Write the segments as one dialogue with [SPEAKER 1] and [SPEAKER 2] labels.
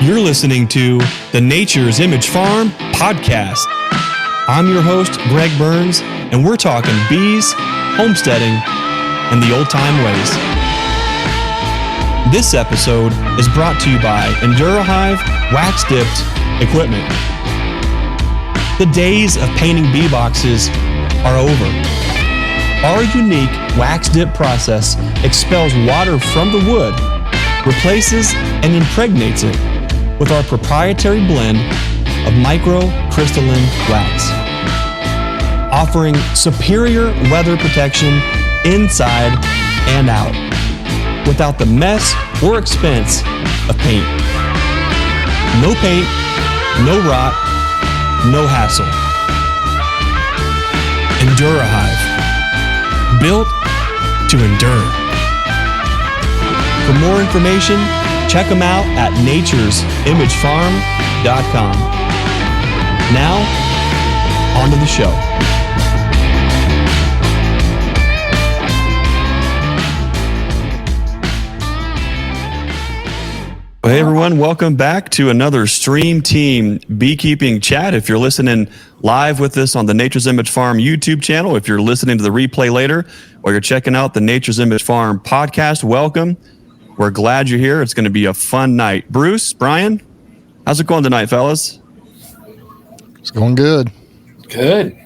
[SPEAKER 1] You're listening to the Nature's Image Farm podcast. I'm your host, Greg Burns, and we're talking bees, homesteading, and the old-time ways. This episode is brought to you by EnduraHive wax-dipped equipment. The days of painting bee boxes are over. Our unique wax-dip process expels water from the wood, replaces and impregnates it with our proprietary blend of microcrystalline wax, offering superior weather protection inside and out, without the mess or expense of paint. No paint, no rot, no hassle. EnduraHive, built to endure. For more information, check them out at naturesimagefarm.com. Now, on to the show. Hey everyone, welcome back to another Stream Team Beekeeping Chat. If you're listening live with us on the Nature's Image Farm YouTube channel, if you're listening to the replay later, or you're checking out the Nature's Image Farm podcast, welcome. We're glad you're here. It's going to be a fun night. Bruce, Brian, how's it going tonight, fellas?
[SPEAKER 2] It's going good.
[SPEAKER 3] Good.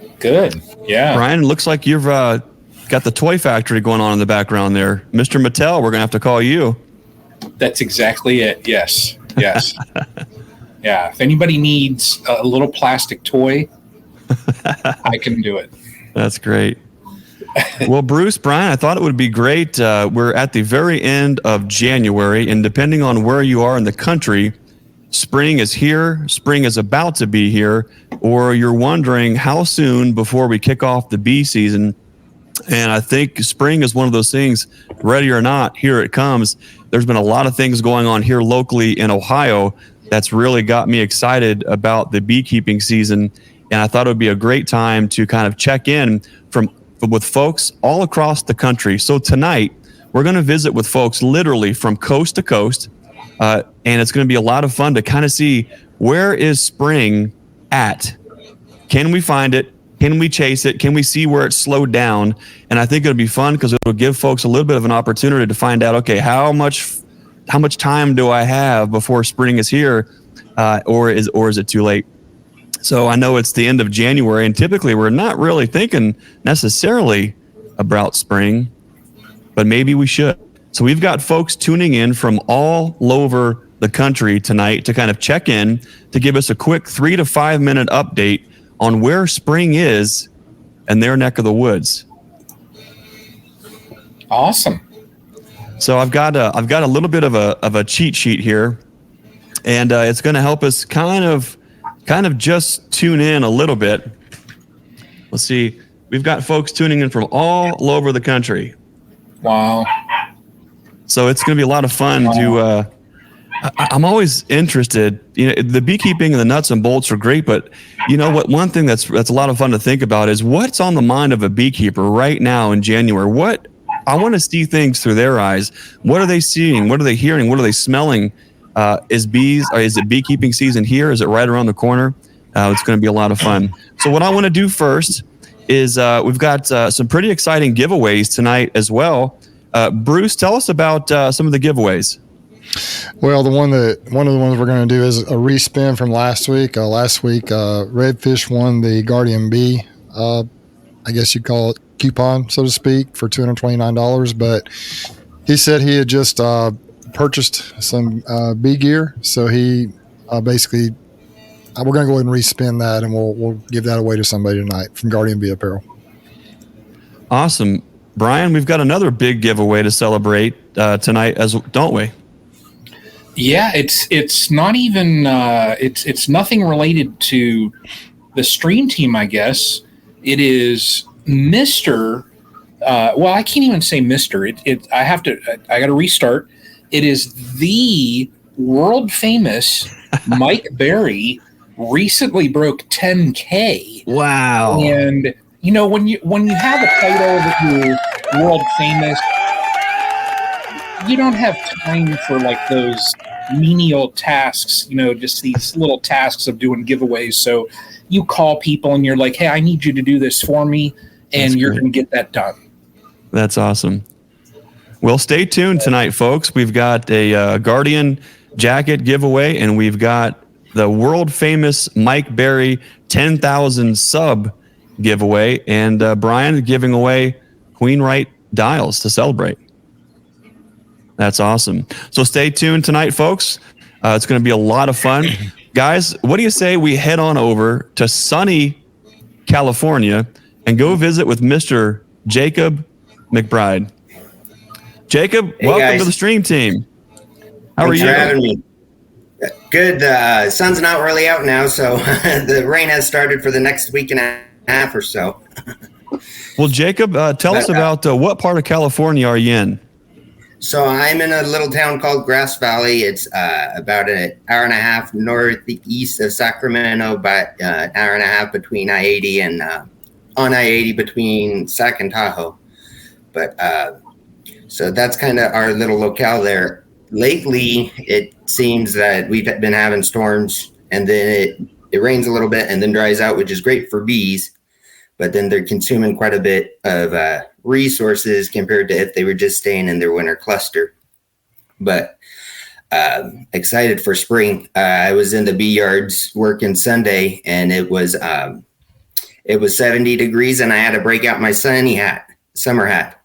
[SPEAKER 3] Yeah.
[SPEAKER 1] Brian, looks like you've got the toy factory going on in the background there. Mr. Mattel, we're going to have to call you.
[SPEAKER 3] That's exactly it. Yes. Yeah. If anybody needs a little plastic toy, I can do it.
[SPEAKER 1] That's great. Well, Bruce, Brian, I thought it would be great. We're at the very end of January, and depending on where you are in the country, spring is here, spring is about to be here, or you're wondering how soon before we kick off the bee season. And I think spring is one of those things, ready or not, here it comes. There's been a lot of things going on here locally in Ohio that's really got me excited about the beekeeping season. And I thought it would be a great time to kind of check in with folks all across the country. So tonight, we're going to visit with folks literally from coast to coast. And it's going to be a lot of fun to kind of see, where is spring at? Can we find it? Can we chase it? Can we see where it's slowed down? And I think it'll be fun because it'll give folks a little bit of an opportunity to find out, okay, how much time do I have before spring is here? Or is it too late? So I know it's the end of January, and typically we're not really thinking necessarily about spring, but maybe we should. So we've got folks tuning in from all over the country tonight to kind of check in, to give us a quick 3 to 5 minute update on where spring is in their neck of the woods.
[SPEAKER 3] Awesome.
[SPEAKER 1] So I've got a little bit of a cheat sheet here, and it's going to help us kind of just tune in a little bit. Let's see. We've got folks tuning in from all over the country.
[SPEAKER 3] Wow.
[SPEAKER 1] So it's going to be a lot of fun to, I'm always interested, the beekeeping and the nuts and bolts are great, but you know what, one thing that's a lot of fun to think about is what's on the mind of a beekeeper right now in January. I want to see things through their eyes. What are they seeing? What are they hearing? What are they smelling? Is it beekeeping season here? Is it right around the corner? It's going to be a lot of fun. So what I want to do first is we've got some pretty exciting giveaways tonight as well. Bruce, tell us about some of the giveaways.
[SPEAKER 2] Well, one of the ones we're going to do is a respin from last week. Redfish won the Guardian Bee, I guess you'd call it coupon, so to speak, for $229. But he said he had just purchased some bee gear, so he basically we're going to go ahead and respin that, and we'll give that away to somebody tonight from Guardian Bee Apparel.
[SPEAKER 1] Awesome. Brian, we've got another big giveaway to celebrate tonight, don't we?
[SPEAKER 3] Yeah, it's not even it's nothing related to the Stream Team, I guess. It is Mr. Well, I can't even say Mr. I got to restart. It is the world famous Mike Berry recently broke 10K.
[SPEAKER 1] Wow.
[SPEAKER 3] And when you have a title that you're world famous, you don't have time for like those menial tasks, just these little tasks of doing giveaways. So you call people and you're like, hey, I need you to do this for me, and you're going to get that done.
[SPEAKER 1] That's awesome. Well, stay tuned tonight, folks. We've got a Guardian jacket giveaway, and we've got the world famous Mike Berry 10,000 sub giveaway, and Brian giving away Queen Right dials to celebrate. That's awesome. So stay tuned tonight, folks. It's going to be a lot of fun. Guys, what do you say we head on over to sunny California and go visit with Mr. Jacob McBride? Jacob,
[SPEAKER 4] hey,
[SPEAKER 1] welcome
[SPEAKER 4] guys.
[SPEAKER 1] to the stream team. How
[SPEAKER 4] Thanks
[SPEAKER 1] are you?
[SPEAKER 4] for having me. Good. Sun's not really out now, so the rain has started for the next week and a half or so.
[SPEAKER 1] Well, Jacob, tell us about what part of California are you in?
[SPEAKER 4] So I'm in a little town called Grass Valley. It's about an hour and a half northeast of Sacramento, about an hour and a half between I-80 and on I-80 between Sac and Tahoe. But so that's kind of our little locale there. Lately, it seems that we've been having storms, and then it rains a little bit and then dries out, which is great for bees. But then they're consuming quite a bit of resources compared to if they were just staying in their winter cluster. But excited for spring. I was in the bee yards working Sunday, and it was 70 degrees, and I had to break out my summer hat.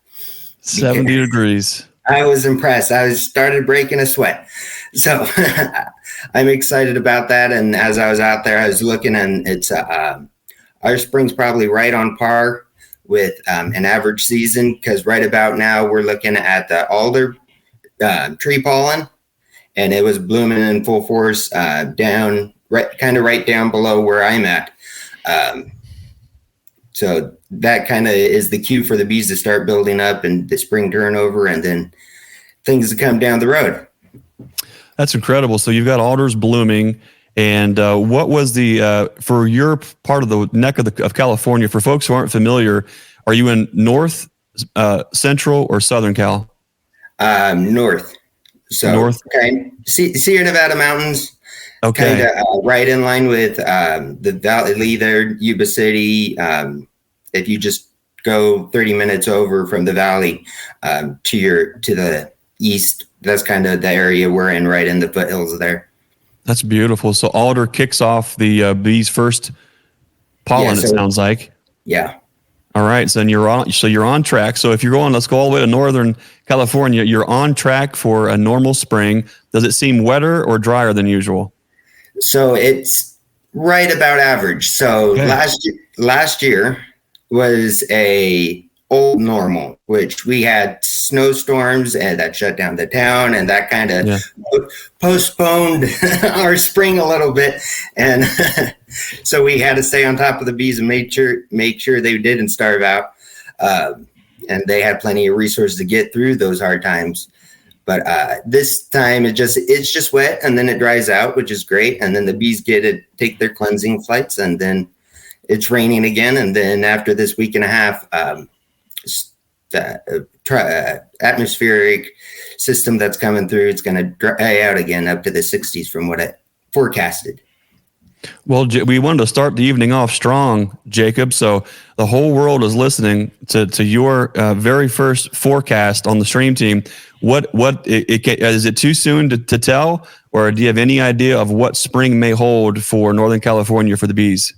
[SPEAKER 1] 70 degrees.
[SPEAKER 4] I was impressed. I started breaking a sweat. So I'm excited about that. And as I was out there, I was looking, and it's our spring's probably right on par with an average season, because right about now we're looking at the alder tree pollen, and it was blooming in full force down right down below where I'm at. So that kind of is the cue for the bees to start building up and the spring turnover, and then things to come down the road.
[SPEAKER 1] That's incredible. So you've got alders blooming. And what was the for your part of the neck of California? For folks who aren't familiar, are you in north, central, or southern Cal?
[SPEAKER 4] North. So
[SPEAKER 1] north.
[SPEAKER 4] Okay. Sierra Nevada mountains.
[SPEAKER 1] Okay.
[SPEAKER 4] Kind of right in line with the valley there, Yuba City. If you just go 30 minutes over from the valley to the east, that's kind of the area we're in, right in the foothills there.
[SPEAKER 1] That's beautiful. So alder kicks off the bees' first pollen.
[SPEAKER 4] Yeah,
[SPEAKER 1] it sounds like.
[SPEAKER 4] Yeah.
[SPEAKER 1] All right. So you're on track. So if you're going, let's go all the way to northern California. You're on track for a normal spring. Does it seem wetter or drier than usual?
[SPEAKER 4] So it's right about average. So
[SPEAKER 1] okay.
[SPEAKER 4] last year was a old normal, which we had snowstorms and that shut down the town, and that kind of postponed our spring a little bit. And so we had to stay on top of the bees and make sure they didn't starve out. And they had plenty of resources to get through those hard times. But this time it's just wet, and then it dries out, which is great. And then the bees get to take their cleansing flights, and then it's raining again. And then after this week and a half, atmospheric system that's coming through, it's going to dry out again up to the 60s from what it forecasted.
[SPEAKER 1] Well, we wanted to start the evening off strong, Jacob. So the whole world is listening to your very first forecast on the stream team. Is it too soon to tell, or do you have any idea of what spring may hold for Northern California for the bees?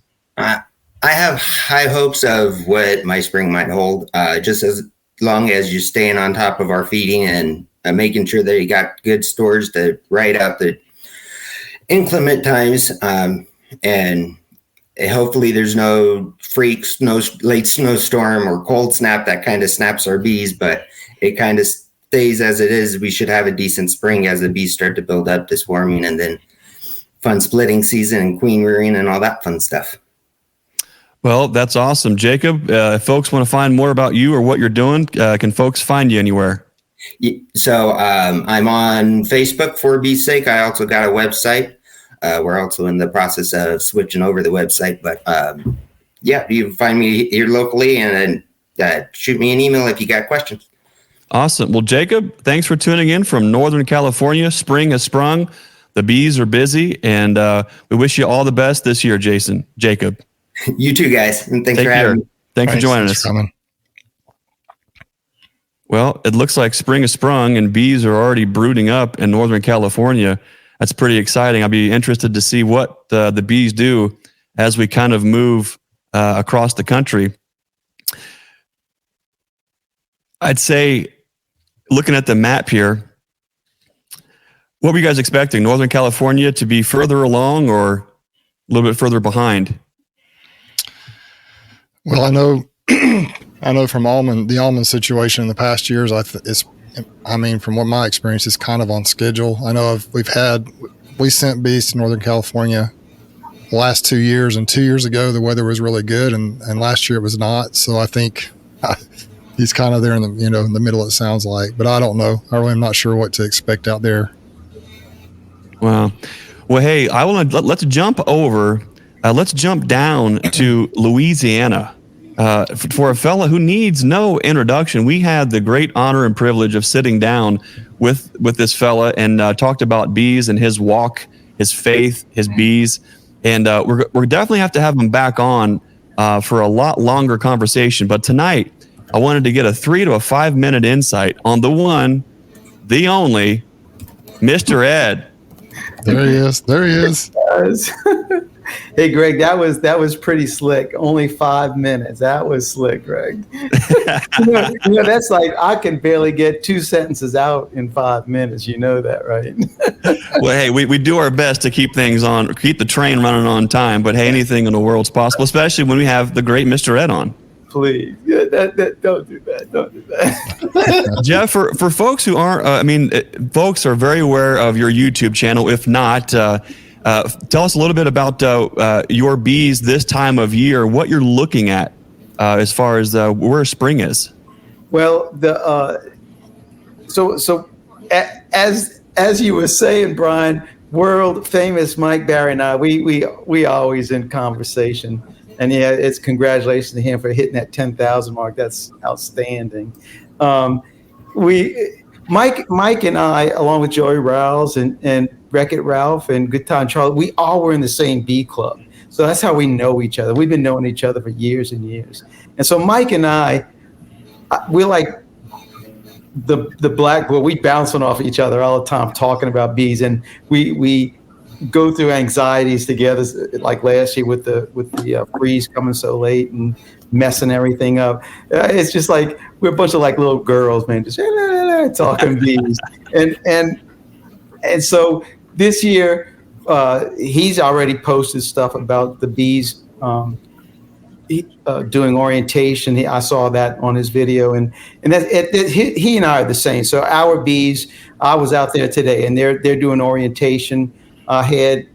[SPEAKER 4] I have high hopes of what my spring might hold, just as long as you're staying on top of our feeding and making sure that you got good stores to ride out the inclement times. And hopefully there's no freak late snowstorm or cold snap that kind of snaps our bees, but it kind of stays as it is. We should have a decent spring as the bees start to build up to swarming, and then fun splitting season and queen rearing and all that fun stuff.
[SPEAKER 1] Well, that's awesome. Jacob, if folks want to find more about you or what you're doing, can folks find you anywhere?
[SPEAKER 4] So I'm on Facebook for Bees Sake. I also got a website. We're also in the process of switching over the website. But you can find me here locally, and shoot me an email if you got questions.
[SPEAKER 1] Awesome. Well, Jacob, thanks for tuning in from Northern California. Spring has sprung. The bees are busy, and we wish you all the best this year, Jacob.
[SPEAKER 4] You too, guys. And thanks
[SPEAKER 1] Take
[SPEAKER 4] for having
[SPEAKER 1] care.
[SPEAKER 4] me.
[SPEAKER 1] Thanks for joining
[SPEAKER 2] Thanks
[SPEAKER 1] us.
[SPEAKER 2] for coming.
[SPEAKER 1] Well, it looks like spring has sprung and bees are already brooding up in Northern California. That's pretty exciting. I'll be interested to see what the bees do as we kind of move across the country. I'd say, looking at the map here, what were you guys expecting? Northern California to be further along or a little bit further behind?
[SPEAKER 2] Well, I know from the almond situation in the past years, from what my experience is kind of on schedule. I know we sent bees to Northern California the last 2 years, and 2 years ago the weather was really good, and last year it was not. So I think he's kind of there in the middle. It sounds like, but I don't know. I really am not sure what to expect out there.
[SPEAKER 1] Wow. Well, hey, let's jump over. Let's jump down to Louisiana. For a fella who needs no introduction, we had the great honor and privilege of sitting down with this fella and talked about bees and his walk, his faith, his bees, and we're definitely have to have him back on for a lot longer conversation. But tonight, I wanted to get a 3 to 5 minute insight on the one, the only, Mr. Ed.
[SPEAKER 2] There he is. There he is.
[SPEAKER 5] Hey, Greg, that was pretty slick. Only 5 minutes. That was slick, Greg. That's like I can barely get 2 sentences out in 5 minutes. You know that, right?
[SPEAKER 1] Well, hey, we do our best to keep the train running on time. But hey, anything in the world's possible, especially when we have the great Mr. Ed on.
[SPEAKER 5] Please, don't do that. Don't do that.
[SPEAKER 1] Jeff, for folks who aren't, folks are very aware of your YouTube channel. If not, tell us a little bit about your bees this time of year, what you're looking at as far as where spring is.
[SPEAKER 5] Well, as you were saying, Brian, world famous Mike Barry and I, we always in conversation. And yeah, it's congratulations to him for hitting that 10,000 mark. That's outstanding. Mike and I, along with Joey Rouse and Wreck-It Ralph and Good Time Charlie, we all were in the same bee club. So that's how we know each other. We've been knowing each other for years and years. And so Mike and I, we're like the blackboard. We bouncing off each other all the time, talking about bees, and we go through anxieties together. Like last year with the freeze coming so late and messing everything up. It's just like we're a bunch of like little girls, man, just talking bees. And so this year, he's already posted stuff about the bees doing orientation. I saw that on his video, and he and I are the same. So our bees, I was out there today, and they're doing orientation. I had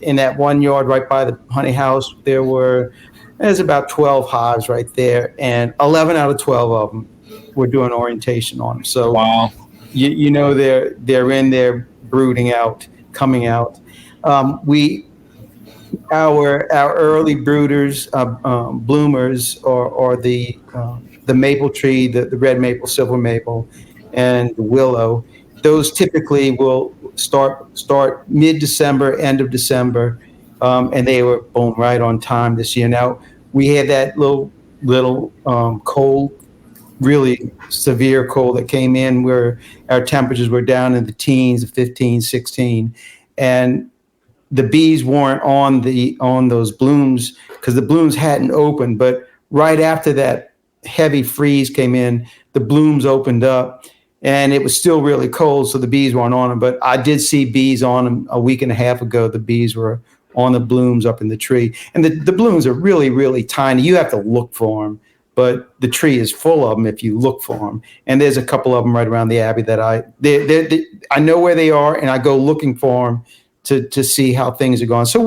[SPEAKER 5] in that one yard right by the honey house, there's about 12 hives right there, and 11 out of 12 of them were doing orientation on them. So
[SPEAKER 3] wow,
[SPEAKER 5] you know they're in there brooding out, coming out. Our early brooders, bloomers, are the maple tree, the red maple, silver maple, and the willow. Those typically will start mid-December, end of December, and they were boom right on time this year. Now we had that little cold, really severe cold that came in where our temperatures were down in the teens, 15, 16, and the bees weren't on those blooms because the blooms hadn't opened. But right after that heavy freeze came in, the blooms opened up, and it was still really cold, so the bees weren't on them. But I did see bees on them a week and a half ago. The bees were on the blooms up in the tree, and the blooms are really, really tiny. You have to look for them, but the tree is full of them if you look for them. And there's a couple of them right around the Abbey that I know where they are, and I go looking for them to see how things are going. So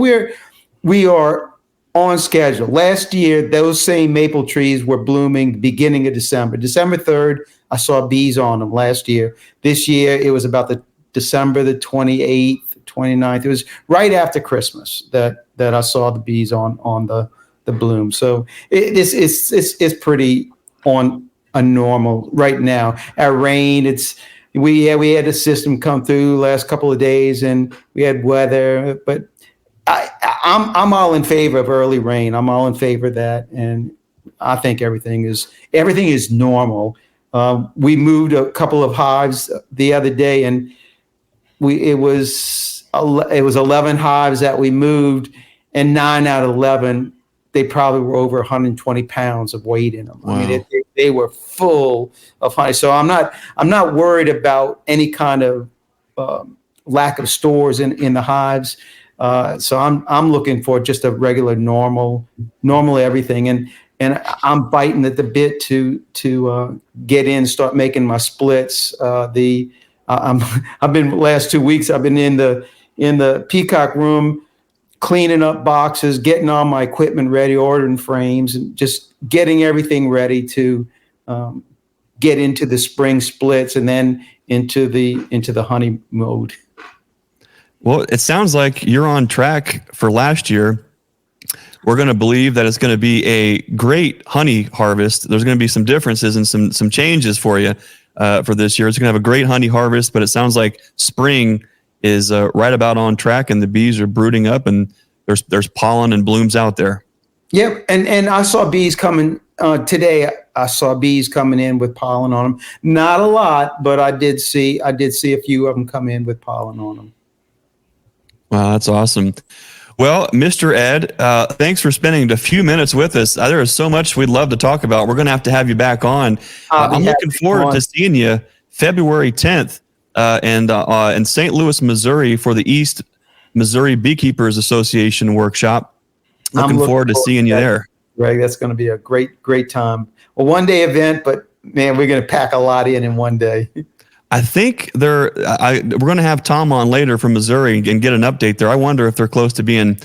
[SPEAKER 5] we are on schedule. Last year, those same maple trees were blooming beginning of December. December 3rd, I saw bees on them last year. This year, it was about the December the 28th, 29th. It was right after Christmas that I saw the bees on the bloom. So it's pretty on a normal right now. Our rain, we had a system come through last couple of days, and we had weather, but I'm all in favor of early rain. I'm all in favor of that, and I think everything is normal. We moved a couple of hives the other day, and it was 11 hives that we moved, and 9 out of 11 they probably were over 120 pounds of weight in them. Wow. I mean, they were full of honey. So I'm not worried about any kind of lack of stores in the hives. So I'm looking for just a regular normal everything, and I'm biting at the bit to get in, start making my splits. I've been last 2 weeks. I've been in the peacock room, cleaning up boxes, getting all my equipment ready, ordering frames, and just getting everything ready to get into the spring splits and then into the honey mode.
[SPEAKER 1] Well, it sounds like you're on track for last year. We're going to believe that it's going to be a great honey harvest. There's going to be some differences and some changes for you for this year. It's going to have a great honey harvest, but it sounds like spring is right about on track, and the bees are brooding up, and there's pollen and blooms out there.
[SPEAKER 5] Yep, and I saw bees coming today. I saw bees coming in with pollen on them. Not a lot, but I did see a few of them come in with pollen on them.
[SPEAKER 1] Wow, that's awesome. Well, Mr. Ed, thanks for spending a few minutes with us. There is so much we'd love to talk about. We're going to have you back on. I'm looking forward to seeing you February 10th in St. Louis, Missouri for the East Missouri Beekeepers Association workshop. Looking forward to seeing you there.
[SPEAKER 5] Greg, that's going to be a great time. A one-day event, but man, we're going to pack a lot in one day.
[SPEAKER 1] I think we're going to have Tom on later from Missouri and get an update there. I wonder if they're close to being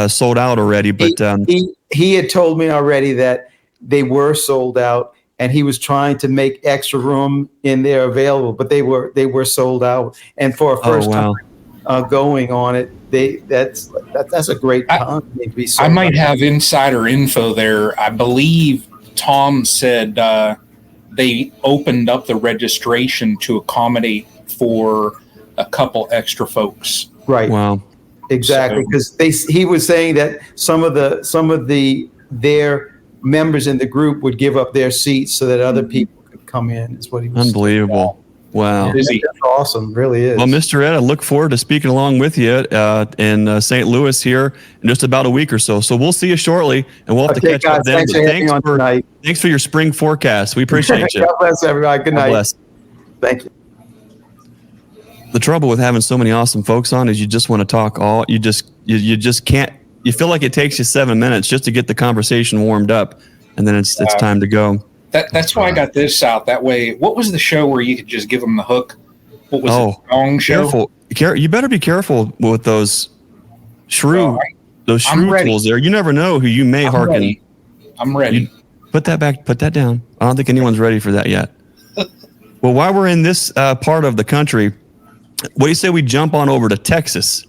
[SPEAKER 1] sold out already. But
[SPEAKER 5] he had told me already that they were sold out, and he was trying to make extra room in there available, but they were sold out. And for a first time going on it, that's a great time to be sold
[SPEAKER 3] I might
[SPEAKER 5] out.
[SPEAKER 3] have insider info there. I believe Tom said they opened up the registration to accommodate for a couple extra folks.
[SPEAKER 5] Right.
[SPEAKER 1] Wow.
[SPEAKER 5] Exactly, because he was saying that some of their members in the group would give up their seats so that other people could come in. Is what he was
[SPEAKER 1] Unbelievable.
[SPEAKER 5] saying.
[SPEAKER 1] Wow.
[SPEAKER 5] That's awesome. Really is.
[SPEAKER 1] Well, Mr. Ed, I look forward to speaking along with you in St. Louis here in just about a week or so. So we'll see you shortly, and we'll have to catch up then. Thanks for your spring forecast. We appreciate you.
[SPEAKER 5] God bless everybody. Good night.
[SPEAKER 1] God bless.
[SPEAKER 5] Thank you.
[SPEAKER 1] The trouble with having so many awesome folks on is you just want to talk you just can't. You feel like it takes you 7 minutes just to get the conversation warmed up, and then it's time to go.
[SPEAKER 3] That's why I got this out. That way, what was the show where you could just give them the hook? What was it? Wrong show?
[SPEAKER 1] Careful. You better be careful with those shrew tools there. You never know who you may hearken.
[SPEAKER 3] I'm ready.
[SPEAKER 1] Put that back. Put that down. I don't think anyone's ready for that yet. Well, while we're in this part of the country, what do you say we jump on over to Texas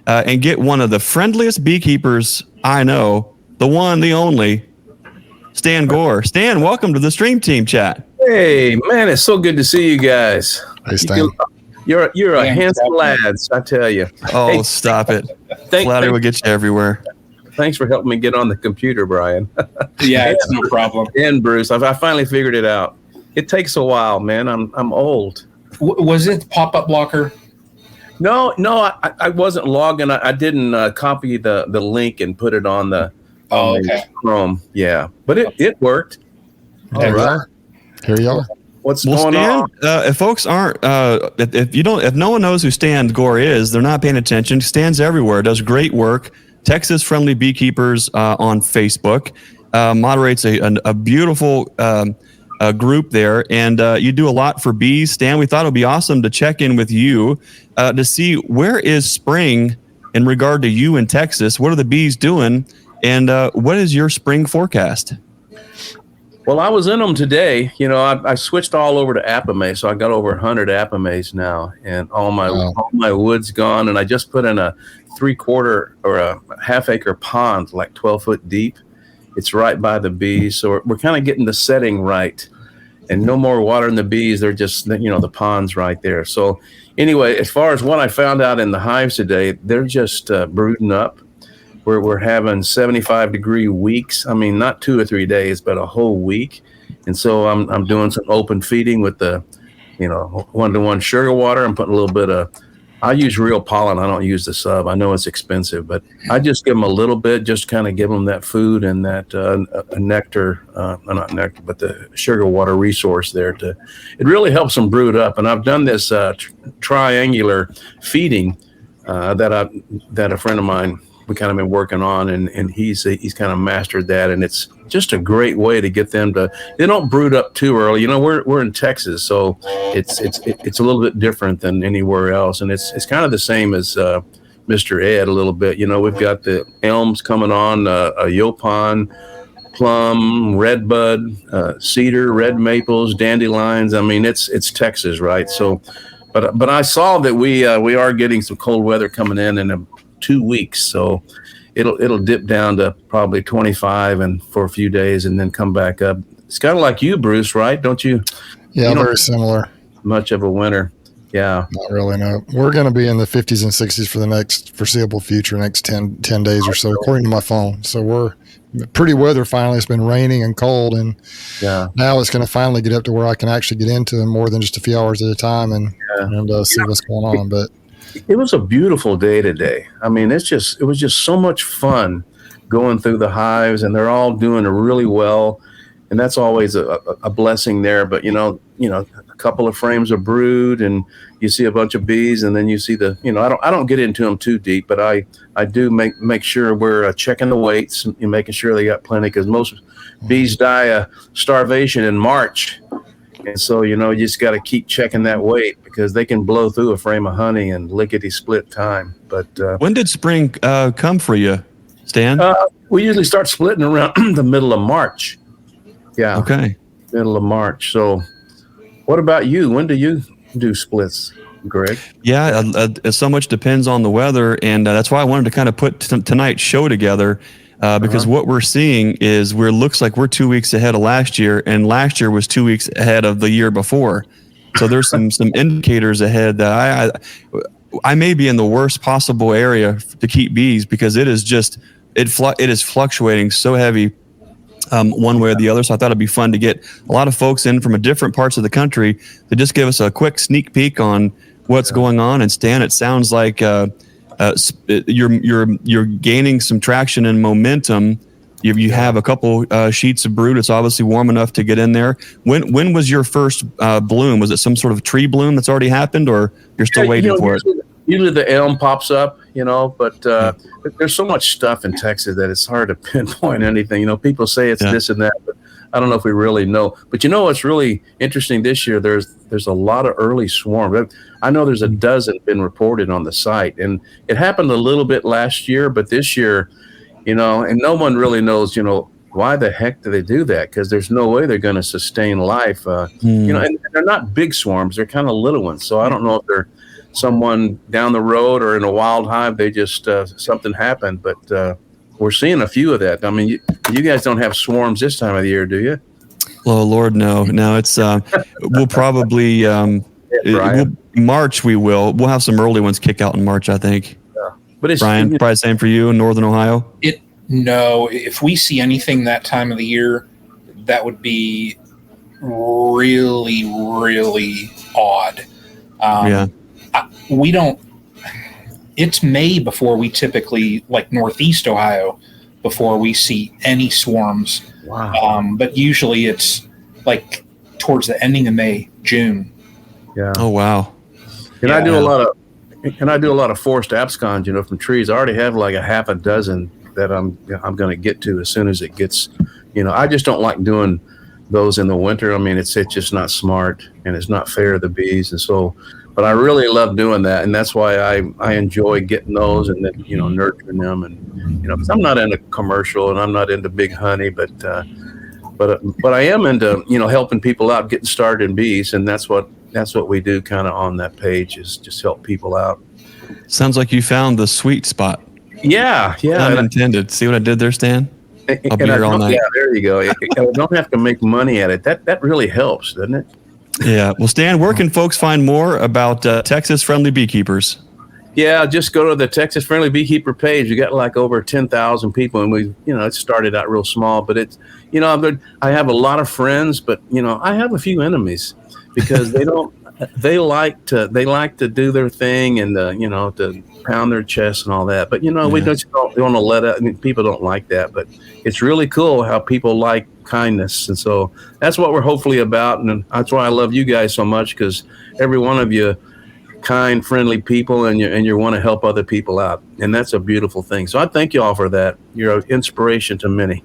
[SPEAKER 1] and get one of the friendliest beekeepers I know, the one, the only, Stan Gore. Stan, welcome to the Stream Team Chat.
[SPEAKER 6] Hey, man, it's so good to see you guys.
[SPEAKER 2] Hey, Stan.
[SPEAKER 6] You're a handsome lads, I tell you.
[SPEAKER 1] Oh,
[SPEAKER 6] hey,
[SPEAKER 1] stop it. Flattery will get you everywhere.
[SPEAKER 6] Thanks for helping me get on the computer, Brian.
[SPEAKER 3] Yeah, it's no problem.
[SPEAKER 6] And Bruce, I finally figured it out. It takes a while, man. I'm old.
[SPEAKER 3] Was it pop-up blocker?
[SPEAKER 6] No, I wasn't logging. I didn't copy the link and put it on the Chrome. Yeah, but it worked.
[SPEAKER 2] All right. Here you are.
[SPEAKER 6] What's going on?
[SPEAKER 1] If folks aren't, if no one knows who Stan Gore is, they're not paying attention. Stan's everywhere. Does great work. Texas Friendly Beekeepers on Facebook. Moderates a beautiful group there, and you do a lot for bees. Stan, we thought it would be awesome to check in with you to see where is spring in regard to you in Texas. What are the bees doing, and what is your spring forecast?
[SPEAKER 6] Well, I was in them today. You know, I switched all over to Apamase, so I got over 100 Apamase now, and all my wood's gone. And I just put in a 3/4 or a half-acre pond, like 12 foot deep. It's right by the bees, so we're kind of getting the setting right. and no more watering the bees. They're just, the pond's right there. So anyway, as far as what I found out in the hives today, they're just brooding up. We're having 75-degree weeks. I mean, not 2 or 3 days, but a whole week. And so I'm doing some open feeding with the, 1-to-1 sugar water. I'm putting a little bit of, I use real pollen. I don't use the sub. I know it's expensive, but I just give them a little bit, just kind of give them that food and that nectar, not nectar, but the sugar water resource there. It really helps them brood up. And I've done this triangular feeding that a friend of mine, we kind of been working on, and he's kind of mastered that, and it's just a great way to get them to. They don't brood up too early. We're in Texas, so it's a little bit different than anywhere else, and it's kind of the same as Mr. Ed a little bit. We've got the elms coming on, a yopon, plum, redbud, cedar, red maples, dandelions. I mean, it's Texas, right? So, but I saw that we are getting some cold weather coming in 2 weeks, so it'll dip down to probably 25 and for a few days and then come back up. It's kind of like you, Bruce, right? Don't you?
[SPEAKER 2] Yeah, very similar.
[SPEAKER 6] Much of a winter. Yeah.
[SPEAKER 2] Not really, no. We're going to be in the 50s and 60s for the next foreseeable future, next 10 days or so, according to my phone. So we're pretty weather finally. It's been raining and cold, and now it's going to finally get up to where I can actually get into them more than just a few hours at a time and see what's going on. But
[SPEAKER 6] it was a beautiful day today. I mean, it was just so much fun going through the hives, and they're all doing really well, and that's always a blessing there. But a couple of frames of brood, and you see a bunch of bees, and then you see I don't get into them too deep, but I do make sure we're checking the weights and making sure they got plenty, because most bees die of starvation in March. And so, you just got to keep checking that weight, because they can blow through a frame of honey in lickety-split time. But
[SPEAKER 1] when did spring come for you, Stan?
[SPEAKER 6] We usually start splitting around the middle of March. Yeah.
[SPEAKER 1] Okay.
[SPEAKER 6] Middle of March. So what about you? When do you do splits, Greg?
[SPEAKER 1] Yeah, so much depends on the weather, and that's why I wanted to kind of put tonight's show together. Because what we're seeing is looks like we're 2 weeks ahead of last year, and last year was 2 weeks ahead of the year before. So there's some indicators ahead that I may be in the worst possible area to keep bees, because it is fluctuating so heavy one way or the other. So I thought it'd be fun to get a lot of folks in from different parts of the country to just give us a quick sneak peek on what's going on. And Stan, it sounds like you're gaining some traction and momentum. You have a couple sheets of brood. It's obviously warm enough to get in there. When was your first bloom? Was it some sort of tree bloom that's already happened, or you're still waiting for it?
[SPEAKER 6] Usually the elm pops up, but there's so much stuff in Texas that it's hard to pinpoint anything. People say it's this and that, but I don't know if we really know. But what's really interesting this year, there's a lot of early swarms. I know there's a dozen been reported on the site, and it happened a little bit last year, but this year, and no one really knows, why the heck do they do that? Because there's no way they're going to sustain life. And they're not big swarms; they're kind of little ones. So I don't know if they're someone down the road or in a wild hive. They just something happened, but we're seeing a few of that. I mean, you guys don't have swarms this time of the year, do you?
[SPEAKER 1] Oh Lord, no. It's we'll probably March. We'll have some early ones kick out in March, I think.
[SPEAKER 6] Yeah. But it's
[SPEAKER 1] Brian, probably the same for you in Northern Ohio.
[SPEAKER 3] No, if we see anything that time of the year, that would be really, really odd. We don't. It's May before we typically, like Northeast Ohio, before we see any swarms.
[SPEAKER 6] Wow.
[SPEAKER 3] But usually it's like towards the ending of May, June.
[SPEAKER 6] Yeah.
[SPEAKER 1] Oh wow.
[SPEAKER 6] And I do a lot of forced abscons, from trees. I already have like a half a dozen that I'm going to get to as soon as it gets. I just don't like doing those in the winter. I mean, it's just not smart, and it's not fair to the bees, and so. But I really love doing that, and that's why I enjoy getting those and then nurturing them, and because I'm not into commercial and I'm not into big honey, but I am into helping people out, getting started in bees, and that's what we do kind of on that page, is just help people out.
[SPEAKER 1] Sounds like you found the sweet spot.
[SPEAKER 6] Yeah.
[SPEAKER 1] Unintended. See what I did there, Stan? I'll be here all night.
[SPEAKER 6] Yeah, there you go. I don't have to make money at it. That really helps, doesn't it?
[SPEAKER 1] Yeah. Well, Stan, where can folks find more about Texas Friendly Beekeepers?
[SPEAKER 6] Yeah, just go to the Texas Friendly Beekeeper page. We got like over 10,000 people, and it started out real small, but it's, I have a lot of friends, but I have a few enemies because they like to do their thing and to pound their chest and all that. But we just don't want to let it. I mean, people don't like that, but it's really cool how people like kindness, and so that's what we're hopefully about, and that's why I love you guys so much, because every one of you kind, friendly people, and you want to help other people out, and that's a beautiful thing. So I thank you all for that. You're an inspiration to many.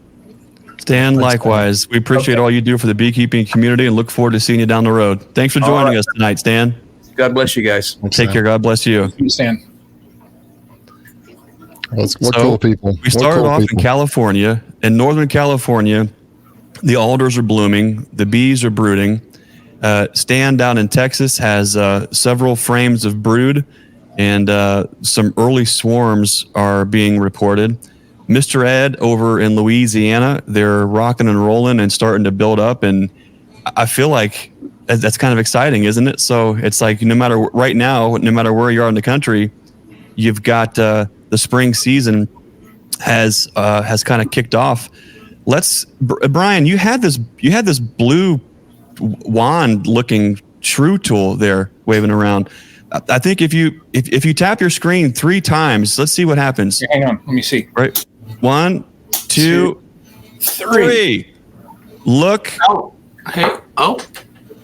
[SPEAKER 1] Stan, likewise. We appreciate all you do for the beekeeping community and look forward to seeing you down the road. Thanks for joining us tonight, Stan.
[SPEAKER 6] God bless you guys.
[SPEAKER 1] Take care. God bless you.
[SPEAKER 3] Thank you, Stan.
[SPEAKER 2] What cool people.
[SPEAKER 1] We started off in California. In Northern California, the alders are blooming. The bees are brooding. Stan down in Texas has several frames of brood, and some early swarms are being reported. Mr. Ed over in Louisiana, they're rocking and rolling and starting to build up, and I feel like that's kind of exciting, isn't it? So it's like no matter where you are in the country, you've got the spring season has kind of kicked off. Brian, you had this blue wand looking shrew tool there waving around. I think if you tap your screen 3 times, let's see what happens.
[SPEAKER 3] Yeah, hang on, let me see.
[SPEAKER 1] Right, 1, 2, 3. Look.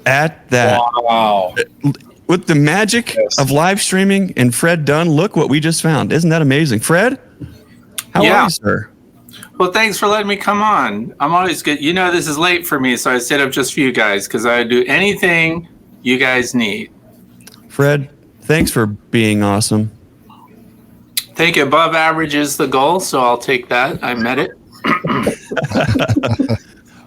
[SPEAKER 1] At that.
[SPEAKER 3] Wow.
[SPEAKER 1] With the magic of live streaming and Fred Dunn, look what we just found. Isn't that amazing? Fred, how are you, sir?
[SPEAKER 7] Well, thanks for letting me come on. I'm always good. This is late for me, so I stayed up just for you guys because I do anything you guys need.
[SPEAKER 1] Fred, thanks for being awesome.
[SPEAKER 7] Think above average is the goal, so I'll take that. I met it.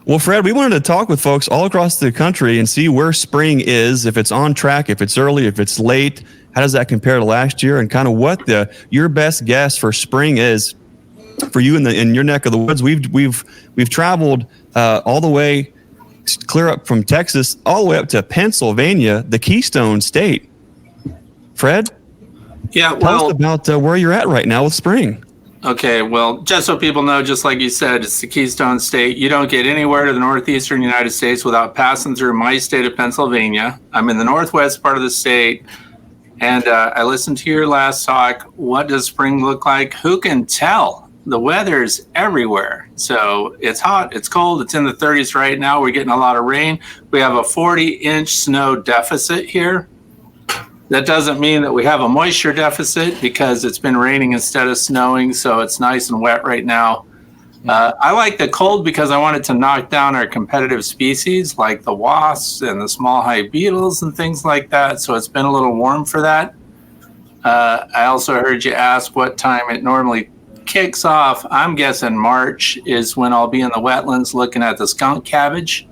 [SPEAKER 1] Well, Fred, we wanted to talk with folks all across the country and see where spring is, if it's on track, if it's early, if it's late. How does that compare to last year, and kind of what your best guess for spring is for you in your neck of the woods. We've traveled all the way clear up from Texas all the way up to Pennsylvania, the Keystone State. Fred, tell us about where you're at right now with spring.
[SPEAKER 7] Okay, well, just so people know, just like you said, it's the Keystone State. You don't get anywhere to the northeastern United States without passing through my state of Pennsylvania. I'm in the northwest part of the state, and I listened to your last talk. What does spring look like? Who can tell? The weather's everywhere. So it's hot, it's cold, it's in the 30s right now. We're getting a lot of rain. We have a 40-inch snow deficit here. That doesn't mean that we have a moisture deficit because it's been raining instead of snowing, so it's nice and wet right now. I like the cold because I want it to knock down our competitive species like the wasps and the small hive beetles and things like that, so it's been a little warm for that. I also heard you ask what time it normally kicks off. I'm guessing March is when I'll be in the wetlands looking at the skunk cabbage.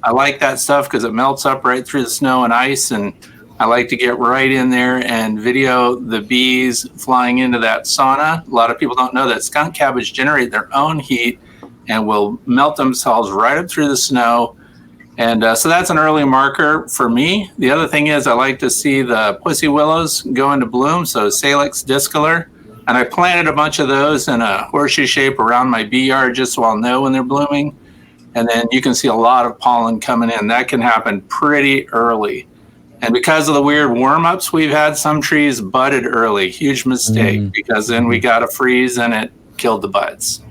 [SPEAKER 7] I like that stuff because it melts up right through the snow and ice, and I like to get right in there and video the bees flying into that sauna. A lot of people don't know that skunk cabbage generate their own heat and will melt themselves right up through the snow. And so that's an early marker for me. The other thing is I like to see the pussy willows go into bloom, so Salix discolor. And I planted a bunch of those in a horseshoe shape around my bee yard just so I'll know when they're blooming. And then you can see a lot of pollen coming in. That can happen pretty early. And because of the weird warm-ups we've had, some trees budded early. Huge mistake, because then we got a freeze and it killed the buds.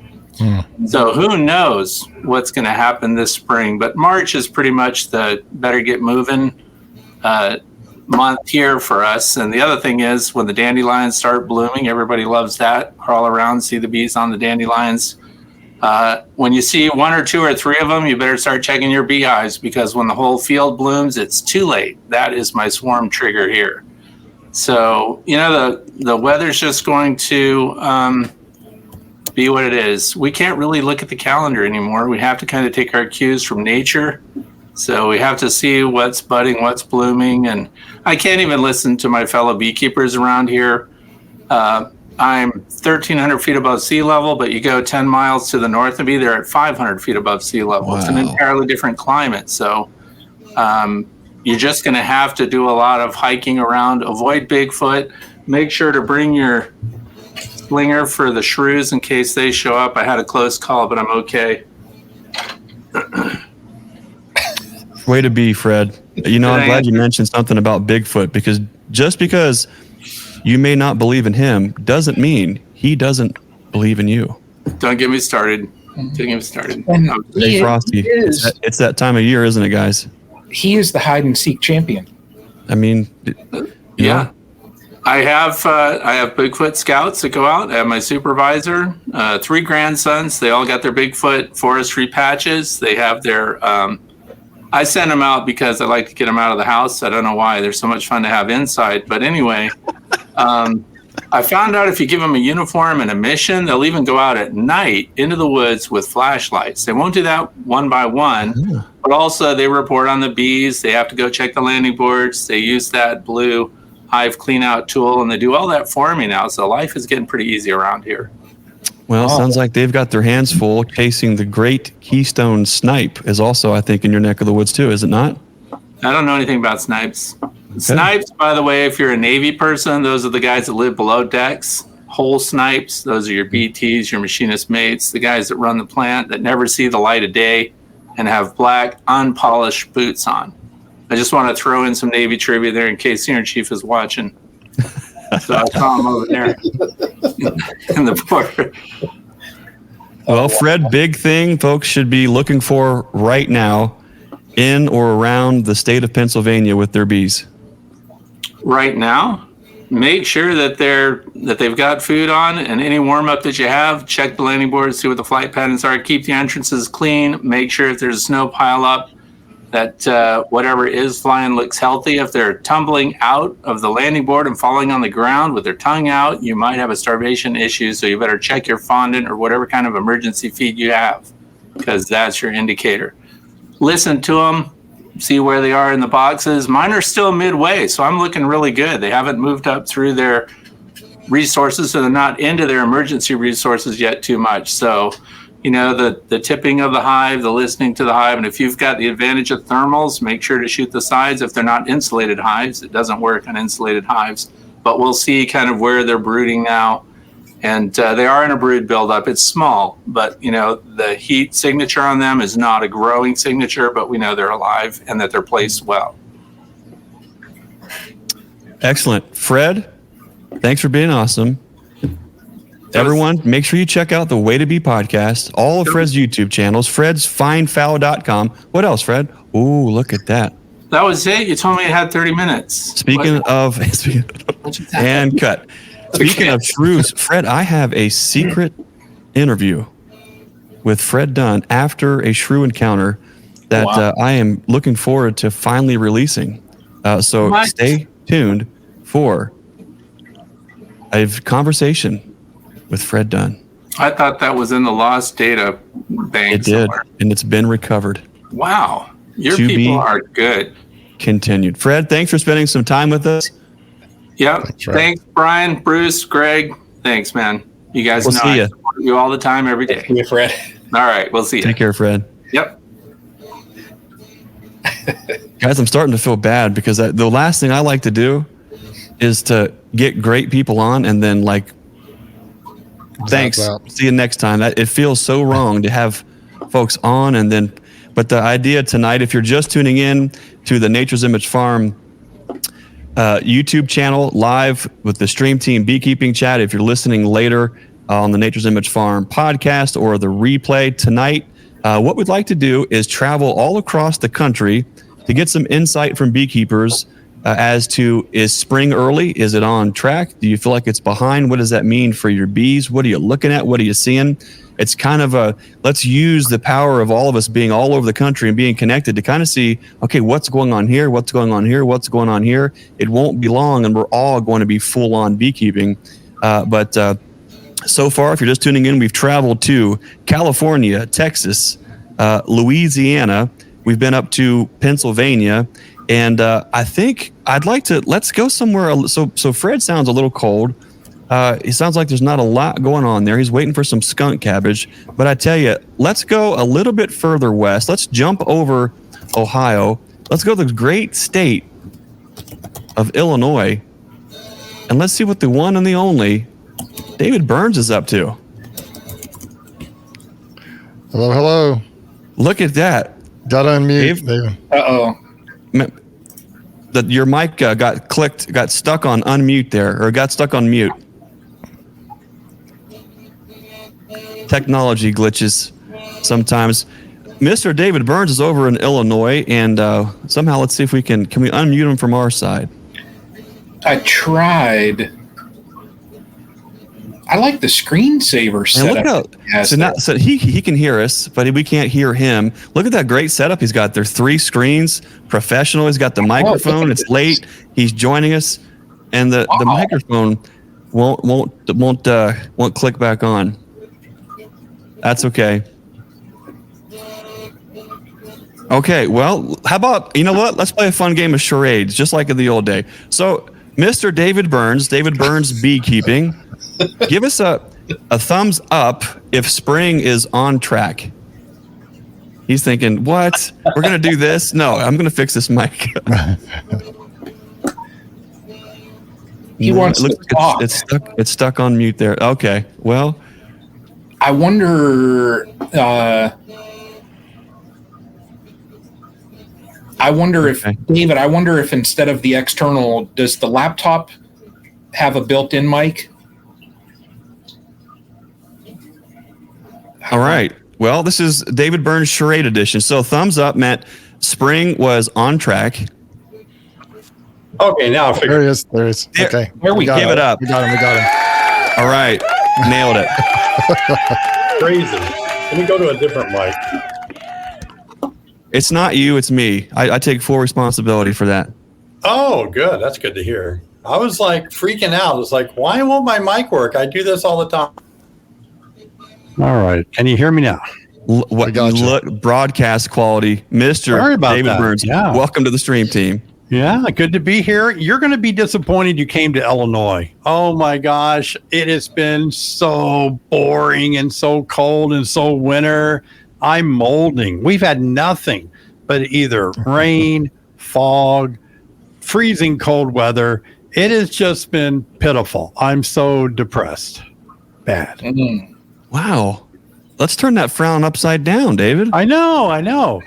[SPEAKER 7] So who knows what's going to happen this spring. But March is pretty much the better get moving month here for us. And the other thing is when the dandelions start blooming, everybody loves that. Crawl around, see the bees on the dandelions. When you see 1 or 2 or 3 of them, you better start checking your beehives, because when the whole field blooms, it's too late. That is my swarm trigger here. So, the weather's just going to be what it is. We can't really look at the calendar anymore. We have to kind of take our cues from nature. So we have to see what's budding, what's blooming. And I can't even listen to my fellow beekeepers around here. I'm 1,300 feet above sea level, but you go 10 miles to the north of me, they're at 500 feet above sea level. Wow. It's an entirely different climate. So you're just going to have to do a lot of hiking around, avoid Bigfoot, make sure to bring your slinger for the shrews in case they show up. I had a close call, but I'm okay.
[SPEAKER 1] Way to be, Fred. You know, I'm glad you mentioned something about Bigfoot, because just because you may not believe in him doesn't mean he doesn't believe in you.
[SPEAKER 7] Don't get me started. Don't get me started.
[SPEAKER 3] And
[SPEAKER 1] Hey, Frosty, it's that time of year, isn't it, guys?
[SPEAKER 3] He is the hide and seek champion.
[SPEAKER 1] I mean,
[SPEAKER 7] yeah. I have Bigfoot scouts that go out. I have my supervisor, 3 grandsons. They all got their Bigfoot forestry patches. They have their. I send them out because I like to get them out of the house. I don't know why. They're so much fun to have inside. But anyway, I found out if you give them a uniform and a mission, they'll even go out at night into the woods with flashlights. They won't do that one by one, but also they report on the bees. They have to go check the landing boards. They use that blue hive clean out tool, and they do all that for me now. So life is getting pretty easy around here.
[SPEAKER 1] Well, sounds like they've got their hands full chasing the great keystone snipe is also, I think, in your neck of the woods too, is it not?
[SPEAKER 7] I don't know anything about snipes. Okay. Snipes, by the way, if you're a Navy person, those are the guys that live below decks. Whole snipes, those are your BTs, your machinist mates, the guys that run the plant that never see the light of day and have black, unpolished boots on. I just want to throw in some Navy trivia there in case Senior Chief is watching. So I saw him over there in the border.
[SPEAKER 1] Well, Fred, big thing folks should be looking for right now in or around the state of Pennsylvania with their bees.
[SPEAKER 7] Right now, make sure that they've got food on, and any warm up that you have, check the landing board, see what the flight patterns are, keep the entrances clean, make sure if there's a snow pile up that whatever is flying looks healthy. If they're tumbling out of the landing board and falling on the ground with their tongue out, you might have a starvation issue, so you better check your fondant or whatever kind of emergency feed you have, because that's your indicator. Listen to them, see where they are in the boxes. Mine are still midway, so I'm looking really good. They haven't moved up through their resources, so they're not into their emergency resources yet too much. So, you know, the tipping of the hive, the listening to the hive, and if you've got the advantage of thermals, make sure to shoot the sides. If they're not insulated hives, it doesn't work on insulated hives. But we'll see kind of where they're brooding now. And they are in a brood buildup. It's small, but, you know, the heat signature on them is not a growing signature, but we know they're alive and that they're placed well.
[SPEAKER 1] Excellent. Fred, thanks for being awesome. Everyone, make sure you check out the Way to Be podcast, all of Fred's YouTube channels, fredsfindfowl.com. What else, Fred? Ooh, look at that.
[SPEAKER 7] That was it? You told me it had 30 minutes.
[SPEAKER 1] Speaking of and cut. Speaking of shrews, Fred, I have a secret interview with Fred Dunn after a shrew encounter that I am looking forward to finally releasing. So stay tuned for a conversation with Fred Dunn.
[SPEAKER 7] I thought that was in the lost data bank.
[SPEAKER 1] It did, somewhere. And it's been recovered.
[SPEAKER 7] Wow. Your people are good.
[SPEAKER 1] Continued. Fred, thanks for spending some time with us.
[SPEAKER 7] Yep. Thanks, Brian, Bruce, Greg. Thanks, man. You guys know I support you all the time, every day.
[SPEAKER 8] See you, Fred.
[SPEAKER 7] All right. We'll see you.
[SPEAKER 1] Take care, Fred.
[SPEAKER 7] Yep.
[SPEAKER 1] Guys, I'm starting to feel bad because the last thing I like to do is to get great people on and then like, thanks, see you next time. It feels so wrong to have folks on and then, but the idea tonight, if you're just tuning in to the Nature's Image Farm YouTube channel live with the Stream Team Beekeeping Chat, if you're listening later on the Nature's Image Farm podcast or the replay tonight, what we'd like to do is travel all across the country to get some insight from beekeepers as to, is spring early? Is it on track? Do you feel like it's behind? What does that mean for your bees? What are you looking at? What are you seeing? It's kind of let's use the power of all of us being all over the country and being connected to kind of see, okay, what's going on here? What's going on here? What's going on here? It won't be long and we're all going to be full on beekeeping. But so far, if you're just tuning in, we've traveled to California, Texas, Louisiana. We've been up to Pennsylvania. And I think I'd like to, let's go somewhere. So Fred sounds a little cold. It sounds like there's not a lot going on there. He's waiting for some skunk cabbage. But I tell you, let's go a little bit further west. Let's jump over Ohio. Let's go to the great state of Illinois. And let's see what the one and the only David Burns is up to.
[SPEAKER 2] Hello, hello.
[SPEAKER 1] Look at that.
[SPEAKER 2] Got to unmute, David.
[SPEAKER 3] Uh-oh.
[SPEAKER 1] Your mic got stuck on unmute there, or got stuck on mute. Technology glitches sometimes. Mr. David Burns is over in Illinois, and somehow let's see if we can we unmute him from our side.
[SPEAKER 3] I tried. I like the screensaver setup.
[SPEAKER 1] So he can hear us, but we can't hear him. Look at that great setup he's got. There's 3 screens, professional. He's got the microphone. It's late. He's joining us, and the microphone won't click back on. That's okay. Okay, well, how about, you know what? Let's play a fun game of charades, just like in the old day. So, Mr. David Burns Beekeeping, give us a thumbs up if spring is on track. He's thinking, what? We're going to do this? No, I'm going to fix this mic.
[SPEAKER 3] He wants to talk.
[SPEAKER 1] It's stuck on mute there. Okay, well.
[SPEAKER 3] I wonder David, I wonder if instead of the external, does the laptop have a built-in mic?
[SPEAKER 1] All right. Well, this is David Burns Charade Edition. So thumbs up meant spring was on track.
[SPEAKER 8] Okay, now I figured.
[SPEAKER 2] There he is. There he is. Okay.
[SPEAKER 1] There we give it up.
[SPEAKER 2] We got him.
[SPEAKER 1] All right. Nailed it.
[SPEAKER 8] Crazy. Let me go to a different mic.
[SPEAKER 1] It's not you, it's me. I take full responsibility for that.
[SPEAKER 8] Oh, good. That's good to hear. I was like freaking out. It's like, why won't my mic work? I do this all the time. All right. Can you hear me now?
[SPEAKER 1] Broadcast quality. Mr. David Burns.
[SPEAKER 8] Yeah.
[SPEAKER 1] Welcome to the stream team.
[SPEAKER 8] Yeah, good to be here. You're going to be disappointed you came to Illinois. Oh my gosh, it has been so boring and so cold and so winter. I'm molding. We've had nothing but either rain, fog, freezing cold weather. It has just been pitiful. I'm so depressed. Bad.
[SPEAKER 1] Wow. Let's turn that frown upside down, David.
[SPEAKER 8] I know.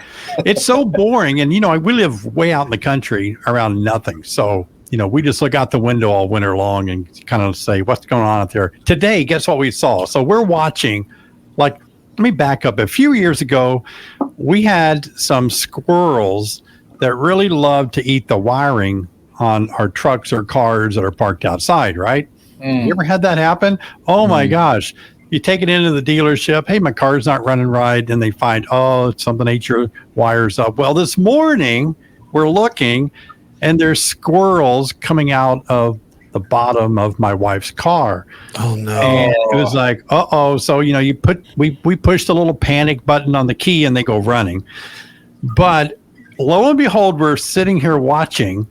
[SPEAKER 8] It's so boring. And, we live way out in the country around nothing. So, we just look out the window all winter long and kind of say, what's going on out there? Today, guess what we saw? So we're watching, let me back up. A few years ago, we had some squirrels that really love to eat the wiring on our trucks or cars that are parked outside, right? You ever had that happen? Oh, my gosh. You take it into the dealership. Hey, my car's not running right. And they find, something ate your wires up. Well, this morning we're looking and there's squirrels coming out of the bottom of my wife's car.
[SPEAKER 1] Oh, no.
[SPEAKER 8] And it was like, So, we pushed a little panic button on the key and they go running. But lo and behold, we're sitting here watching,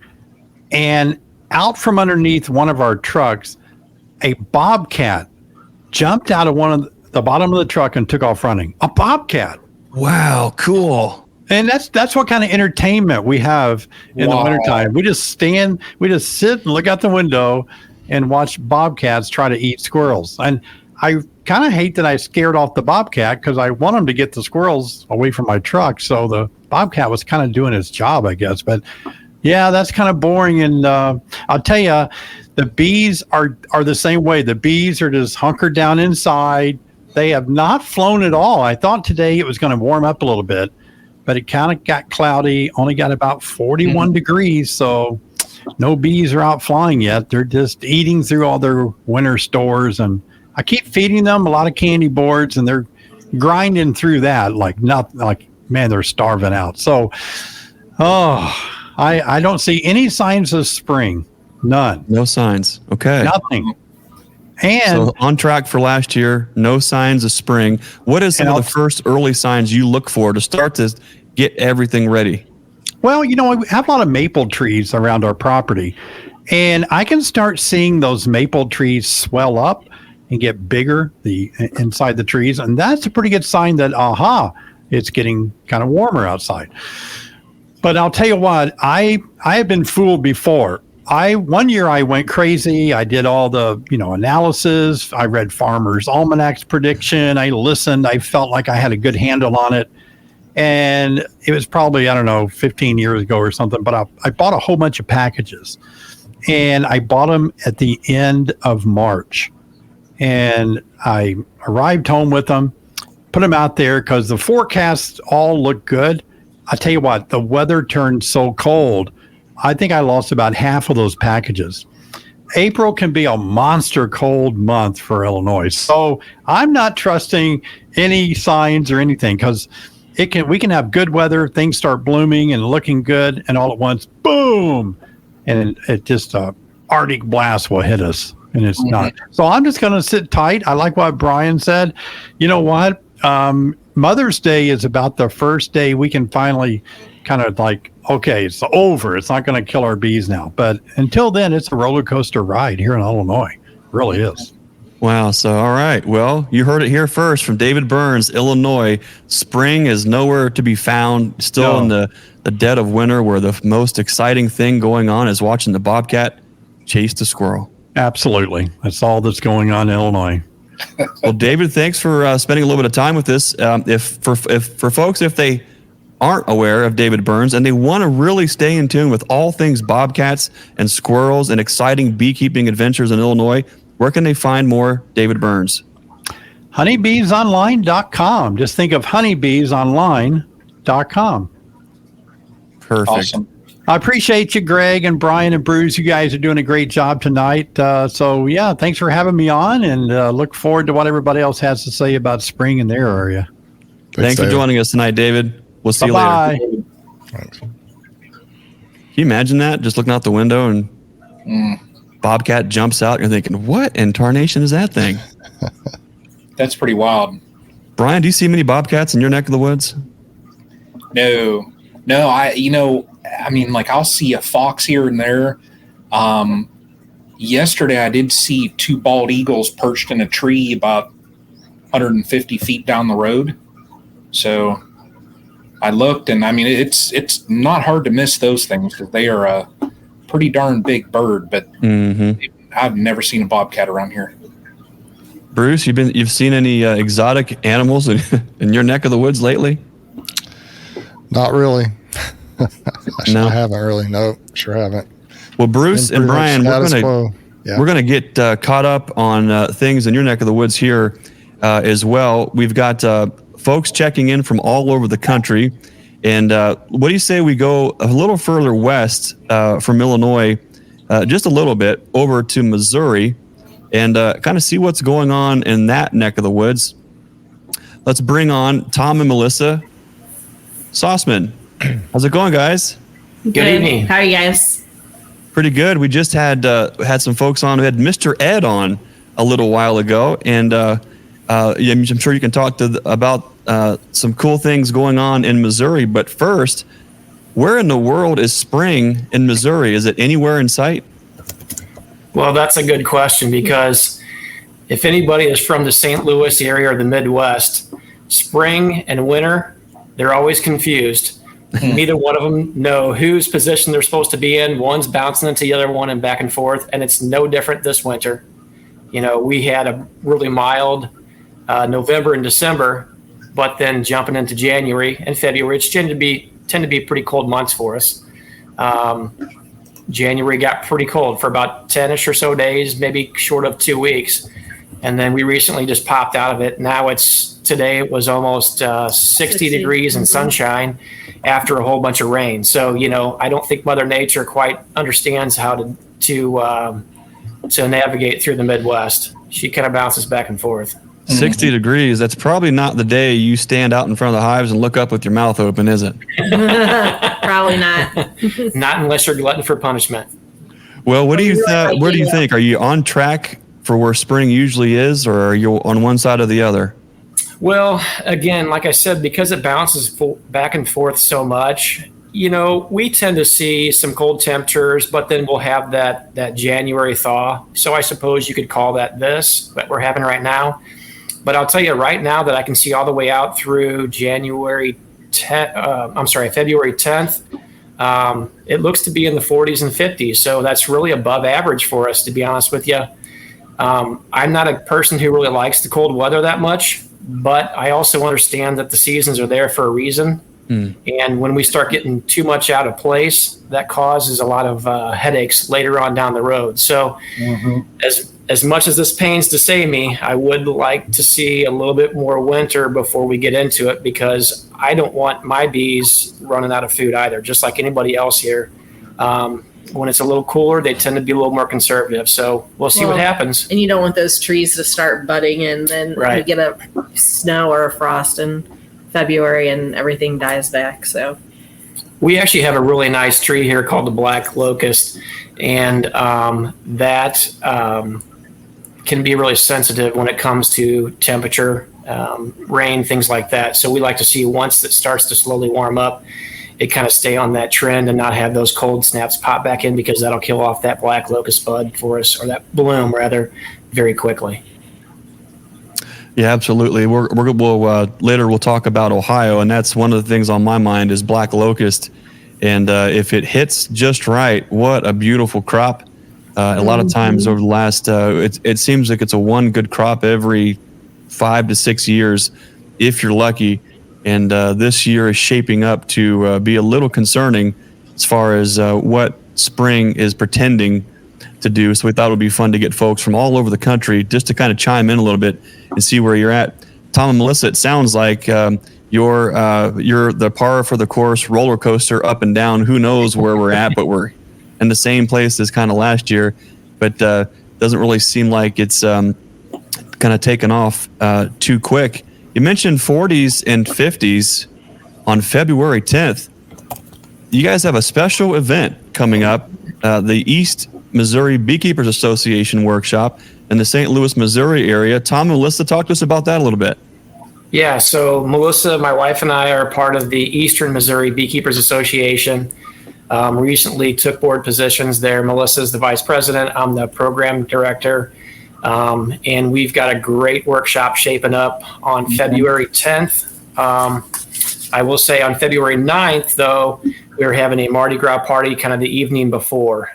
[SPEAKER 8] and out from underneath one of our trucks, a bobcat jumped out of the bottom of the truck and took off running. A bobcat.
[SPEAKER 1] Wow, cool.
[SPEAKER 8] And that's what kind of entertainment we have in the wintertime. We just sit and look out the window and watch bobcats try to eat squirrels. And I kind of hate that I scared off the bobcat because I want them to get the squirrels away from my truck. So the bobcat was kind of doing its job, I guess. But yeah, that's kind of boring. And I'll tell you, the bees are the same way. The bees are just hunkered down inside. They have not flown at all. I thought today it was going to warm up a little bit, but it kind of got cloudy, only got about 41 degrees. So no bees are out flying yet. They're just eating through all their winter stores. And I keep feeding them a lot of candy boards, and they're grinding through that man, they're starving out. So, I don't see any signs of spring. None.
[SPEAKER 1] No signs. Okay.
[SPEAKER 8] Nothing. And
[SPEAKER 1] so on track for last year, no signs of spring. What is some of the first early signs you look for to start to get everything ready?
[SPEAKER 8] Well, we have a lot of maple trees around our property. And I can start seeing those maple trees swell up and get bigger inside the trees. And that's a pretty good sign that, it's getting kind of warmer outside. But I'll tell you what, I have been fooled before. One year I went crazy. I did all the, analysis. I read Farmer's Almanac's prediction. I listened. I felt like I had a good handle on it. And it was probably, 15 years ago or something. But I bought a whole bunch of packages. And I bought them at the end of March. And I arrived home with them, put them out there because the forecasts all look good. I tell you what, the weather turned so cold. I think I lost about half of those packages. April can be a monster cold month for Illinois. So I'm not trusting any signs or anything because we can have good weather, things start blooming and looking good, and all at once, boom, and it just Arctic blast will hit us, and it's not. So I'm just going to sit tight. I like what Brian said. You know what? Mother's Day is about the first day we can finally kind of like, okay, it's over. It's not going to kill our bees now. But until then, it's a roller coaster ride here in Illinois. It really is.
[SPEAKER 1] Wow. So, all right. Well, you heard it here first from David Burns, Illinois. Spring is nowhere to be found. Still in the dead of winter, where the most exciting thing going on is watching the bobcat chase the squirrel.
[SPEAKER 8] Absolutely. That's all that's going on in Illinois.
[SPEAKER 1] Well, David, thanks for spending a little bit of time with us. If folks, if they aren't aware of David Burns and they want to really stay in tune with all things bobcats and squirrels and exciting beekeeping adventures in Illinois, where can they find more David Burns?
[SPEAKER 8] Honeybeesonline.com. Just think of honeybeesonline.com.
[SPEAKER 1] Perfect.
[SPEAKER 3] Awesome.
[SPEAKER 8] I appreciate you, Greg and Brian and Bruce. You guys are doing a great job tonight. Thanks for having me on, and look forward to what everybody else has to say about spring in their area.
[SPEAKER 1] Thanks for joining us tonight, David. We'll see you later.
[SPEAKER 2] Thanks.
[SPEAKER 1] Can you imagine that? Just looking out the window and bobcat jumps out. You're thinking, what in tarnation is that thing?
[SPEAKER 3] That's pretty wild.
[SPEAKER 1] Brian, do you see many bobcats in your neck of the woods?
[SPEAKER 3] No, I'll see a fox here and there. Yesterday I did see two bald eagles perched in a tree about 150 feet down the road. So I looked, and it's not hard to miss those things because they are a pretty darn big bird, but I've never seen a bobcat around here.
[SPEAKER 1] Bruce, you've seen any exotic animals in your neck of the woods lately?
[SPEAKER 2] Not really.
[SPEAKER 1] No?
[SPEAKER 2] I haven't really. No, sure haven't.
[SPEAKER 1] Well, Bruce and Brian, we're gonna get caught up on things in your neck of the woods here as well. We've got folks checking in from all over the country, and what do you say we go a little further west from Illinois, just a little bit over to Missouri, and kind of see what's going on in that neck of the woods. Let's bring on Tom and Melissa Sauceman. How's it going, guys?
[SPEAKER 9] Good evening. How are you guys?
[SPEAKER 1] Pretty good. We just had some folks on. We had Mr. Ed on a little while ago, and I'm sure you can talk about some cool things going on in Missouri. But first, where in the world is spring in Missouri? Is it anywhere in sight?
[SPEAKER 9] Well, that's a good question, because if anybody is from the St. Louis area or the Midwest, spring and winter, they're always confused. Neither one of them know whose position they're supposed to be in. One's bouncing into the other one and back and forth, and it's no different this winter. We had a really mild November and December, but then jumping into January and February, it's tend to be pretty cold months for us. January got pretty cold for about 10-ish or so days, maybe short of 2 weeks. And then we recently just popped out of it. Now today it was almost 60 degrees and sunshine after a whole bunch of rain. So, I don't think Mother Nature quite understands how to navigate through the Midwest. She kind of bounces back and forth.
[SPEAKER 1] 60 degrees. That's probably not the day you stand out in front of the hives and look up with your mouth open, is it?
[SPEAKER 10] Probably not.
[SPEAKER 9] Not unless you're glutton for punishment.
[SPEAKER 1] Well, where do you think? Are you on track for where spring usually is, or are you on one side or the other?
[SPEAKER 9] Well, again, like I said, because it bounces back and forth so much, we tend to see some cold temperatures, but then we'll have that January thaw. So I suppose you could call that we're having right now. But I'll tell you right now that I can see all the way out through February 10th. It looks to be in the 40s and 50s. So that's really above average for us, to be honest with you. I'm not a person who really likes the cold weather that much, but I also understand that the seasons are there for a reason. And when we start getting too much out of place, that causes a lot of headaches later on down the road. So as much as this pains to say me, I would like to see a little bit more winter before we get into it, because I don't want my bees running out of food either, just like anybody else here. When it's a little cooler, they tend to be a little more conservative. So we'll see what happens.
[SPEAKER 10] And you don't want those trees to start budding, and then we get a snow or a frost in February and everything dies back. So
[SPEAKER 9] we actually have a really nice tree here called the black locust, and that can be really sensitive when it comes to temperature, rain, things like that. So we like to see once it starts to slowly warm up, it kind of stay on that trend and not have those cold snaps pop back in, because that'll kill off that black locust bud for us, or that bloom rather, very quickly.
[SPEAKER 1] Yeah, absolutely. We'll later we'll talk about Ohio, and that's one of the things on my mind is black locust. And if it hits just right, what a beautiful crop. A lot of times over the last, it seems like it's a one good crop every 5 to 6 years, if you're lucky. And this year is shaping up to be a little concerning as far as what spring is pretending to do. So we thought it would be fun to get folks from all over the country just to kind of chime in a little bit and see where you're at. Tom and Melissa, it sounds like you're the par for the course roller coaster up and down. Who knows where we're at, but we're in the same place as kind of last year. But doesn't really seem like it's kind of taken off too quick. You mentioned 40s and 50s on February 10th. You guys have a special event coming up, the East Missouri Beekeepers Association workshop in the St. Louis, Missouri area. Tom and Melissa, talk to us about that a little bit.
[SPEAKER 9] Yeah, so Melissa, my wife, and I are part of the Eastern Missouri Beekeepers Association. Recently took board positions there. Melissa's the vice president. I'm the program director. And we've got a great workshop shaping up on February 10th. I will say on February 9th, though, we're having a Mardi Gras party kind of the evening before,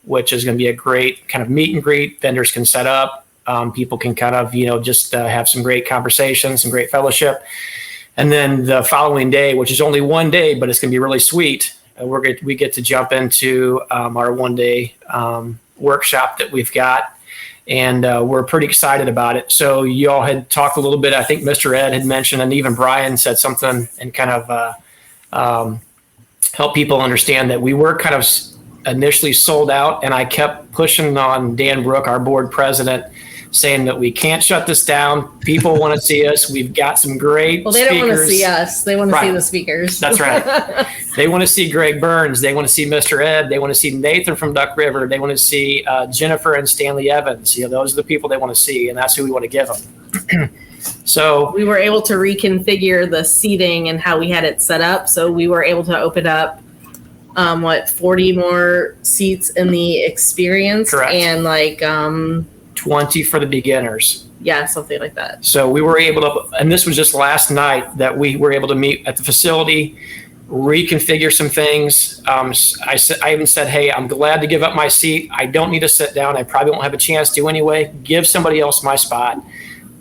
[SPEAKER 9] which is going to be a great kind of meet and greet. Vendors can set up. People can kind of, just have some great conversations, some great fellowship. And then the following day, which is only one day, but it's going to be really sweet, we get to jump into our one-day workshop that we've got. And we're pretty excited about it. So you all had talked a little bit. I think Mr. Ed had mentioned, and even Brian said something and kind of help people understand that we were kind of initially sold out. And I kept pushing on Dan Brook, our board president, saying that we can't shut this down. People want to see us. We've got some great
[SPEAKER 10] Well, they
[SPEAKER 9] speakers.
[SPEAKER 10] don't want to see us. They want to see the speakers.
[SPEAKER 9] That's right. They want to see Greg Burns. They want to see Mr. Ed. They want to see Nathan from Duck River. They want to see Jennifer and Stanley Evans. Those are the people they want to see, and that's who we want to give them. So
[SPEAKER 10] we were able to reconfigure the seating and how we had it set up. So we were able to open up 40 more seats in the experience.
[SPEAKER 9] Correct.
[SPEAKER 10] And
[SPEAKER 9] 20 for the beginners.
[SPEAKER 10] Yeah, something like that.
[SPEAKER 9] So we were able to, and this was just last night that we were able to meet at the facility, reconfigure some things. I even said, hey, I'm glad to give up my seat. I don't need to sit down. I probably won't have a chance to anyway. Give somebody else my spot.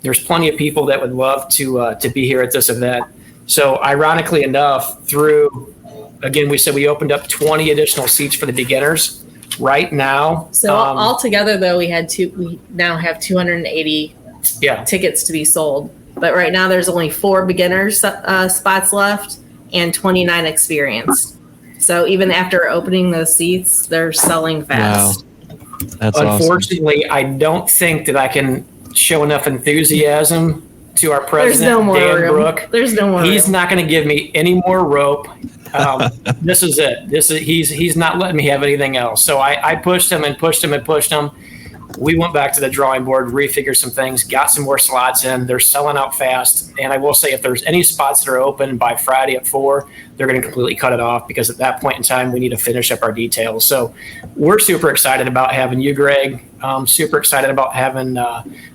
[SPEAKER 9] There's plenty of people that would love to be here at this event. So ironically enough, again, we said we opened up 20 additional seats for the beginners. Right now,
[SPEAKER 10] so altogether, though, we now have 280 tickets to be sold. But right now, there's only 4 beginners spots left and 29 experienced. So even after opening those seats, they're selling fast.
[SPEAKER 1] Wow. That's
[SPEAKER 9] unfortunately
[SPEAKER 1] awesome.
[SPEAKER 9] I don't think that I can show enough enthusiasm to our president,
[SPEAKER 10] There's no more
[SPEAKER 9] Dan
[SPEAKER 10] room.
[SPEAKER 9] Brook.
[SPEAKER 10] There's no more
[SPEAKER 9] He's
[SPEAKER 10] room.
[SPEAKER 9] not going to give me any more rope. This is it. He's not letting me have anything else. So I pushed him and pushed him and pushed him. we went back to the drawing board, refigured some things, got some more slots in. They're selling out fast. And I will say, if there's any spots that are open by Friday at 4, they're going to completely cut it off, because at that point in time, we need to finish up our details. So we're super excited about having you, Greg. Super excited about having,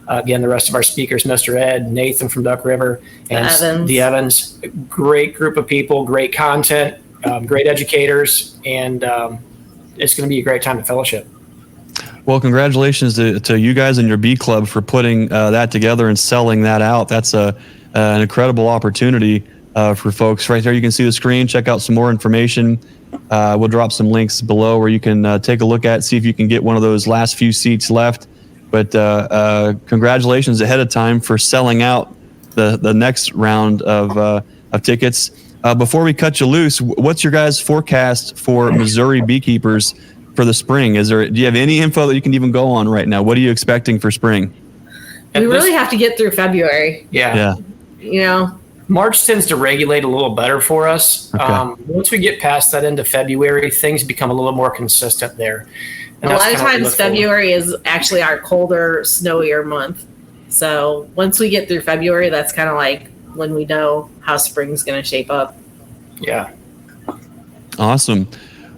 [SPEAKER 9] again, the rest of our speakers, Mr. Ed, Nathan from Duck River, and the Evans. Great group of people, great content, great educators, and it's going to be a great time to fellowship.
[SPEAKER 1] Well, congratulations to you guys and your bee club for putting that together and selling that out. That's an incredible opportunity for folks. Right there, you can see the screen. Check out some more information. We'll drop some links below where you can take a look at, see if you can get one of those last few seats left. But congratulations ahead of time for selling out the next round of tickets. Before we cut you loose, what's your guys' forecast for Missouri beekeepers for the spring? Do you have any info that you can even go on right now? What are you expecting for spring?
[SPEAKER 10] We really have to get through February.
[SPEAKER 9] Yeah.
[SPEAKER 10] You know,
[SPEAKER 9] March tends to regulate a little better for us.
[SPEAKER 1] Okay.
[SPEAKER 9] Once we get past that into February, things become a little more consistent there. And
[SPEAKER 10] a lot of
[SPEAKER 9] that's kinda what we
[SPEAKER 10] times
[SPEAKER 9] look for.
[SPEAKER 10] February is actually our colder, snowier month. So once we get through February, that's kind of like when we know how spring's going to shape up.
[SPEAKER 9] Yeah.
[SPEAKER 1] Awesome.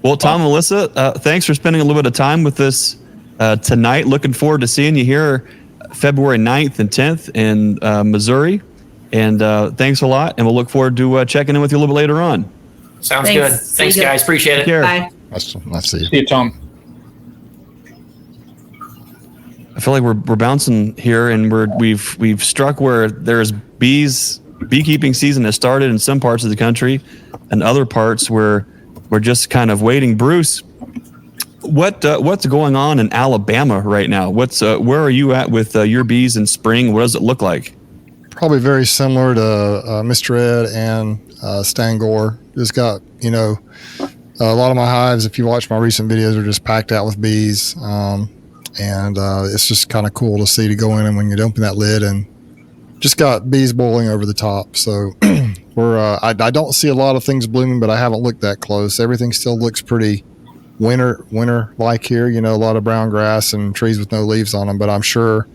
[SPEAKER 1] Well, Tom and Melissa, thanks for spending a little bit of time with us tonight. Looking forward to seeing you here February 9th and 10th in Missouri. And thanks a lot. And we'll look forward to checking in with you a little bit later on.
[SPEAKER 9] Sounds
[SPEAKER 10] Thanks.
[SPEAKER 9] good. Thanks,
[SPEAKER 10] See you.
[SPEAKER 9] guys. Appreciate it.
[SPEAKER 1] Take care.
[SPEAKER 10] Bye.
[SPEAKER 2] Nice to see you.
[SPEAKER 3] See you, Tom.
[SPEAKER 1] I feel like we're bouncing here, and we've struck where there's beekeeping season has started in some parts of the country, and other parts where we're just kind of waiting. Bruce, what's going on in Alabama right now? Where are you at with your bees in spring? What does it look like?
[SPEAKER 2] Probably very similar to Mr. Ed and Stan Gore. Just got, a lot of my hives, if you watch my recent videos, are just packed out with bees. And it's just kind of cool to see, to go in and when you open that lid and just got bees boiling over the top. So I don't see a lot of things blooming, but I haven't looked that close. Everything still looks pretty winter like here, a lot of brown grass and trees with no leaves on them, but I'm sure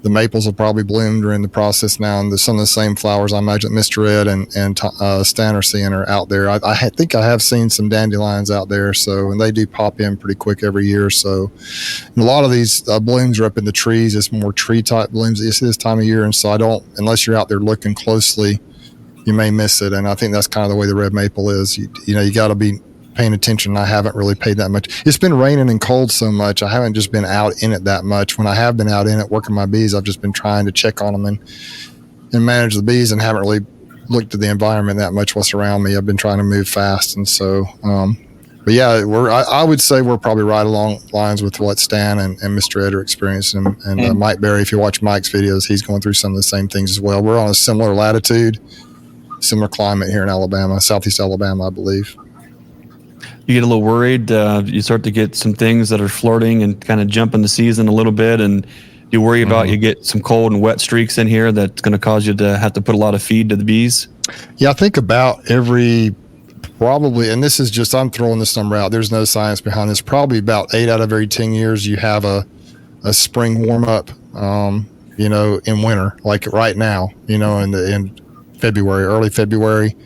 [SPEAKER 2] the maples will probably bloom during the process now, and some of the same flowers I imagine Mr. Ed and Stan are seeing are out there. I think I have seen some dandelions out there, and they do pop in pretty quick every year. So and a lot of these blooms are up in the trees. It's more tree type blooms that you see this time of year, and so unless you're out there looking closely, you may miss it. And I think that's kind of the way the red maple is. You got to be paying attention. I haven't really paid that much. It's been raining and cold so much. I haven't just been out in it that much. When I have been out in it working my bees, I've just been trying to check on them and manage the bees, and haven't really looked at the environment that much, what's around me. I've been trying to move fast. And so, but yeah, I would say we're probably right along lines with what Stan and Mr. Ed are experiencing. And Mike Berry, if you watch Mike's videos, he's going through some of the same things as well. We're on a similar latitude, similar climate here in Alabama, Southeast Alabama, I believe.
[SPEAKER 1] You get a little worried. You start to get some things that are flirting and kind of jumping the season a little bit, and you worry about you get some cold and wet streaks in here that's going to cause you to have to put a lot of feed to the bees.
[SPEAKER 2] Yeah, I think about probably, and this is just, I'm throwing this number out, there's no science behind this, probably about 8 out of every 10 years you have a spring warm up, in winter, like right now, in February, early February.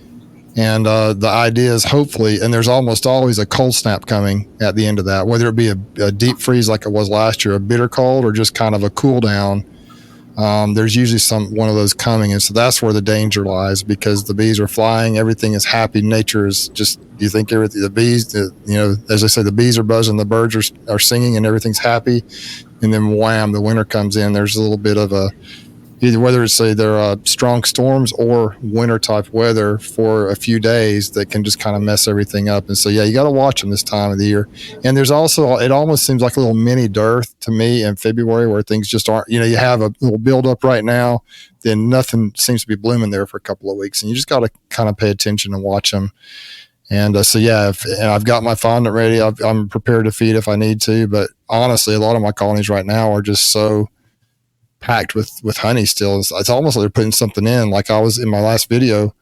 [SPEAKER 2] And the idea is hopefully, and there's almost always a cold snap coming at the end of that, whether it be a deep freeze like it was last year, a bitter cold, or just kind of a cool down. There's usually one of those coming. And so that's where the danger lies, because the bees are flying. Everything is happy. Nature is just, you think everything, the bees, as I say, the bees are buzzing, the birds are singing, and everything's happy. And then wham, the winter comes in. There's a little bit of whether it's strong storms or winter type weather for a few days that can just kind of mess everything up. And so, yeah, you got to watch them this time of the year. And there's also, it almost seems like a little mini dearth to me in February, where things just aren't, you have a little buildup right now, then nothing seems to be blooming there for a couple of weeks. And you just got to kind of pay attention and watch them. And so, yeah, and I've got my fondant ready. I'm prepared to feed if I need to. But honestly, a lot of my colonies right now are just so packed with honey still. It's almost like they're putting something in. Like I was in my last video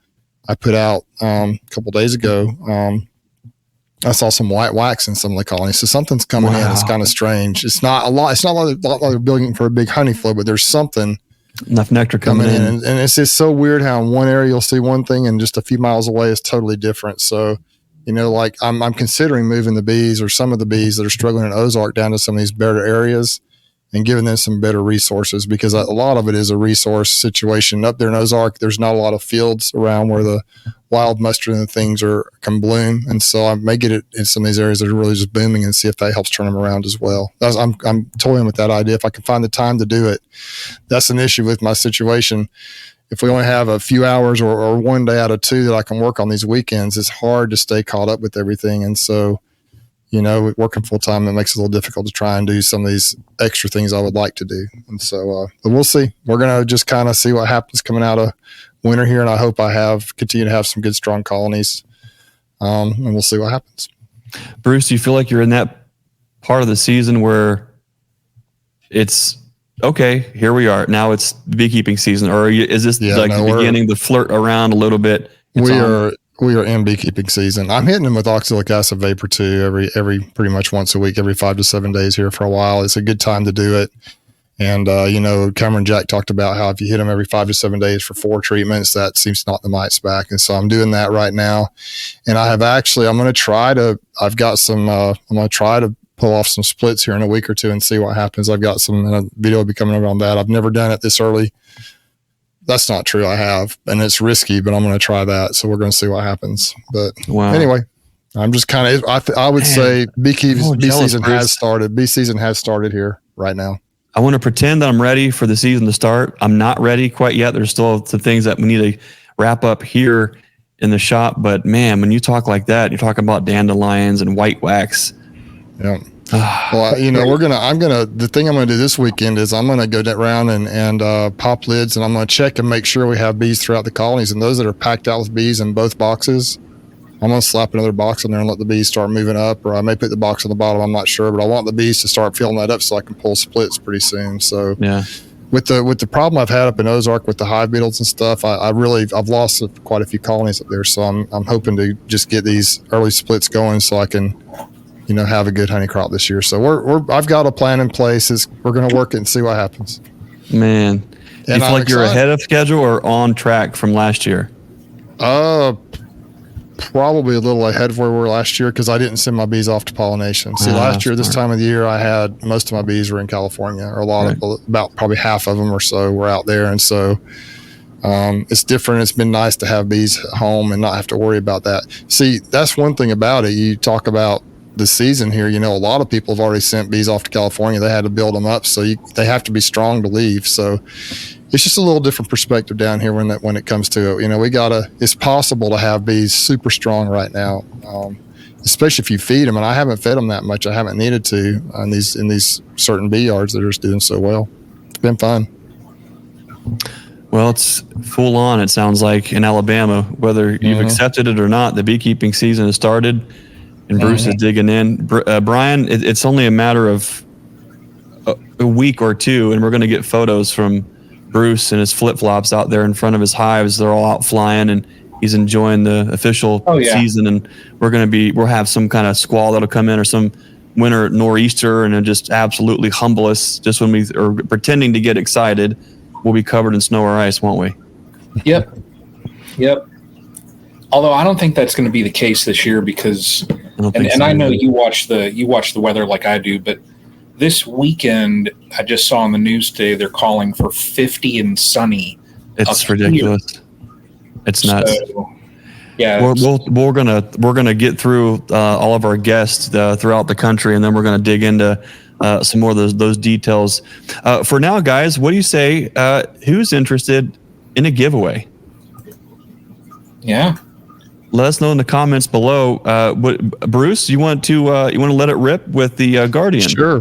[SPEAKER 2] I put out a couple days ago, I saw some white wax in some of the colonies. So something's coming in. It's kind of strange. It's not a lot. It's not like they're building for a big honey flow, but there's something.
[SPEAKER 1] Enough nectar coming in.
[SPEAKER 2] And it's just so weird how in one area you'll see one thing and just a few miles away is totally different. So, like I'm considering moving the bees or some of the bees that are struggling in Ozark down to some of these better areas and giving them some better resources, because a lot of it is a resource situation. Up there in Ozark, there's not a lot of fields around where the wild mustard and things can bloom. And so I may get it in some of these areas that are really just booming and see if that helps turn them around as well. I'm toying with that idea. If I can find the time to do it, that's an issue with my situation. If we only have a few hours or one day out of two that I can work on these weekends, it's hard to stay caught up with everything. And so, working full time, it makes it a little difficult to try and do some of these extra things I would like to do. And so, but we'll see. We're going to just kind of see what happens coming out of winter here. And I hope continue to have some good, strong colonies. And we'll see what happens.
[SPEAKER 1] Bruce, do you feel like you're in that part of the season where it's okay, here we are. Now it's beekeeping season, or is this the beginning to flirt around a little bit?
[SPEAKER 2] We are in beekeeping season. I'm hitting them with oxalic acid vapor too, every pretty much once a week, every 5 to 7 days here for a while. It's a good time to do it. And, Cameron Jack talked about how if you hit them every 5 to 7 days for 4 treatments, that seems to knock the mites back. And so I'm doing that right now. And I'm going to try to pull off some splits here in a week or two and see what happens. I've got some video will be coming over on that. I've never done it this early. That's not true. I have, and it's risky, but I'm going to try that. So we're going to see what happens. But anyway, I'm just kind of, I would say bee season has started. Bee season has started here right now.
[SPEAKER 1] I want to pretend that I'm ready for the season to start. I'm not ready quite yet. There's still some things that we need to wrap up here in the shop. But man, when you talk like that, you're talking about dandelions and white wax.
[SPEAKER 2] Yeah. Well, the thing I'm going to do this weekend is I'm going to go around and pop lids, and I'm going to check and make sure we have bees throughout the colonies. And those that are packed out with bees in both boxes, I'm going to slap another box in there and let the bees start moving up, or I may put the box on the bottom. I'm not sure, but I want the bees to start filling that up so I can pull splits pretty soon. So
[SPEAKER 1] yeah.
[SPEAKER 2] With the problem I've had up in Ozark with the hive beetles and stuff, I've lost quite a few colonies up there. So I'm hoping to just get these early splits going so I can have a good honey crop this year. So I've got a plan in place. We're going to work it and see what happens.
[SPEAKER 1] Man, do you feel like you're ahead of schedule or on track from last year?
[SPEAKER 2] Probably a little ahead of where we were last year because I didn't send my bees off to pollination. See, last year, this time of the year, I had most of my bees were in California, or about probably half of them or so were out there. And so it's different. It's been nice to have bees at home and not have to worry about that. See, that's one thing about it. You talk about the season here, a lot of people have already sent bees off to California. They had to build them up, so they have to be strong to leave. So it's just a little different perspective down here when it comes to it. It's possible to have bees super strong right now, especially if you feed them. And I haven't fed them that much. I haven't needed to in these certain bee yards that are just doing so well. It's been fun.
[SPEAKER 1] Well, it's full on. It sounds like in Alabama, whether you've accepted it or not, the beekeeping season has started. And Bruce is digging in. Brian, it's only a matter of a week or two, and we're going to get photos from Bruce and his flip-flops out there in front of his hives. They're all out flying, and he's enjoying the official season. And we'll have some kind of squall that'll come in, or some winter nor'easter, and it'll just absolutely humble us. Just when we are pretending to get excited, we'll be covered in snow or ice, won't we?
[SPEAKER 3] Yep. Although I don't think that's going to be the case this year because, I know you watch the weather like I do, but this weekend I just saw on the news today they're calling for 50 and sunny.
[SPEAKER 1] It's ridiculous. It's nuts.
[SPEAKER 3] So, yeah,
[SPEAKER 1] we're gonna get through all of our guests throughout the country, and then we're gonna dig into some more of those details. For now, guys, what do you say? Who's interested in a giveaway?
[SPEAKER 3] Yeah.
[SPEAKER 1] Let us know in the comments below. Bruce, you want to let it rip with the Guardian?
[SPEAKER 2] Sure.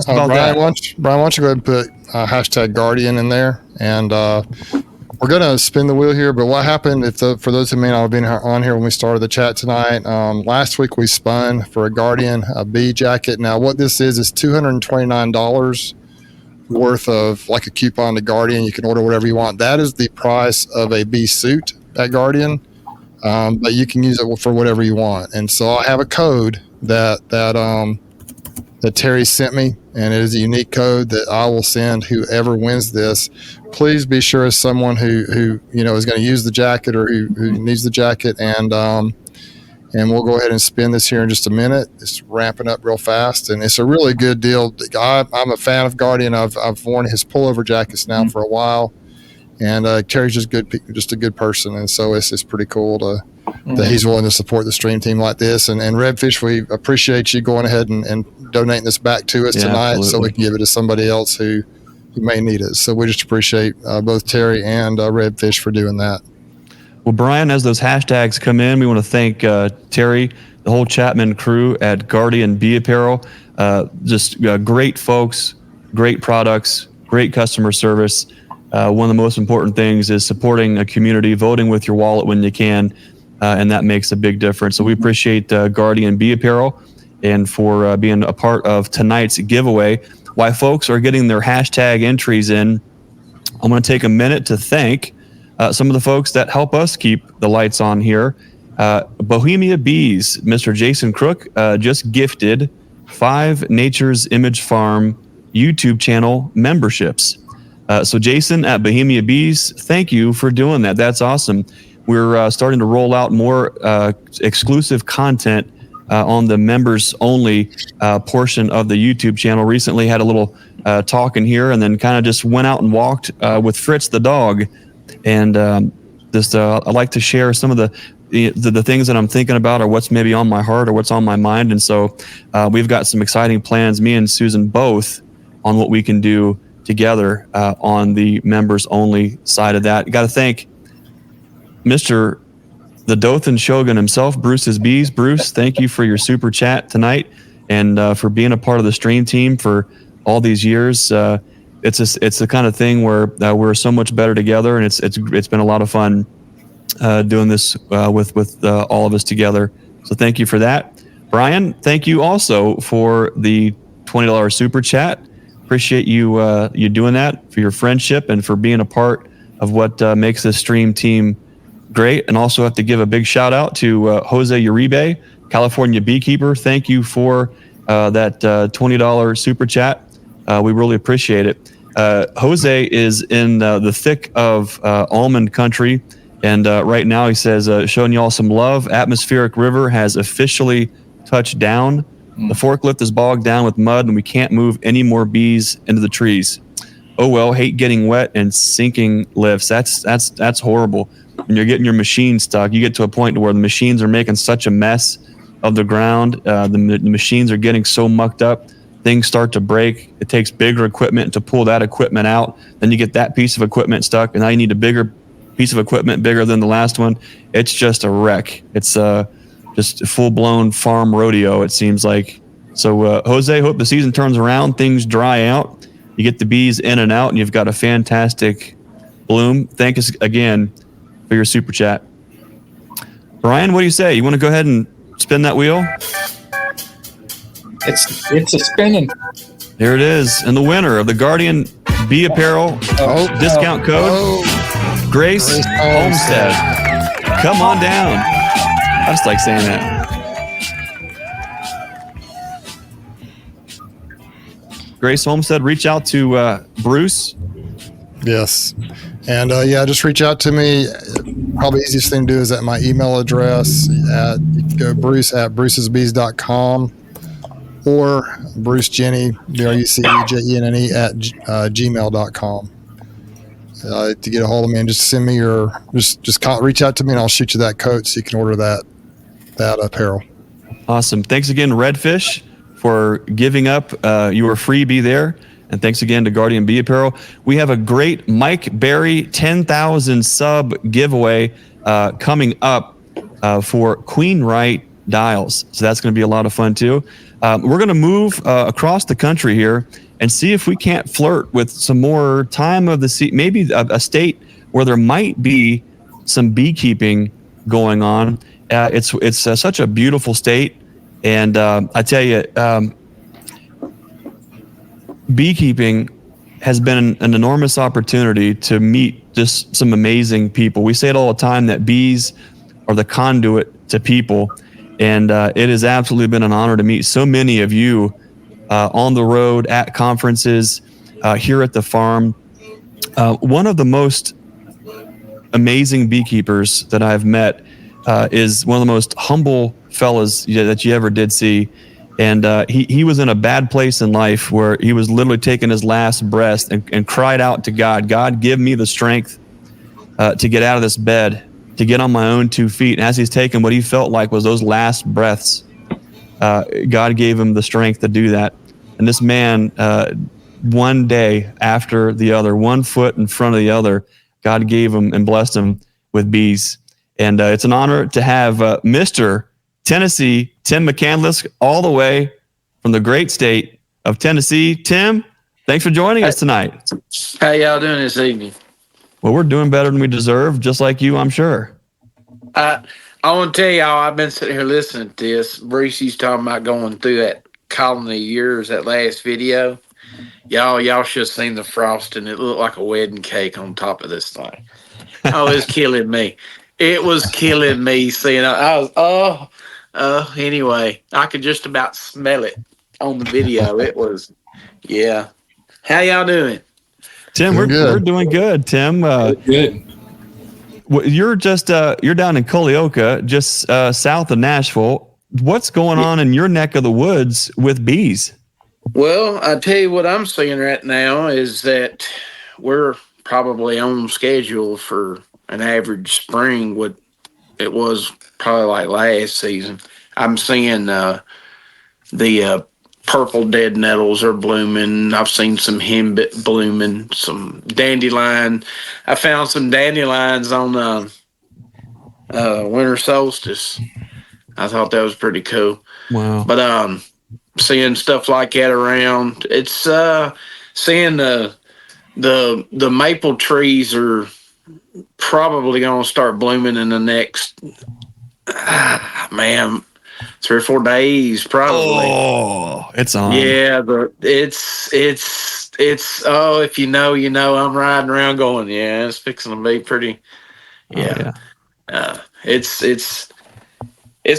[SPEAKER 2] Brian, why don't you go ahead and put hashtag Guardian in there, and we're gonna spin the wheel here. But what happened for those who may not have been on here when we started the chat tonight? Last week we spun for a Guardian, a bee jacket. Now what this is $229 worth of like a coupon to Guardian. You can order whatever you want. That is the price of a bee suit at Guardian. but you can use it for whatever you want. And so I have a code that Terry sent me, and it is a unique code that I will send whoever wins this. Please be sure it's someone who is going to use the jacket or who needs the jacket, and we'll go ahead and spin this here in just a minute. It's ramping up real fast, and it's a really good deal. I'm a fan of Guardian. I've worn his pullover jackets now for a while, and Terry's just a good person, and so it's pretty cool that he's willing to support the stream team like this. And Redfish, we appreciate you going ahead and donating this back to us tonight, absolutely, so we can give it to somebody else who may need it. So we just appreciate both Terry and Redfish for doing that.
[SPEAKER 1] Well, Brian, as those hashtags come in, we want to thank Terry, the whole Chapman crew at Guardian Bee Apparel. Just great folks, great products, great customer service. One of the most important things is supporting a community, voting with your wallet when you can, and that makes a big difference. So we appreciate Guardian Bee Apparel and for being a part of tonight's giveaway. While folks are getting their hashtag entries in, I'm going to take a minute to thank some of the folks that help us keep the lights on here. Bohemia Bees, Mr. Jason Crook just gifted 5 Nature's Image Farm YouTube channel memberships. So Jason at Bohemia Bees, thank you for doing that. That's awesome. We're starting to roll out more exclusive content on the members only portion of the YouTube channel. Recently had a little talk in here, and then kind of just went out and walked with Fritz the dog. And I like to share some of the things that I'm thinking about, or what's maybe on my heart, or what's on my mind. And so we've got some exciting plans, me and Susan both, on what we can do together on the members only side of that. Got to thank Mr. the Dothan Shogun himself, Bruce's Bees. Bruce, thank you for your super chat tonight, and for being a part of the stream team for all these years. It's the kind of thing where we're so much better together, and it's been a lot of fun doing this with all of us together. So thank you for that. Brian, thank you also for the $20 super chat. Appreciate you doing that, for your friendship and for being a part of what makes this stream team great. And also have to give a big shout out to Jose Uribe, California beekeeper. Thank you for that $20 super chat. We really appreciate it. Jose is in the thick of almond country, and right now he says, showing you all some love. Atmospheric River has officially touched down. The forklift is bogged down with mud, and we can't move any more bees into the trees. Oh well, hate getting wet and sinking lifts. That's horrible. When you're getting your machine stuck, you get to a point where the machines are making such a mess of the ground. The machines are getting so mucked up, things start to break. It takes bigger equipment to pull that equipment out. Then you get that piece of equipment stuck, and now you need a bigger piece of equipment, bigger than the last one. It's just a wreck. It's just a full-blown farm rodeo, it seems like. So, Jose, hope the season turns around, things dry out, you get the bees in and out, and you've got a fantastic bloom. Thank us again for your super chat. Brian, what do you say? You want to go ahead and spin that wheel?
[SPEAKER 3] It's a spinning.
[SPEAKER 1] There it is. And the winner of the Guardian Bee Apparel discount code, Grace Homestead. Come on down. I just like saying that. Grace Homestead, reach out to Bruce.
[SPEAKER 2] Yes. And just reach out to me. Probably easiest thing to do is at my email address. You can go bruce@brucesbees.com or brucejenny, BRUCEJENNE @gmail.com. To get a hold of me and just send me just reach out to me, and I'll shoot you that code so you can order that apparel.
[SPEAKER 1] Awesome. Thanks again, Redfish, for giving up your freebie there. And thanks again to Guardian Bee Apparel. We have a great Mike Berry 10,000 sub giveaway coming up for Queen Wright dials. So that's going to be a lot of fun too. We're going to move across the country here and see if we can't flirt with some more time of the season, maybe a state where there might be some beekeeping going on. It's such a beautiful state. And I tell you, beekeeping has been an enormous opportunity to meet just some amazing people. We say it all the time that bees are the conduit to people. And it has absolutely been an honor to meet so many of you on the road, at conferences, here at the farm. One of the most amazing beekeepers that I've met is one of the most humble fellas that you ever did see. And he was in a bad place in life where he was literally taking his last breath and cried out to God, God, give me the strength to get out of this bed, to get on my own 2 feet. And as he's taking what he felt like was those last breaths, God gave him the strength to do that. And this man, one day after the other, 1 foot in front of the other, God gave him and blessed him with bees. And it's an honor to have Mr. Tennessee, Tim McCandless, all the way from the great state of Tennessee. Tim, thanks for joining us tonight.
[SPEAKER 11] How y'all doing this evening?
[SPEAKER 1] Well, we're doing better than we deserve, just like you, I'm sure.
[SPEAKER 11] I want to tell y'all, I've been sitting here listening to this. Brucey's talking about going through that colony of years, that last video. Y'all should have seen the frosting. It looked like a wedding cake on top of this thing. Oh, it's killing me. It was killing me seeing it. Anyway, I could just about smell it on the video. It was, yeah. How y'all doing?
[SPEAKER 1] Tim, we're doing good. Tim,
[SPEAKER 3] Good.
[SPEAKER 1] you're down in Culleoka, just south of Nashville. What's going on in your neck of the woods with bees?
[SPEAKER 11] Well, I tell you what I'm seeing right now is that we're probably on schedule for an average spring. What it was probably like last season. I'm seeing the purple dead nettles are blooming. I've seen some henbit blooming, some dandelion. I found some dandelions on winter solstice. I thought that was pretty cool.
[SPEAKER 1] Wow.
[SPEAKER 11] But seeing stuff like that around, it's seeing the maple trees are probably going to start blooming in the next 3 or 4 days, probably.
[SPEAKER 1] Oh, it's on.
[SPEAKER 11] Yeah, but it's if you know, you know. I'm riding around going, yeah, it's fixing to be pretty. Yeah, it's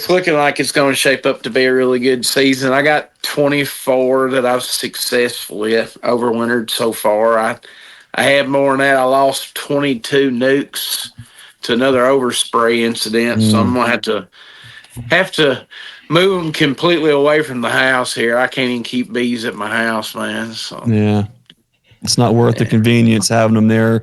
[SPEAKER 11] looking like it's going to shape up to be a really good season. I got 24 that I've successfully overwintered so far. I had more than that. I lost 22 nukes to another overspray incident, so I'm gonna have to move them completely away from the house here. I can't even keep bees at my house, man. So
[SPEAKER 1] yeah, it's not worth the convenience having them there,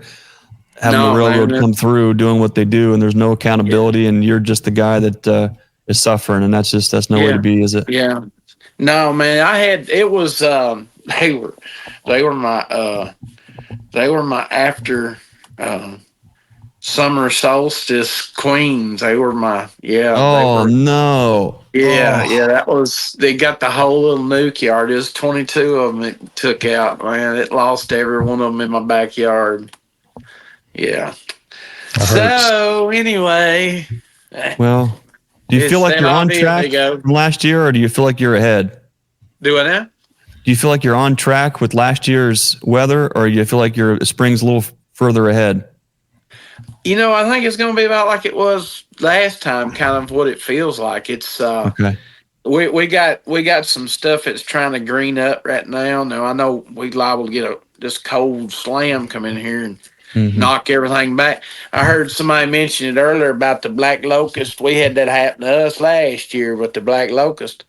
[SPEAKER 1] having the railroad come through, doing what they do, and there's no accountability, and you're just the guy that is suffering, and that's no way to be, is it?
[SPEAKER 11] Yeah. No, man. It was they were my after summer solstice queens. They were my
[SPEAKER 1] no.
[SPEAKER 11] Yeah, that was. They got the whole little nuke yard. There's 22 of them it took out. Man, it lost every one of them in my backyard. Yeah. So anyway,
[SPEAKER 1] well, do you feel like you're on track from last year, or do you feel like you're ahead?
[SPEAKER 11] Do I now?
[SPEAKER 1] Do you feel like you're on track with last year's weather, or do you feel like your spring's a little further ahead?
[SPEAKER 11] You know, I think it's going to be about like it was last time, kind of what it feels like. It's
[SPEAKER 1] okay.
[SPEAKER 11] We got some stuff that's trying to green up right now. Now I know we liable to get this cold slam come in here and knock everything back. I heard somebody mention it earlier about the black locust. We had that happen to us last year with the black locust.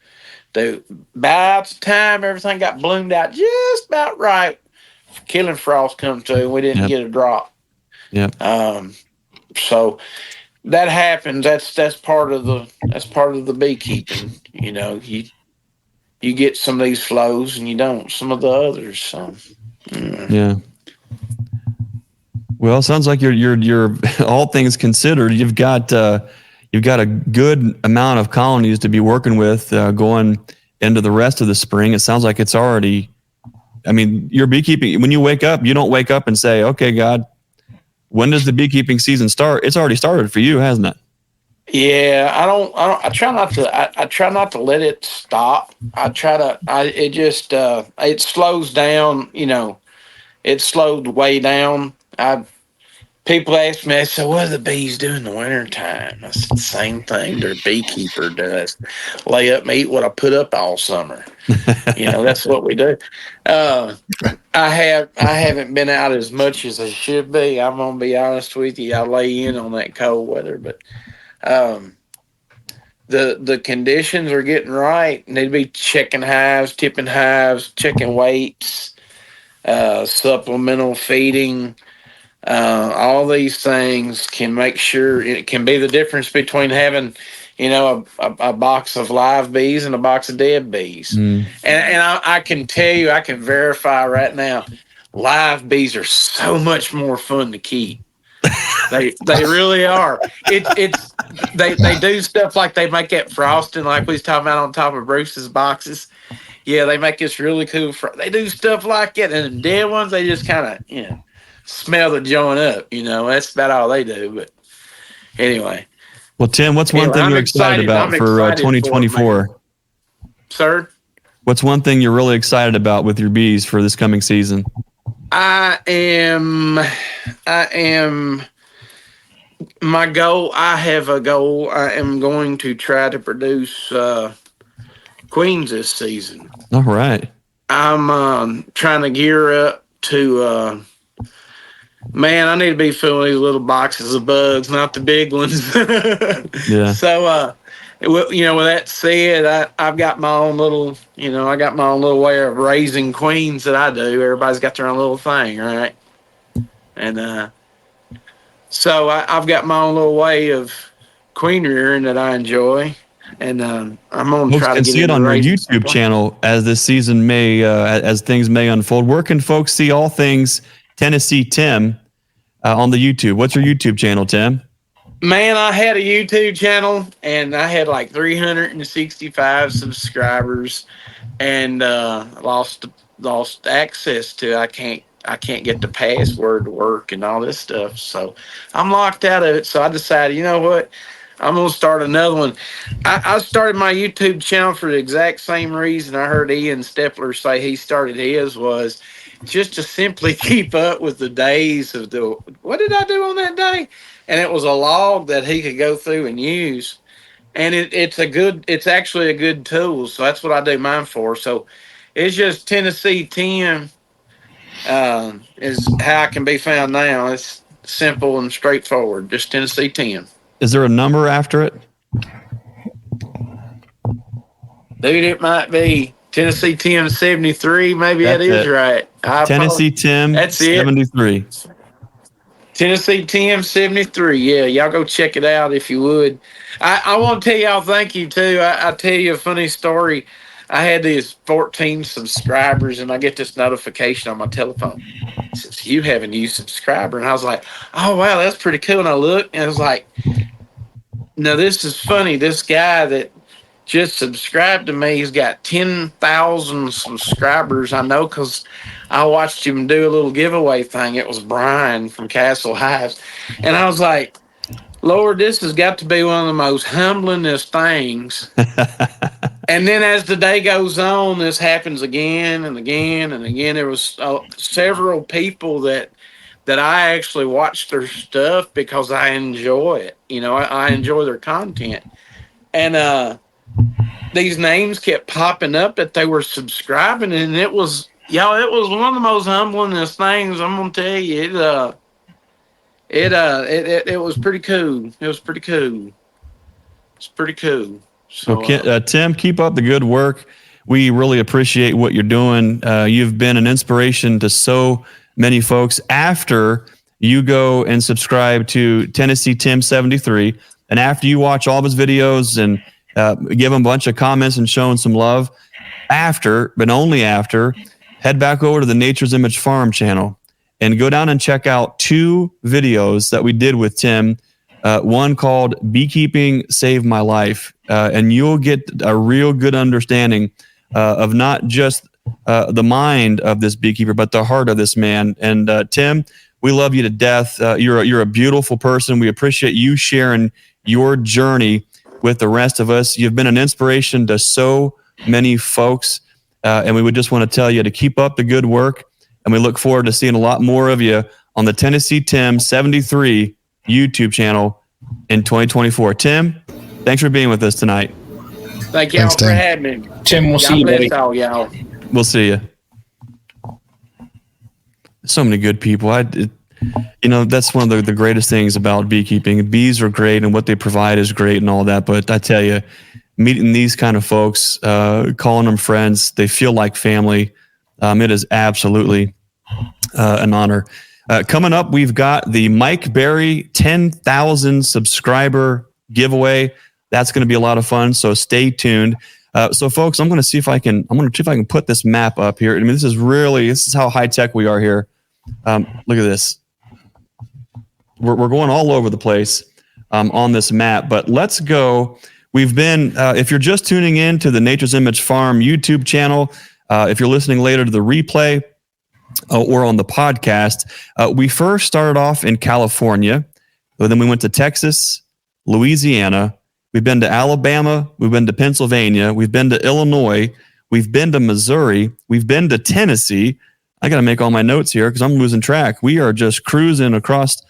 [SPEAKER 11] About the time everything got bloomed out just about right, killing frost come through, and we didn't get a drop.
[SPEAKER 1] Yeah.
[SPEAKER 11] So that happens. That's part of the beekeeping. You know, you get some of these flows and you don't some of the others. So
[SPEAKER 1] yeah. Well, it sounds like you're all things considered, you've got a good amount of colonies to be working with going into the rest of the spring. It sounds like it's already. I mean, your beekeeping. When you wake up, you don't wake up and say, "Okay, God, when does the beekeeping season start?" It's already started for you, hasn't it?
[SPEAKER 11] Yeah, I try not to let it stop. It slows down. You know, it slowed way down. people ask me, they say, what do the bees do in the wintertime? I said, same thing their beekeeper does. Lay up and eat what I put up all summer. That's what we do. I haven't been out as much as I should be. I'm gonna be honest with you. I lay in on that cold weather, but the conditions are getting right. Need to be checking hives, tipping hives, checking weights, supplemental feeding. All these things can make sure it can be the difference between having, a box of live bees and a box of dead bees. And I can tell you, I can verify right now, live bees are so much more fun to keep. They really are. They do stuff like they make that frosting, like we was talking about on top of Bruce's boxes. Yeah, they make this really cool. They do stuff like that, and the dead ones, they just kind of smell the joint up. That's about all they do. But anyway.
[SPEAKER 1] Well, Tim, what's one thing you're excited about for 2024?
[SPEAKER 11] Sir?
[SPEAKER 1] What's one thing you're really excited about with your bees for this coming season?
[SPEAKER 11] I am my goal. I have a goal. I am going to try to produce queens this season.
[SPEAKER 1] All right.
[SPEAKER 11] I'm trying to gear up to man, I need to be filling these little boxes of bugs, not the big ones.
[SPEAKER 1] Yeah.
[SPEAKER 11] So with that said, I've got my own little, I got my own little way of raising queens that I do. Everybody's got their own little thing, right? And so I've got my own little way of queen rearing that I enjoy, and I'm going to try to get
[SPEAKER 1] see it on your YouTube channel as this season may, as things may unfold. Where can folks see all things Tennessee Tim on the YouTube? What's your YouTube channel, Tim?
[SPEAKER 11] Man, I had a YouTube channel and I had like 365 subscribers, and lost access to. I can't get the password to work and all this stuff, so I'm locked out of it. So I decided, you know what, I'm gonna start another one. I started my YouTube channel for the exact same reason I heard Ian Stepler say he started his, was just to simply keep up with the days of what did I do on that day? And it was a log that he could go through and use. And it's actually a good tool. So that's what I do mine for. So it's just Tennessee Tim is how I can be found now. It's simple and straightforward. Just Tennessee Tim.
[SPEAKER 1] Is there a number after it?
[SPEAKER 11] Dude, it might be Tennessee Tim 73. Maybe that is right.
[SPEAKER 1] Tennessee Tim 73.
[SPEAKER 11] Tennessee Tim 73. Yeah, y'all go check it out if you would. I want to tell y'all thank you too. I'll tell you a funny story. I had these 14 subscribers, and I get this notification on my telephone. It says, you have a new subscriber. And I was like, oh, wow, that's pretty cool. And I looked, and I was like, now this is funny. This guy that just subscribed to me, he's got 10,000 subscribers. I know because I watched him do a little giveaway thing. It was Brian from Castle Hives. And I was like, Lord, this has got to be one of the most humblingest things. And then as the day goes on, this happens again and again and again. There was several people that I actually watch their stuff because I enjoy it. I enjoy their content. And these names kept popping up that they were subscribing, and it was one of the most humblingest things. I'm gonna tell you, it was pretty cool. It was pretty cool. It's pretty cool. So,
[SPEAKER 1] Tim, keep up the good work. We really appreciate what you're doing. You've been an inspiration to so many folks. After you go and subscribe to Tennessee Tim 73, and after you watch all of his videos and give him a bunch of comments and show him some love, after, but only after, head back over to the Nature's Image Farm channel and go down and check out 2 videos that we did with Tim. One called Beekeeping Saved My Life. And you'll get a real good understanding of not just the mind of this beekeeper, but the heart of this man. And Tim, we love you to death. You're a beautiful person. We appreciate you sharing your journey with the rest of us. You've been an inspiration to so many folks. And we would just want to tell you to keep up the good work. And we look forward to seeing a lot more of you on the Tennessee Tim 73 YouTube channel in 2024. Tim, thanks for being with us tonight.
[SPEAKER 11] Thank y'all for having me.
[SPEAKER 3] Tim, we'll see you, buddy.
[SPEAKER 11] All y'all.
[SPEAKER 1] We'll see you. So many good people. That's one of the greatest things about beekeeping. Bees are great and what they provide is great and all that. But I tell you, meeting these kind of folks, calling them friends, they feel like family. It is absolutely an honor. Coming up, we've got the Mike Berry 10,000 subscriber giveaway. That's going to be a lot of fun. So stay tuned. So folks, I'm going to see if I can put this map up here. I mean, this is how high tech we are here. Look at this. We're going all over the place on this map, but let's go. We've been, if you're just tuning in to the Nature's Image Farm YouTube channel, if you're listening later to the replay or on the podcast, we first started off in California, but then we went to Texas, Louisiana. We've been to Alabama. We've been to Pennsylvania. We've been to Illinois. We've been to Missouri. We've been to Tennessee. I got to make all my notes here because I'm losing track. We are just cruising across.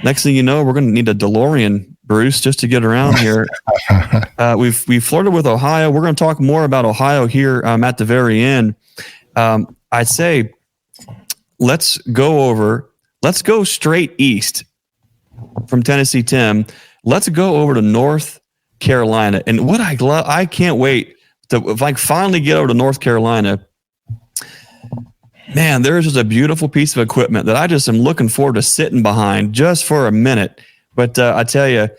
[SPEAKER 1] Next thing you know, we're going to need a DeLorean, Bruce, just to get around here. We've flirted with Ohio. We're going to talk more about Ohio here at the very end. I'd say let's go straight east from Tennessee, Tim. Let's go over to North Carolina. And what I can't wait to finally get over to North Carolina. Man, there's just a beautiful piece of equipment that I just am looking forward to sitting behind just for a minute. But I tell you,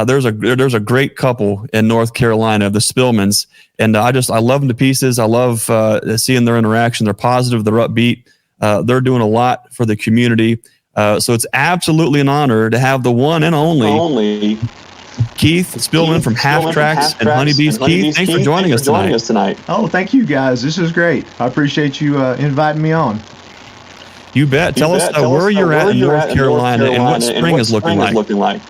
[SPEAKER 1] there's a great couple in North Carolina, the Spillmans, and I love them to pieces. I love seeing their interaction. They're positive. They're upbeat. They're doing a lot for the community. So it's absolutely an honor to have the one and only Keith Spillman from Half Tracks and Honeybees. Keith, thanks for joining us tonight.
[SPEAKER 12] Oh, thank you guys. This is great. I appreciate you inviting me on.
[SPEAKER 1] You bet. Tell us where you're at in North Carolina and what spring is looking like.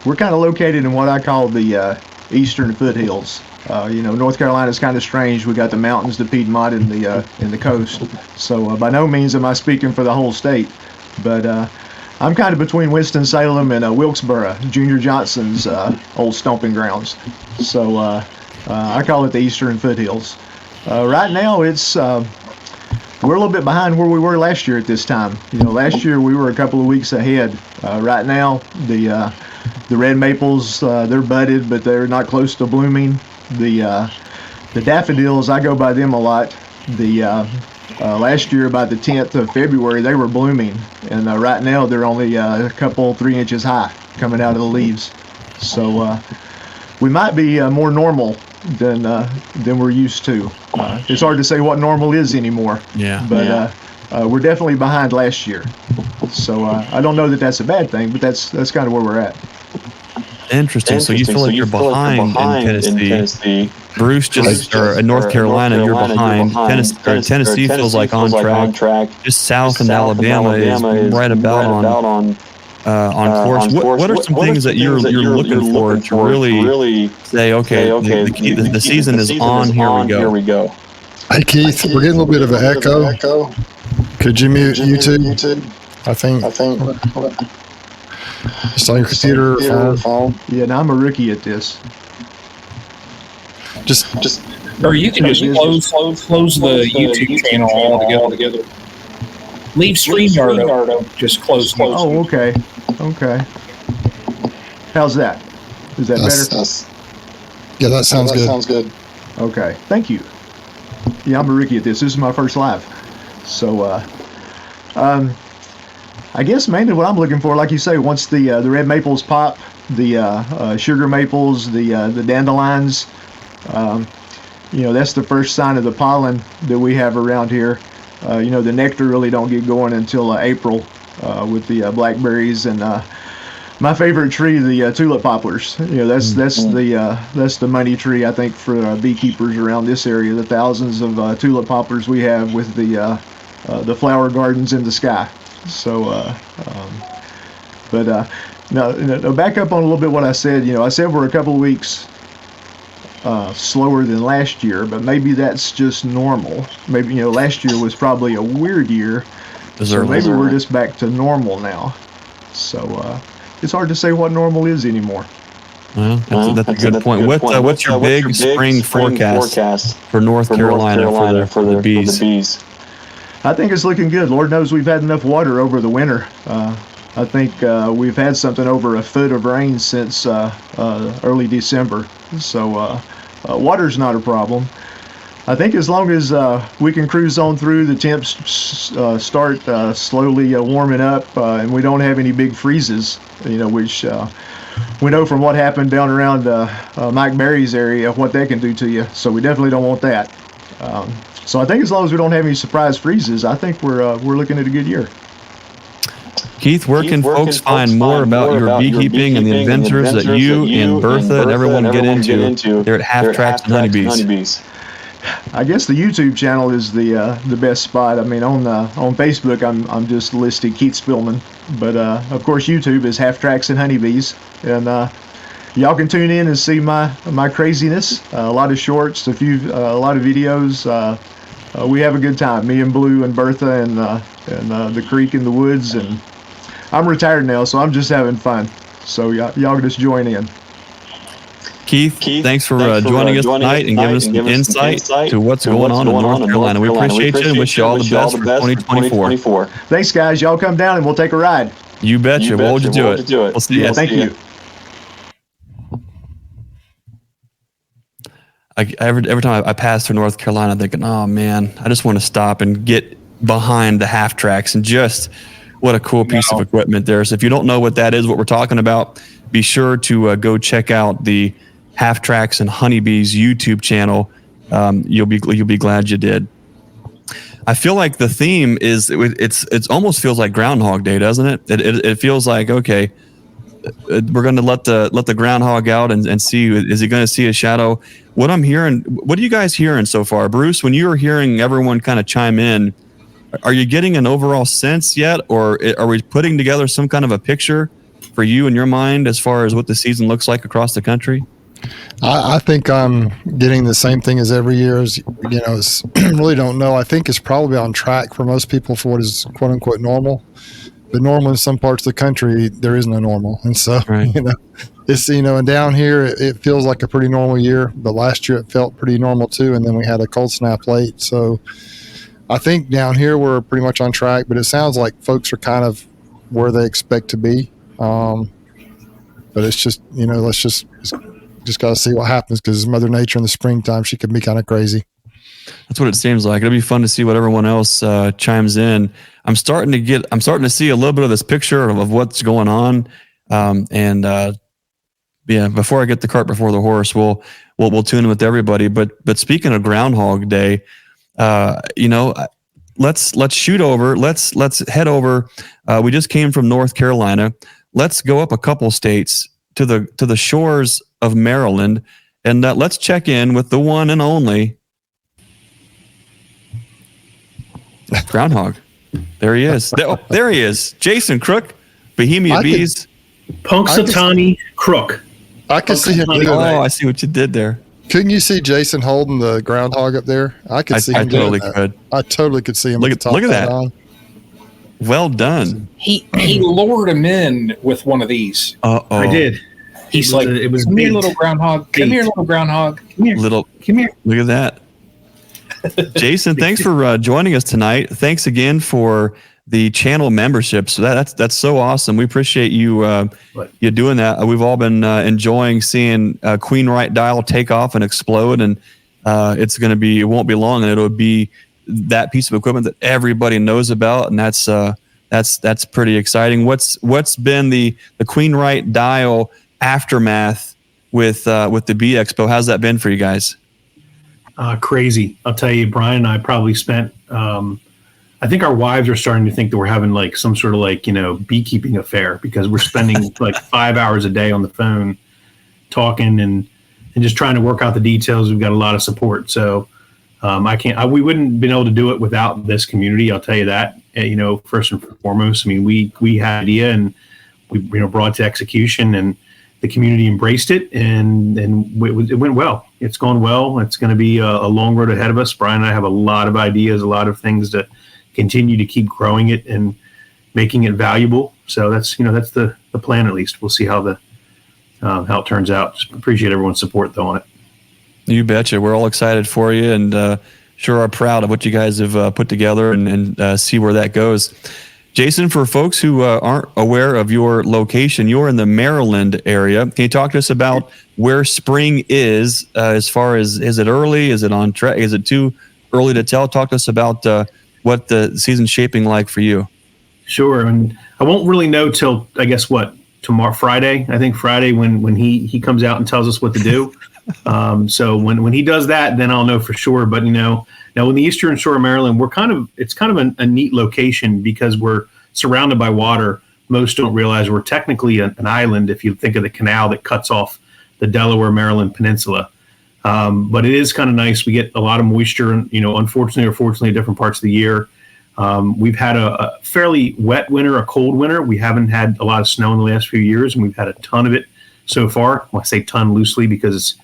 [SPEAKER 12] We're kind of located in what I call the eastern foothills. North Carolina is kind of strange. We got the mountains, the Piedmont, and the coast. So by no means am I speaking for the whole state, but I'm kind of between Winston-Salem and Wilkesboro, Junior Johnson's old stomping grounds. So I call it the eastern foothills. Right now, we're a little bit behind where we were last year at this time. Last year we were a couple of weeks ahead. Right now, the red maples, they're budded, but they're not close to blooming. The daffodils, I go by them a lot. Last year, by the 10th of February, they were blooming, and right now they're only a couple, 3 inches high coming out of the leaves. So we might be more normal than we're used to. It's hard to say what normal is anymore.
[SPEAKER 1] Yeah.
[SPEAKER 12] But we're definitely behind last year. So I don't know that that's a bad thing, but that's kind of where we're at.
[SPEAKER 1] Interesting. So you feel like you're behind in Tennessee. Bruce, in North Carolina, you're behind. Tennessee feels like on track. Just south in Alabama is right about on course. What are some things that you're looking for to really say, okay, the season is on, here we go?
[SPEAKER 2] Hey, Keith, we're getting a little bit of an echo. Could you mute YouTube? I think. Just on your computer or phone.
[SPEAKER 12] Yeah, now I'm a rookie at this.
[SPEAKER 2] Just.
[SPEAKER 3] Or you can just close the YouTube channel altogether. Leave StreamYard. Just close.
[SPEAKER 12] Oh, okay. How's that? Is that better?
[SPEAKER 2] Yeah, that sounds good.
[SPEAKER 12] Okay, thank you. Yeah, I'm a rookie at this. This is my first live. So, I guess mainly what I'm looking for, like you say, once the red maples pop, the sugar maples, the dandelions, that's the first sign of the pollen that we have around here. The nectar really don't get going until April with the blackberries and my favorite tree, the tulip poplars. That's the money tree, I think, for beekeepers around this area. The thousands of tulip poplars we have with the flower gardens in the sky. So, no, back up on a little bit what I said. I said we're a couple of weeks slower than last year, but maybe that's just normal. Maybe last year was probably a weird year So maybe we're just back to normal now. So it's hard to say what normal is anymore.
[SPEAKER 1] Well, that's a good point. What's your big spring forecast for North Carolina for the bees?
[SPEAKER 12] I think it's looking good. Lord knows we've had enough water over the winter. I think we've had something over a foot of rain since early December. So water's not a problem. I think as long as we can cruise on through, the temps start slowly warming up, and we don't have any big freezes, which we know from what happened down around Mike Berry's area, what that can do to you. So we definitely don't want that. So I think as long as we don't have any surprise freezes, I think we're looking at a good year.
[SPEAKER 1] Keith, where can folks find more about your beekeeping and the adventures that you and Bertha and everyone get into there at Half Tracks and Honeybees?
[SPEAKER 12] I guess the YouTube channel is the best spot. I mean, on Facebook, I'm just listed Keith Spillman, but of course YouTube is Half Tracks and Honeybees, and y'all can tune in and see my craziness. A lot of shorts, a lot of videos. We have a good time. Me and Blue and Bertha and the creek in the woods, and I'm retired now, so I'm just having fun. So y'all just join in.
[SPEAKER 1] Keith, thanks for joining us tonight and giving us some insight to what's going on in North Carolina. We appreciate you and wish you all the best for 2024.
[SPEAKER 12] Thanks, guys. Y'all come down and we'll take a ride.
[SPEAKER 1] You betcha. We'll hold you to it. We'll see you.
[SPEAKER 12] Thank you.
[SPEAKER 1] Every time I pass through North Carolina, I'm thinking, oh man, I just want to stop and get behind the Half Tracks, and just what a cool piece of equipment there. So if you don't know what that is, what we're talking about, be sure to go check out the Half Tracks and Honeybees YouTube channel. You'll be glad you did. I feel like the theme is it's almost feels like Groundhog Day, doesn't it? It feels like, okay, we're going to let the groundhog out and see, is he going to see a shadow? What I'm hearing, what are you guys hearing so far? Bruce, when you were hearing everyone kind of chime in, are you getting an overall sense yet, or are we putting together some kind of a picture for you in your mind as far as what the season looks like across the country?
[SPEAKER 2] I think I'm getting the same thing as every year. As really don't know. I think it's probably on track for most people for what is quote unquote normal. But normal in some parts of the country, there isn't a normal, and so
[SPEAKER 1] right.
[SPEAKER 2] It's and down here it feels like a pretty normal year. But last year it felt pretty normal too, and then we had a cold snap late. So I think down here we're pretty much on track. But it sounds like folks are kind of where they expect to be. But it's just let's just got to see what happens, because Mother Nature in the springtime, she can be kind of crazy.
[SPEAKER 1] That's what it seems like. It'll be fun to see what everyone else chimes in. I'm starting to see a little bit of this picture of what's going on. Before I get the cart before the horse, we'll tune in with everybody. But speaking of Groundhog Day, let's shoot over. Let's head over. We just came from North Carolina. Let's go up a couple states to the shores of Maryland, and let's check in with the one and only Groundhog. There he is. There he is. Jason Crook, Bohemia Bees.
[SPEAKER 13] Punxsutawney Crook.
[SPEAKER 2] I can see him.
[SPEAKER 1] I see what you did there.
[SPEAKER 2] Couldn't you see Jason holding the groundhog up there? I could see him. I totally could. I totally could see him.
[SPEAKER 1] Look at that. On. Well done.
[SPEAKER 3] He lured him in with one of these.
[SPEAKER 13] I did.
[SPEAKER 3] He's like,
[SPEAKER 13] it was
[SPEAKER 3] come here, little groundhog. Come here, little groundhog. Come here. Come here.
[SPEAKER 1] Look at that. Jason, thanks for joining us tonight. Thanks again for the channel membership. So that's so awesome. We appreciate you you doing that. We've all been enjoying seeing Queen Right Dial take off and explode, and it won't be long, and it'll be that piece of equipment that everybody knows about, and that's pretty exciting. What's been the Queen Right Dial aftermath with the Bee Expo? How's that been for you guys?
[SPEAKER 13] Crazy. I'll tell you, Brian and I probably spent, I think our wives are starting to think that we're having like some sort of beekeeping affair, because we're spending like 5 hours a day on the phone talking and just trying to work out the details. We've got a lot of support. So we wouldn't have been able to do it without this community. I'll tell you that, first and foremost. I mean, we had an idea and we brought it to execution, and the community embraced it, and it went well. It's gone well. It's going to be a long road ahead of us. Brian and I have a lot of ideas, a lot of things to continue to keep growing it and making it valuable. So that's the plan. At least we'll see how it turns out. Just appreciate everyone's support though on it.
[SPEAKER 1] You betcha. We're all excited for you, and sure are proud of what you guys have put together, and see where that goes. Jason, for folks who aren't aware of your location, you're in the Maryland area. Can you talk to us about where spring is, as far as, is it early? Is it on track? Is it too early to tell? Talk to us about what the season's shaping like for you.
[SPEAKER 13] Sure. And I won't really know till, I guess, tomorrow, Friday. I think Friday when he comes out and tells us what to do. So when he does that, then I'll know for sure. But, now in the Eastern Shore of Maryland, it's kind of a neat location because we're surrounded by water. Most don't realize we're technically an island if you think of the canal that cuts off the Delaware, Maryland peninsula. But it is kind of nice. We get a lot of moisture, unfortunately or fortunately, different parts of the year. We've had a fairly wet winter, a cold winter. We haven't had a lot of snow in the last few years, and we've had a ton of it so far. Well, I say ton loosely because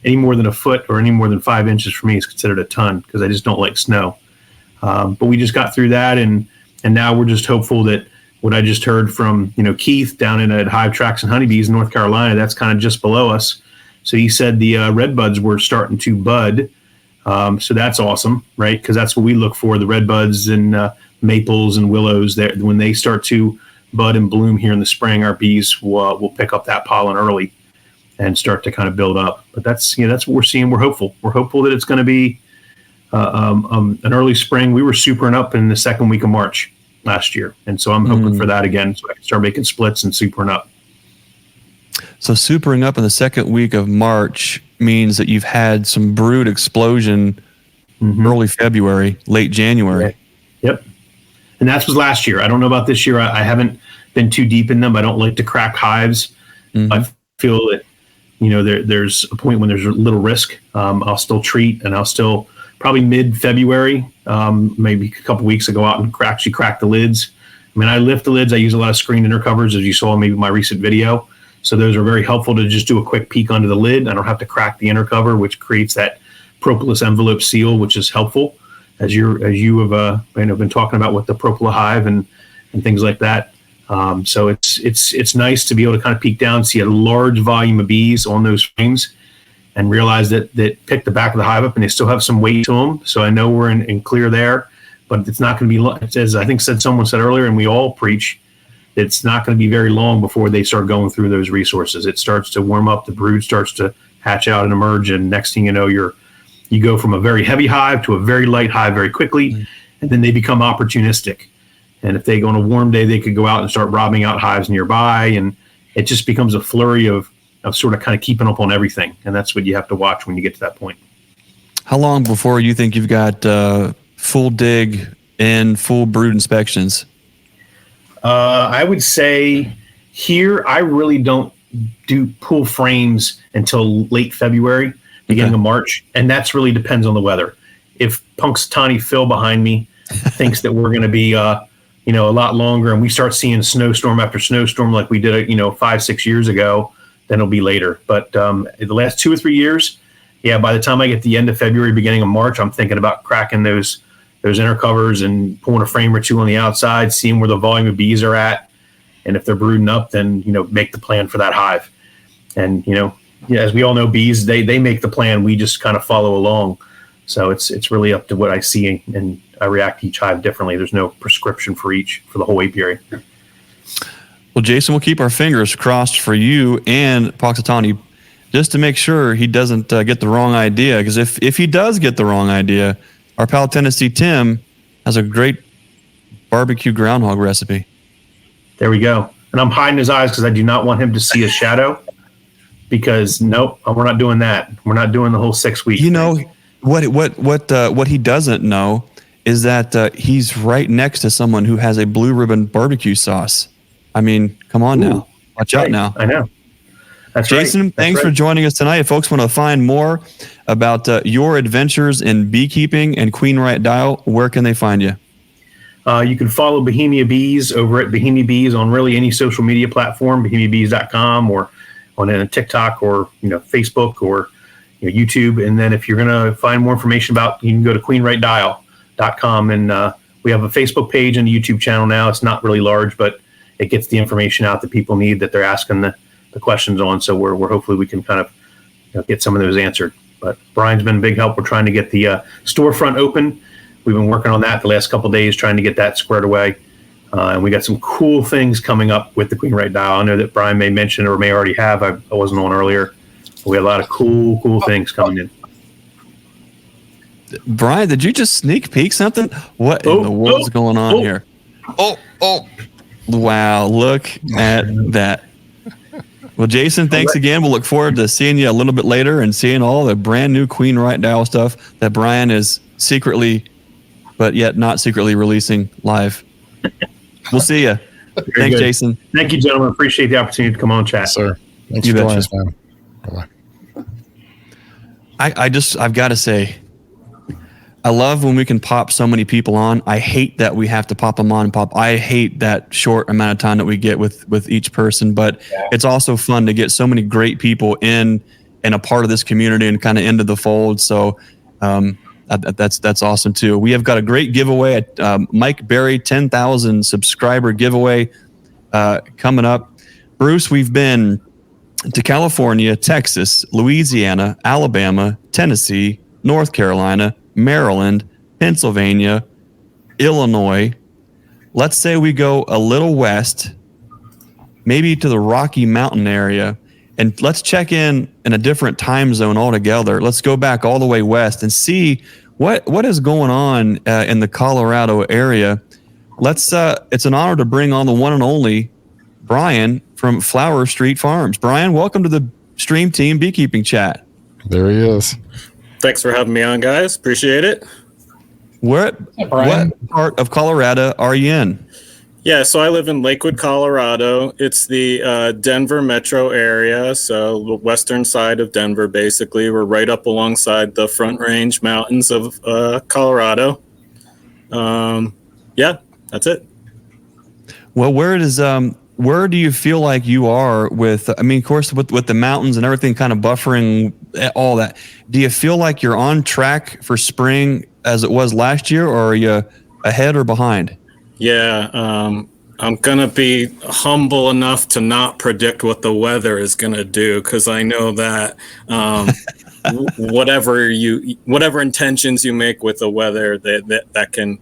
[SPEAKER 13] any more than a foot or any more than 5 inches for me is considered a ton because I just don't like snow. But we just got through that, and now we're just hopeful that what I just heard from Keith down at Hive Tracks and Honeybees in North Carolina, that's kind of just below us. So he said the red buds were starting to bud. So that's awesome, right? Because that's what we look for, the red buds and maples and willows. There, when they start to bud and bloom here in the spring, our bees will pick up that pollen early and start to kind of build up. But that's what we're seeing. We're hopeful. We're hopeful that it's going to be an early spring. We were supering up in the second week of March last year, and so I'm hoping for that again, so I can start making splits and supering up.
[SPEAKER 1] So supering up in the second week of March means that you've had some brood explosion early February, late January.
[SPEAKER 13] Right. Yep. And that was last year. I don't know about this year. I haven't been too deep in them. I don't like to crack hives. I feel that, there's a point when there's a little risk. I'll still treat, and I'll still probably mid-February, maybe a couple weeks ago out and actually crack the lids. I mean, I lift the lids. I use a lot of screen inner covers, as you saw in maybe my recent video. So those are very helpful to just do a quick peek under the lid. I don't have to crack the inner cover, which creates that propolis envelope seal, which is helpful as you have been talking about with the propolis hive and things like that. So it's nice to be able to kind of peek down, see a large volume of bees on those frames, and realize that pick the back of the hive up and they still have some weight to them. So I know we're in clear there, but it's not going to be, as I think someone said earlier, and we all preach, it's not going to be very long before they start going through those resources. It starts to warm up, the brood starts to hatch out and emerge, and next thing you know, you go from a very heavy hive to a very light hive very quickly, and then they become opportunistic. And if they go on a warm day, they could go out and start robbing out hives nearby, and it just becomes a flurry of sort of kind of keeping up on everything. And that's what you have to watch when you get to that point.
[SPEAKER 1] How long before you think you've got full dig and full brood inspections?
[SPEAKER 13] I would say here, I really don't do pull frames until late February, beginning of March. And that's really depends on the weather. If Punxsutawney Phil behind me thinks that we're going to be, a lot longer, and we start seeing snowstorm after snowstorm like we did, 5-6 years ago, then it'll be later. But in the last 2 or 3 years, by the time I get to the end of February, beginning of March, I'm thinking about cracking those inner covers and pulling a frame or two on the outside, seeing where the volume of bees are at. And if they're brooding up, then, make the plan for that hive. And, as we all know, bees, they make the plan. We just kind of follow along. So it's really up to what I see, and I react to each hive differently. There's no prescription for the whole apiary.
[SPEAKER 1] Well, Jason, we'll keep our fingers crossed for you and Punxsutawney just to make sure he doesn't get the wrong idea. Because if he does get the wrong idea, our pal Tennessee Tim has a great barbecue groundhog recipe.
[SPEAKER 13] There we go. And I'm hiding his eyes because I do not want him to see a shadow. Because nope, we're not doing that. We're not doing the whole 6 weeks.
[SPEAKER 1] What he doesn't know is that he's right next to someone who has a blue ribbon barbecue sauce. I mean, come on now. Watch out now.
[SPEAKER 13] I know. That's
[SPEAKER 1] Jason,
[SPEAKER 13] right.
[SPEAKER 1] thanks for joining us tonight. If folks want to find more about your adventures in beekeeping and Queen Right Dial, where can they find you?
[SPEAKER 13] You can follow Bohemia Bees over at Bohemia Bees on really any social media platform, bohemiabees.com, or on TikTok, or Facebook, or YouTube. And then if you're going to find more information you can go to queenrightdial.com, and We have a Facebook page and a YouTube channel now. It's not really large, but it gets the information out that people need that they're asking the questions on. So we're hopefully we can kind of get some of those answered. But Brian's been a big help. We're trying to get the storefront open. We've been working on that the last couple of days, trying to get that squared away. And we got some cool things coming up with the Queen Right dial. I know that Brian may mention or may already have. I wasn't on earlier. We have a lot of cool things coming in.
[SPEAKER 1] Brian, did you just sneak peek something? What in the world's going on here? Oh! Wow! Look at that. Well, Jason, thanks again. We'll look forward to seeing you a little bit later and seeing all the brand new Queen Right dial stuff that Brian is secretly, but yet not secretly releasing live. We'll see you. Thanks,
[SPEAKER 13] good.
[SPEAKER 1] Jason.
[SPEAKER 13] Thank you, gentlemen. Appreciate the opportunity to come on chat.
[SPEAKER 2] Yes, sir. Thanks
[SPEAKER 1] You
[SPEAKER 2] for
[SPEAKER 1] betcha.
[SPEAKER 2] joining us, man. Bye-bye.
[SPEAKER 1] I've got to say, I love when we can pop so many people on. I hate that we have to pop them on and pop. I hate that short amount of time that we get with each person, but it's also fun to get so many great people in and a part of this community and kind of into the fold. So that's awesome too. We have got a great giveaway at Mike Berry 10,000 subscriber giveaway coming up. Bruce, we've been to California, Texas, Louisiana, Alabama, Tennessee, North Carolina, Maryland, Pennsylvania, Illinois. Let's say we go a little west, maybe to the Rocky Mountain area, and let's check in a different time zone altogether. Let's go back all the way west and see what is going on in the Colorado area. It's an honor to bring on the one and only Brian from Flower Street Farms. Brian, welcome to the Stream Team Beekeeping Chat.
[SPEAKER 2] There he is.
[SPEAKER 14] Thanks for having me on, guys. Appreciate it.
[SPEAKER 1] What part of Colorado are you in?
[SPEAKER 14] Yeah, so I live in Lakewood, Colorado. It's the Denver metro area, so the western side of Denver, basically. We're right up alongside the Front Range Mountains of Colorado. Yeah, that's it.
[SPEAKER 1] Well, where do you feel like you are with, I mean, of course, with the mountains and everything kind of buffering all that, do you feel like you're on track for spring as it was last year, or are you ahead or behind?
[SPEAKER 14] Yeah, I'm going to be humble enough to not predict what the weather is going to do, because I know that whatever intentions you make with the weather, that can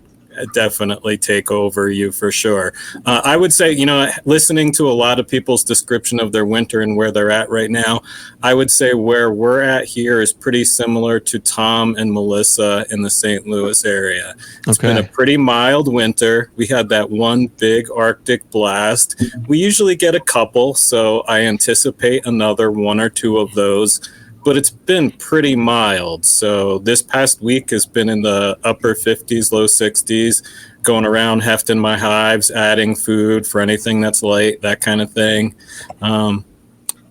[SPEAKER 14] definitely take over you for sure. I would say, listening to a lot of people's description of their winter and where they're at right now, I would say where we're at here is pretty similar to Tom and Melissa in the St. Louis area. It's been a pretty mild winter. We had that one big Arctic blast. We usually get a couple, so I anticipate another one or two of those. But it's been pretty mild. So this past week has been in the upper 50s, low 60s, going around hefting my hives, adding food for anything that's light, that kind of thing.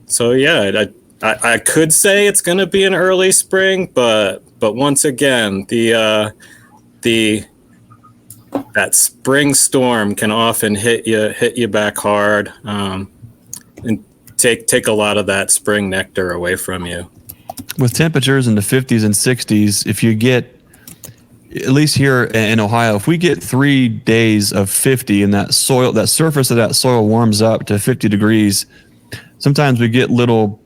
[SPEAKER 14] So yeah, I could say it's going to be an early spring, but once again, that spring storm can often hit you back hard, and take a lot of that spring nectar away from you.
[SPEAKER 1] With temperatures in the 50s and 60s, if you get, at least here in Ohio, if we get 3 days of 50 and that surface of that soil warms up to 50 degrees, sometimes we get little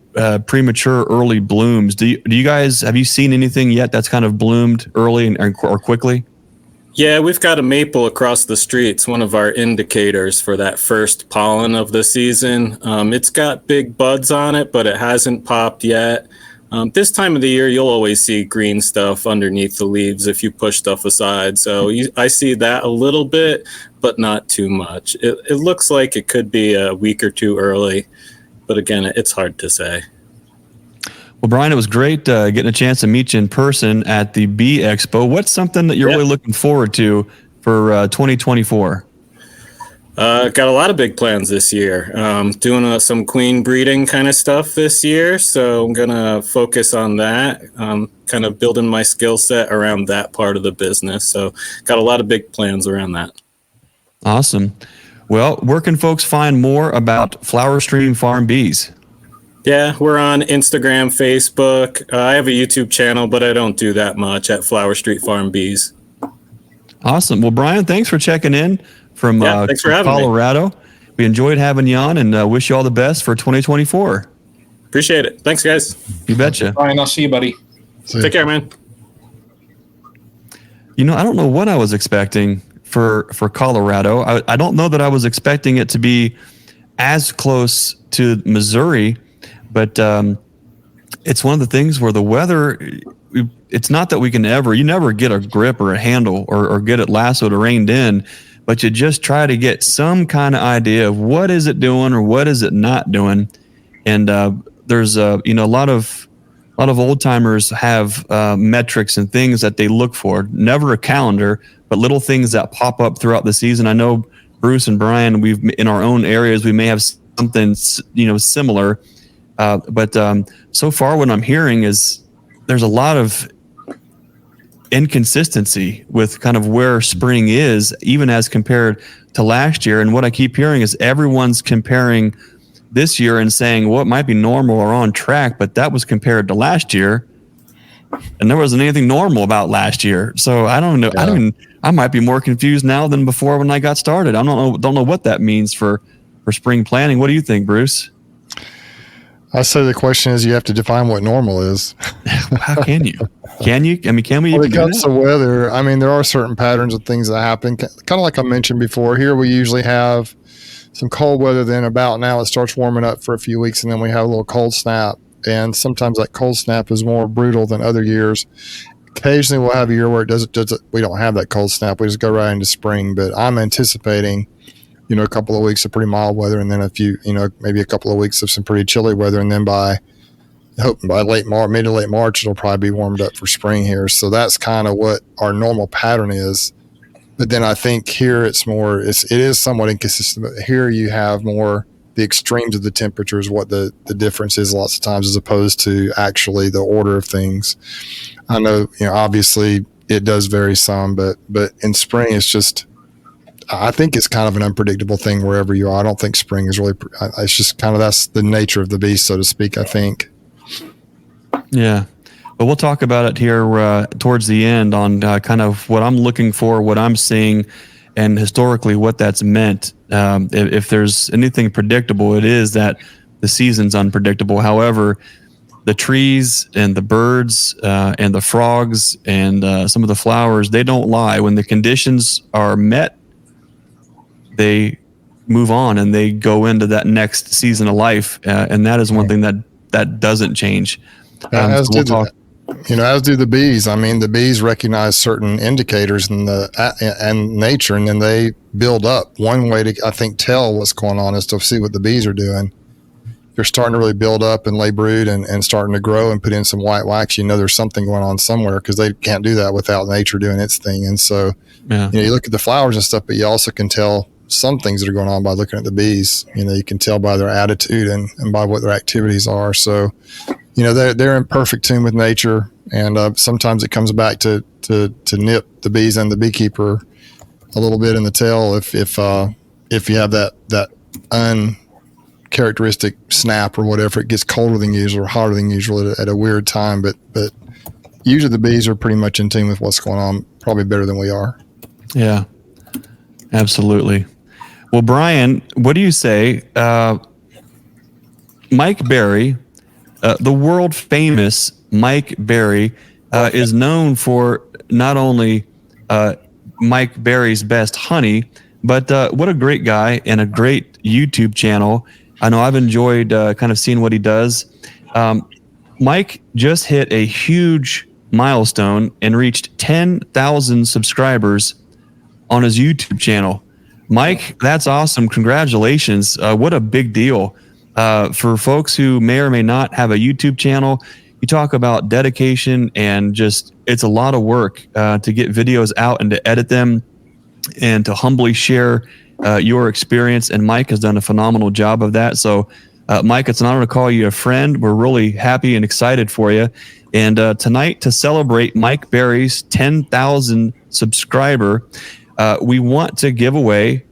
[SPEAKER 1] premature early blooms. Do you guys, have you seen anything yet that's kind of bloomed early or quickly?
[SPEAKER 14] Yeah, we've got a maple across the street. It's one of our indicators for that first pollen of the season. It's got big buds on it, but it hasn't popped yet. This time of the year, you'll always see green stuff underneath the leaves if you push stuff aside. So I see that a little bit, but not too much. It looks like it could be a week or two early, but again, it's hard to say.
[SPEAKER 1] Well, Brian, it was great getting a chance to meet you in person at the Bee Expo. What's something that you're really looking forward to for 2024?
[SPEAKER 14] Got a lot of big plans this year. Doing some queen breeding kind of stuff this year, so I'm gonna focus on that. Kind of building my skill set around that part of the business. So got a lot of big plans around that.
[SPEAKER 1] Awesome. Well, where can folks find more about Flower Stream Farm Bees?
[SPEAKER 14] Yeah, we're on Instagram, Facebook. I have a YouTube channel, but I don't do that much at Flower Street Farm Bees.
[SPEAKER 1] Awesome. Well, Brian, thanks for checking in from
[SPEAKER 14] thanks for having
[SPEAKER 1] Colorado. We enjoyed having you on, and wish you all the best for 2024.
[SPEAKER 14] Appreciate it. Thanks, guys.
[SPEAKER 1] You betcha.
[SPEAKER 3] Brian, I'll see you, buddy.
[SPEAKER 14] Take care, man.
[SPEAKER 1] You know, I don't know what I was expecting for Colorado. I don't know that I was expecting it to be as close to Missouri, but it's one of the things where the weather, it's not that you never get a grip or a handle or get it lassoed or reined in, but you just try to get some kind of idea of what is it doing or what is it not doing. And there's a lot of old timers have metrics and things that they look for. Never a calendar, but little things that pop up throughout the season. I know Bruce and Brian, we've in our own areas, we may have something similar, but so far what I'm hearing is there's a lot of inconsistency with kind of where spring is, even as compared to last year. And what I keep hearing is everyone's comparing this year and saying, well, it might be normal or on track, but that was compared to last year, and there wasn't anything normal about last year. So I don't know. Yeah. I might be more confused now than before when I got started. I don't know what that means for spring planning. What do you think, Bruce?
[SPEAKER 2] I say the question is, you have to define what normal is.
[SPEAKER 1] How can you? Can you? I mean, can we?
[SPEAKER 2] When it comes to weather, I mean, there are certain patterns of things that happen. Kind of like I mentioned before. Here we usually have some cold weather, then about now it starts warming up for a few weeks, and then we have a little cold snap. And sometimes that cold snap is more brutal than other years. Occasionally we'll have a year where we don't have that cold snap. We just go right into spring. But I'm anticipating, a couple of weeks of pretty mild weather, and then maybe a couple of weeks of some pretty chilly weather, and then by late March, mid to late March, it'll probably be warmed up for spring here. So that's kind of what our normal pattern is. But then I think here it is somewhat inconsistent. But here you have more the extremes of the temperatures, what the difference is lots of times, as opposed to actually the order of things. I know, obviously it does vary some, but in spring it's just, I think it's kind of an unpredictable thing wherever you are. I don't think spring is really, it's just kind of, that's the nature of the beast, so to speak, I think.
[SPEAKER 1] Yeah. But we'll talk about it here towards the end on kind of what I'm looking for, what I'm seeing, and historically what that's meant. If there's anything predictable, it is that the season's unpredictable. However, the trees and the birds and the frogs and some of the flowers, they don't lie. When the conditions are met, they move on and they go into that next season of life. And that is one thing that doesn't change.
[SPEAKER 2] As do the bees. I mean, the bees recognize certain indicators in and nature, and then they build up. One way to, I think, tell what's going on is to see what the bees are doing. If they're starting to really build up and lay brood and starting to grow and put in some white wax, there's something going on somewhere, because they can't do that without nature doing its thing. And so, you look at the flowers and stuff, but you also can tell some things that are going on by looking at the bees. You can tell by their attitude and by what their activities are. So, they're in perfect tune with nature, and sometimes it comes back to nip the bees and the beekeeper a little bit in the tail if you have that uncharacteristic snap or whatever. It gets colder than usual or hotter than usual at a weird time, but usually the bees are pretty much in tune with what's going on, probably better than we are.
[SPEAKER 1] Yeah, absolutely. Well, Brian, what do you say? Mike Berry, the world famous Mike Berry, is known for not only Mike Berry's Best Honey, but what a great guy and a great YouTube channel. I know I've enjoyed kind of seeing what he does. Mike just hit a huge milestone and reached 10,000 subscribers on his YouTube channel. Mike, that's awesome. Congratulations. What a big deal. For folks who may or may not have a YouTube channel, you talk about dedication and just, it's a lot of work to get videos out and to edit them and to humbly share your experience. And Mike has done a phenomenal job of that. So, Mike, it's an honor to call you a friend. We're really happy and excited for you. And tonight, to celebrate Mike Berry's 10,000 subscriber, we want to give away,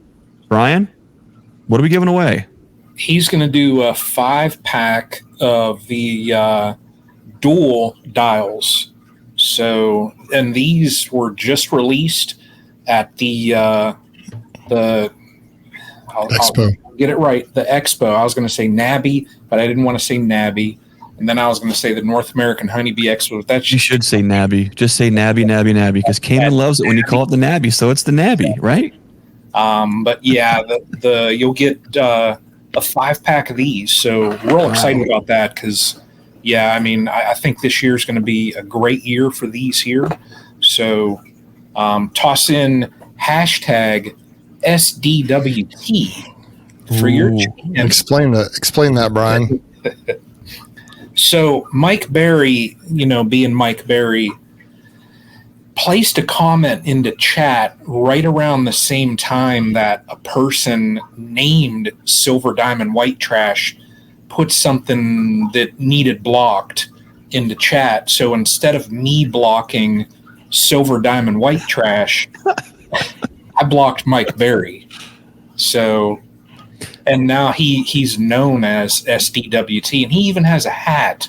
[SPEAKER 1] Brian, what are we giving away?
[SPEAKER 3] He's going to do a 5-pack of the dual dials. So, and these were just released. at the
[SPEAKER 2] Expo.
[SPEAKER 3] I'll get it right. The Expo. I was going to say NABI, but I didn't want to say NABI. And then I was going to say the North American Honeybee Expo.
[SPEAKER 1] You should say NABI. Just say NABI, because Cayman loves it when you call it the NABI. So it's the NABI, right?
[SPEAKER 3] But yeah, you'll get a 5-pack of these. So we're all excited about that because, yeah, I mean, I think this year is going to be a great year for these here. So toss in hashtag SDWT for your chance.
[SPEAKER 2] Explain that, Brian.
[SPEAKER 3] So Mike Berry, being Mike Berry, placed a comment into chat right around the same time that a person named Silver Diamond White Trash put something that needed blocked into chat. So instead of me blocking Silver Diamond White Trash, I blocked Mike Berry. So, and now he's known as SDWT, and he even has a hat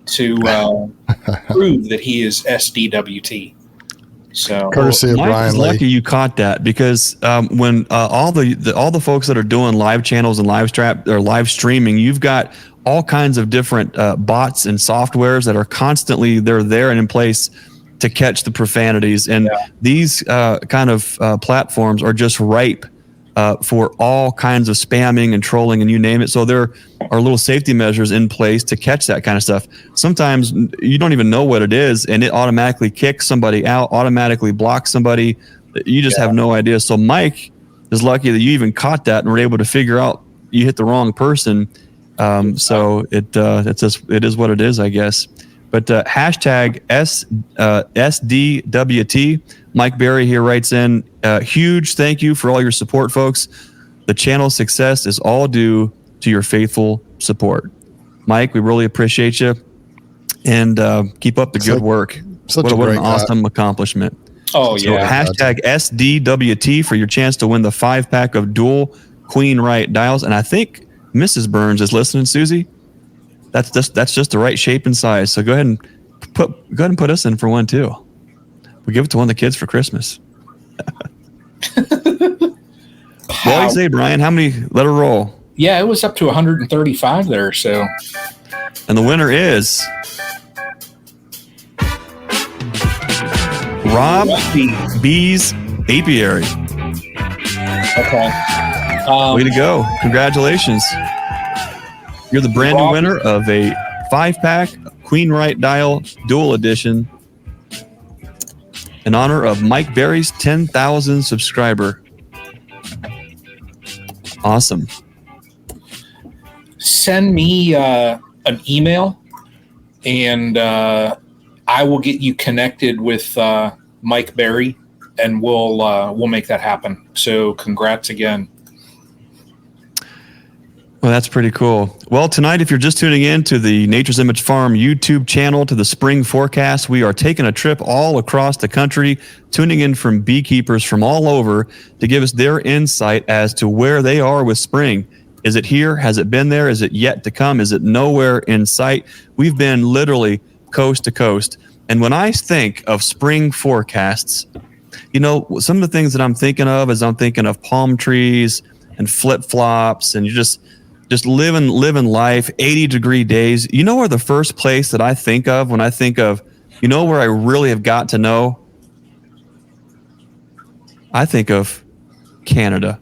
[SPEAKER 3] to prove that he is SDWT. So,
[SPEAKER 2] courtesy of
[SPEAKER 1] Mike
[SPEAKER 2] Brian
[SPEAKER 1] is
[SPEAKER 2] Lee.
[SPEAKER 1] lucky you caught that because when all the folks that are doing live channels and live streaming, you've got all kinds of different bots and softwares that are constantly they're there and in place to catch the profanities, and these kind of platforms are just ripe for all kinds of spamming and trolling and you name it. So there are little safety measures in place to catch that kind of stuff. Sometimes you don't even know what it is, and it automatically kicks somebody out, automatically blocks somebody. You just have no idea. So Mike is lucky that you even caught that and were able to figure out you hit the wrong person. So it is what it is, I guess. But hashtag SDWT. Mike Berry here writes in, huge thank you for all your support, folks. The channel's success is all due to your faithful support. Mike, we really appreciate you. And keep up the good work. What an awesome accomplishment.
[SPEAKER 3] Oh,
[SPEAKER 1] So
[SPEAKER 3] yeah.
[SPEAKER 1] hashtag SDWT for your chance to win the 5-pack of dual Queen Right dials. And I think Mrs. Burns is listening, Susie. That's just the right shape and size. So go ahead and put us in for one too. We give it to one of the kids for Christmas. What do you say, Brian? How many? Let her roll.
[SPEAKER 3] Yeah, it was up to 135 there. So,
[SPEAKER 1] and the winner is Rob B's Apiary.
[SPEAKER 3] Okay.
[SPEAKER 1] Way to go! Congratulations. You're the brand new winner of a 5-pack Queen Right Dial Dual Edition in honor of Mike Berry's 10,000 subscriber. Awesome.
[SPEAKER 3] Send me an email, and I will get you connected with Mike Berry, and we'll make that happen. So, congrats again.
[SPEAKER 1] Well, that's pretty cool. Well, tonight, if you're just tuning in to the Nature's Image Farm YouTube channel, to the spring forecast, we are taking a trip all across the country, tuning in from beekeepers from all over to give us their insight as to where they are with spring. Is it here? Has it been there? Is it yet to come? Is it nowhere in sight? We've been literally coast to coast. And when I think of spring forecasts, some of the things that I'm thinking of is I'm thinking of palm trees and flip-flops, and you just living life, 80-degree days. You know where the first place that I think of when I think of, where I really have got to know? I think of Canada.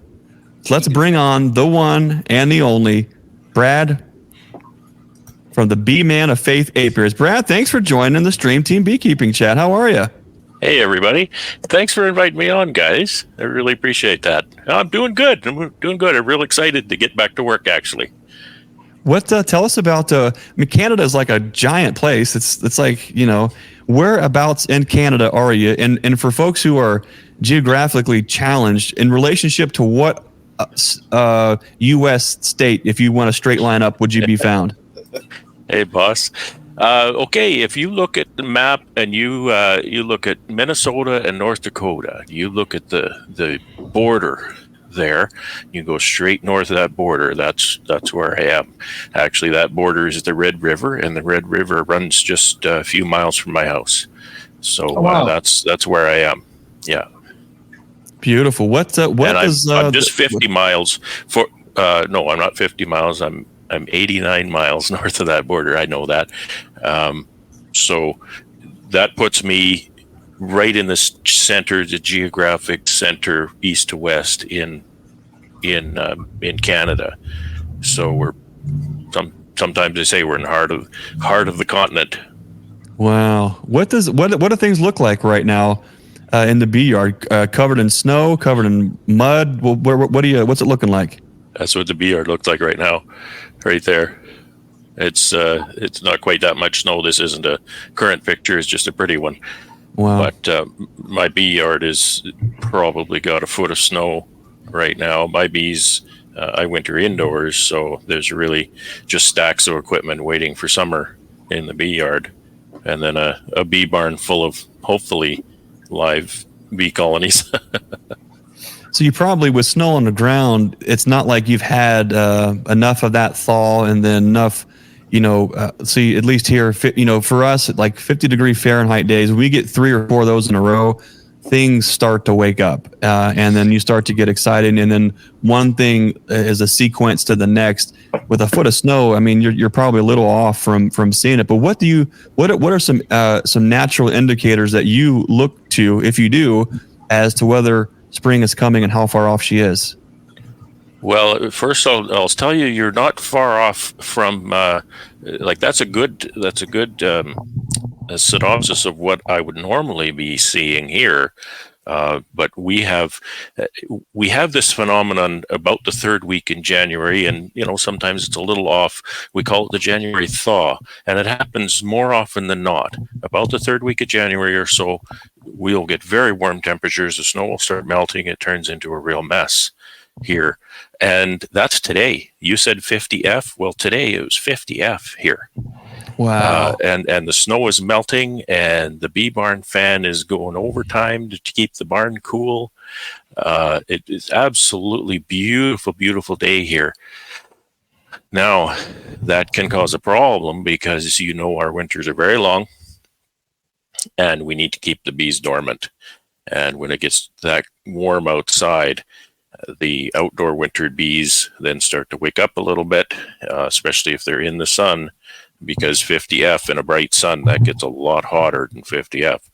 [SPEAKER 1] So let's bring on the one and the only Brad from the Bee Man of Faith Apiaries. Brad, thanks for joining the Stream Team Beekeeping Chat. How are you?
[SPEAKER 15] Hey, everybody. Thanks for inviting me on, guys. I really appreciate that. I'm doing good. I'm real excited to get back to work, actually.
[SPEAKER 1] What? Tell us about, Canada is like a giant place. It's like, whereabouts in Canada are you? And for folks who are geographically challenged, in relationship to what U.S. state, if you want a straight line up, would you be found?
[SPEAKER 15] Hey, boss. Okay, if you look at the map and you look at Minnesota and North Dakota, you look at the border there, you go straight north of that border. That's where I am. Actually, that border is the Red River, and the Red River runs just a few miles from my house. So that's where I am. Yeah.
[SPEAKER 1] Beautiful. What
[SPEAKER 15] And
[SPEAKER 1] does
[SPEAKER 15] I'm just 50 miles for no, I'm not 50 miles. I'm 89 miles north of that border. I know that. So that puts me right in the center, the geographic center, east to west in Canada. So we're sometimes they say we're in the heart of the continent.
[SPEAKER 1] Wow. What do things look like right now in the bee yard? Covered in snow, covered in mud. Well, what's it looking like?
[SPEAKER 15] That's what the bee yard looks like right now, right there. It's not quite that much snow. This isn't a current picture. It's just a pretty one.
[SPEAKER 1] Wow.
[SPEAKER 15] But my bee yard is probably got a foot of snow right now. My bees, I winter indoors, so there's really just stacks of equipment waiting for summer in the bee yard. And then a bee barn full of, hopefully, live bee colonies.
[SPEAKER 1] So you probably, with snow on the ground, it's not like you've had enough of that thaw and then enough, see, at least here, for us, at like 50-degree Fahrenheit days, we get 3 or 4 of those in a row, things start to wake up. And then you start to get excited. And then one thing is a sequence to the next. With a foot of snow, I mean, you're probably a little off from seeing it. But what are some natural indicators that you look to, if you do, as to whether spring is coming and how far off she is?
[SPEAKER 15] Well, first I'll tell you, you're not far off from that's a good synopsis of what I would normally be seeing here. But we have this phenomenon about the third week in January, and sometimes it's a little off. We call it the January thaw, and it happens more often than not. About the third week of January or so, we'll get very warm temperatures. The snow will start melting. It turns into a real mess here, and that's today. You said 50 F. Well, today it was 50 F here.
[SPEAKER 1] Wow.
[SPEAKER 15] And the snow is melting, and the bee barn fan is going overtime to keep the barn cool. It is absolutely beautiful, beautiful day here. Now, that can cause a problem because our winters are very long, and we need to keep the bees dormant. And when it gets that warm outside, the outdoor wintered bees then start to wake up a little bit, especially if they're in the sun. Because 50 F in a bright sun, that gets a lot hotter than 50 F.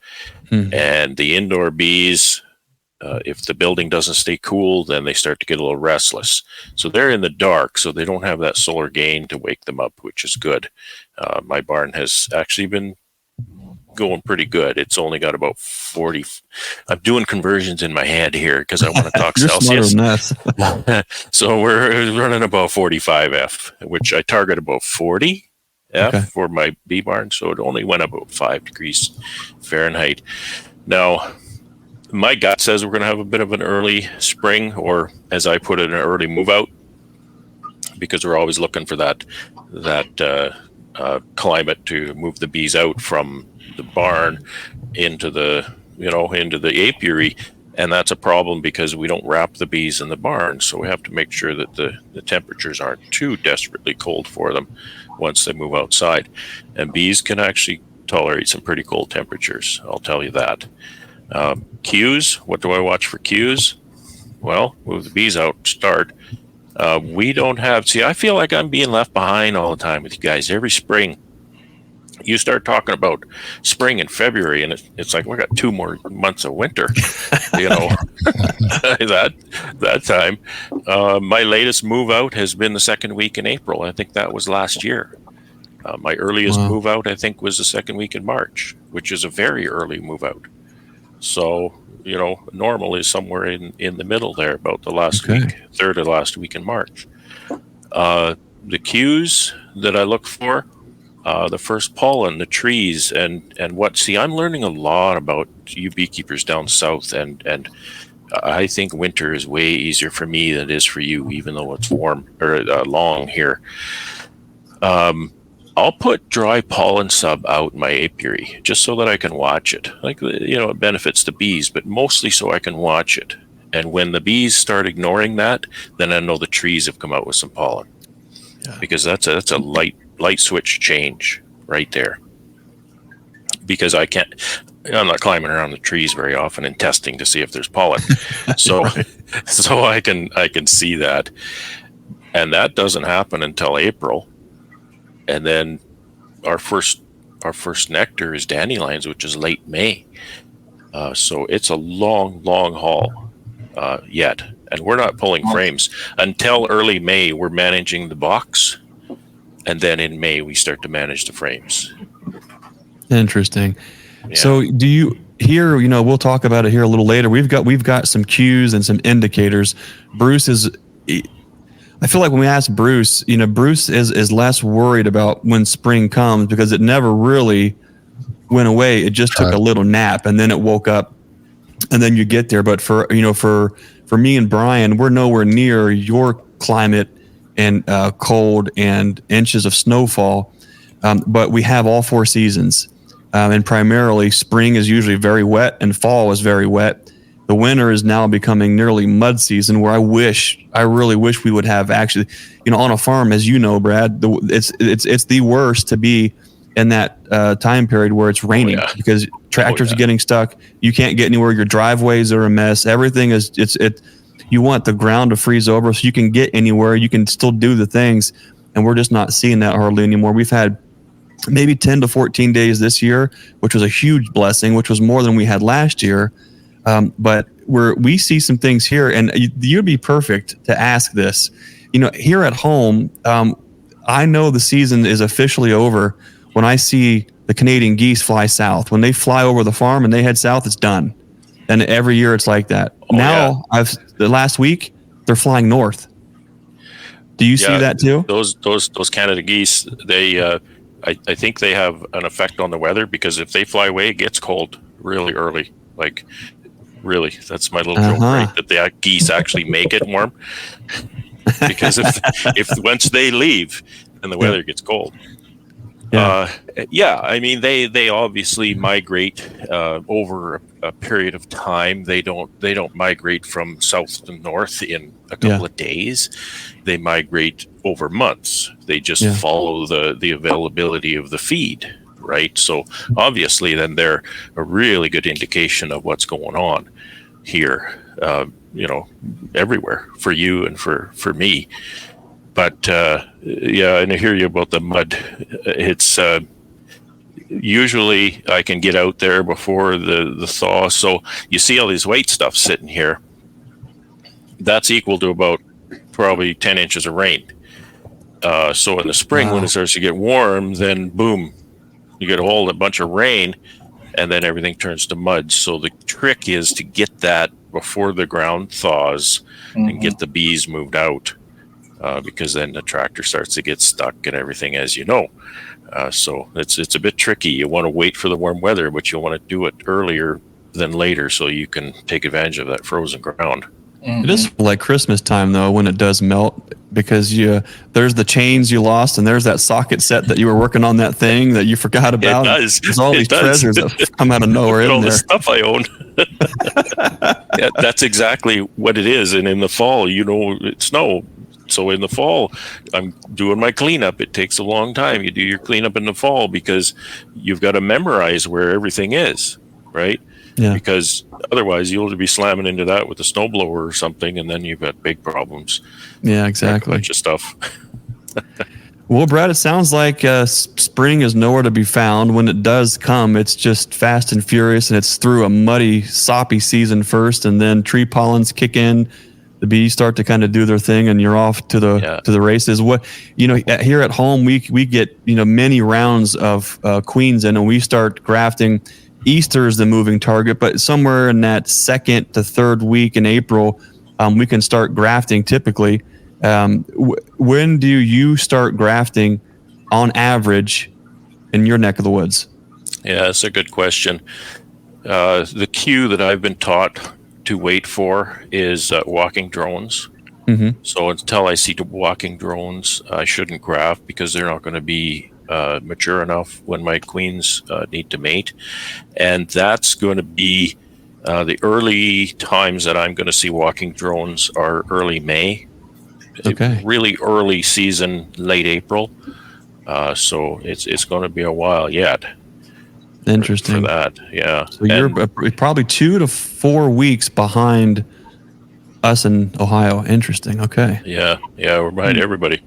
[SPEAKER 15] And the indoor bees, if the building doesn't stay cool, then they start to get a little restless. So they're in the dark, so they don't have that solar gain to wake them up, which is good. My barn has actually been going pretty good. It's only got about 40. I'm doing conversions in my head here because I want to talk Celsius. So we're running about 45 F, which I target about 40 F for my bee barn. So it only went about 5 degrees Fahrenheit. Now, my gut says we're going to have a bit of an early spring, or as I put it, an early move out, because we're always looking for that climate to move the bees out from the barn into the apiary. And that's a problem because we don't wrap the bees in the barn. So we have to make sure that the temperatures aren't too desperately cold for them once they move outside. And bees can actually tolerate some pretty cold temperatures, I'll tell you that. Cues, what do I watch for cues? Well, move the bees out, start. We don't have, I feel like I'm being left behind all the time with you guys. Every spring, you start talking about spring in February, and it's like we got 2 more months of winter. that time. My latest move out has been the second week in April. I think that was last year. My earliest move out, I think, was the second week in March, which is a very early move out. So normal is somewhere in the middle there, about the last week, third of the last week in March. The cues that I look for. The first pollen, the trees, and I'm learning a lot about you beekeepers down south, and I think winter is way easier for me than it is for you, even though it's warm or long here. I'll put dry pollen sub out in my apiary just so that I can watch it. It benefits the bees, but mostly so I can watch it. And when the bees start ignoring that, then I know the trees have come out with some pollen, because that's a light switch change right there. because I'm not climbing around the trees very often and testing to see if there's pollen. So, so I can see that, and that doesn't happen until April, and then our first nectar is dandelions, which is late May. So it's a long haul yet, and we're not pulling frames until early May. We're managing the box, and then in May we start to manage the frames.
[SPEAKER 1] Interesting.
[SPEAKER 15] Yeah.
[SPEAKER 1] So do you here, we'll talk about it here a little later. We've got some cues and some indicators. Bruce is, I feel like when we ask Bruce, Bruce is less worried about when spring comes because it never really went away. It just took a little nap and then it woke up and then you get there. But for me and Brian, we're nowhere near your climate and cold and inches of snowfall. But we have all 4 seasons. And primarily spring is usually very wet and fall is very wet. The winter is now becoming nearly mud season, where I really wish we would have actually, on a farm, as you know, Brad, it's the worst to be in that time period where it's raining because tractors are getting stuck. You can't get anywhere. Your driveways are a mess. Everything is you want the ground to freeze over so you can get anywhere. You can still do the things, and we're just not seeing that hardly anymore. We've had maybe 10 to 14 days this year, which was a huge blessing, which was more than we had last year. But we see some things here, and you'd be perfect to ask this. Here at home, I know the season is officially over when I see the Canadian geese fly south. When they fly over the farm and they head south, it's done. And every year it's like that. The last week, they're flying north. Do you see that too?
[SPEAKER 15] Those Canada geese, they I think they have an effect on the weather, because if they fly away, it gets cold really early. Like, really, that's my little joke, right? That the geese actually make it warm. Because if once they leave, then the weather gets cold. I mean, they obviously migrate over a period of time. They don't migrate from south to north in a couple of days. They migrate over months. They just follow the availability of the feed, right? So obviously, then they're a really good indication of what's going on here. Everywhere for you and for me. But and I hear you about the mud. It's usually I can get out there before the thaw. So you see all these white stuff sitting here. That's equal to about probably 10 inches of rain. So in the spring, when it starts to get warm, then boom, you get a bunch of rain, and then everything turns to mud. So the trick is to get that before the ground thaws and get the bees moved out. Because then the tractor starts to get stuck and everything, as you know. So it's a bit tricky. You want to wait for the warm weather, but you want to do it earlier than later so you can take advantage of that frozen ground.
[SPEAKER 1] It is like Christmas time, though, when it does melt, because there's the chains you lost, and there's that socket set that you were working on, that thing that you forgot about.
[SPEAKER 15] It does.
[SPEAKER 1] There's all these treasures that come out of nowhere in
[SPEAKER 15] all
[SPEAKER 1] there.
[SPEAKER 15] the stuff I own. That's exactly what it is. And in the fall, it's snow. So in the fall, I'm doing my cleanup. It takes a long time. You do your cleanup in the fall because you've got to memorize where everything is, right?
[SPEAKER 1] Yeah.
[SPEAKER 15] Because otherwise you'll be slamming into that with a snowblower or something, and then you've got big problems.
[SPEAKER 1] Yeah, exactly.
[SPEAKER 15] A bunch of stuff.
[SPEAKER 1] Well, Brad, it sounds like spring is nowhere to be found. When it does come, it's just fast and furious, and it's through a muddy, soppy season first, and then tree pollens kick in. The bees start to kind of do their thing, and you're off to the races. What here at home, we get many rounds of queens in, and we start grafting. Easter is the moving target, but somewhere in that 2nd to 3rd week in April, we can start grafting. Typically, when do you start grafting on average in your neck of the woods?
[SPEAKER 15] Yeah, that's a good question. The cue that I've been taught to wait for is walking drones. So until I see the walking drones, I shouldn't graft, because they're not going to be mature enough when my queens need to mate. And that's going to be the early times that I'm going to see walking drones are early May.
[SPEAKER 1] Okay.
[SPEAKER 15] Really early season, late April. So it's going to be a while yet.
[SPEAKER 1] Interesting.
[SPEAKER 15] for that. Yeah.
[SPEAKER 1] So you're probably 2 to 4 weeks behind us in Ohio. Interesting. Okay.
[SPEAKER 15] Yeah. We're behind everybody.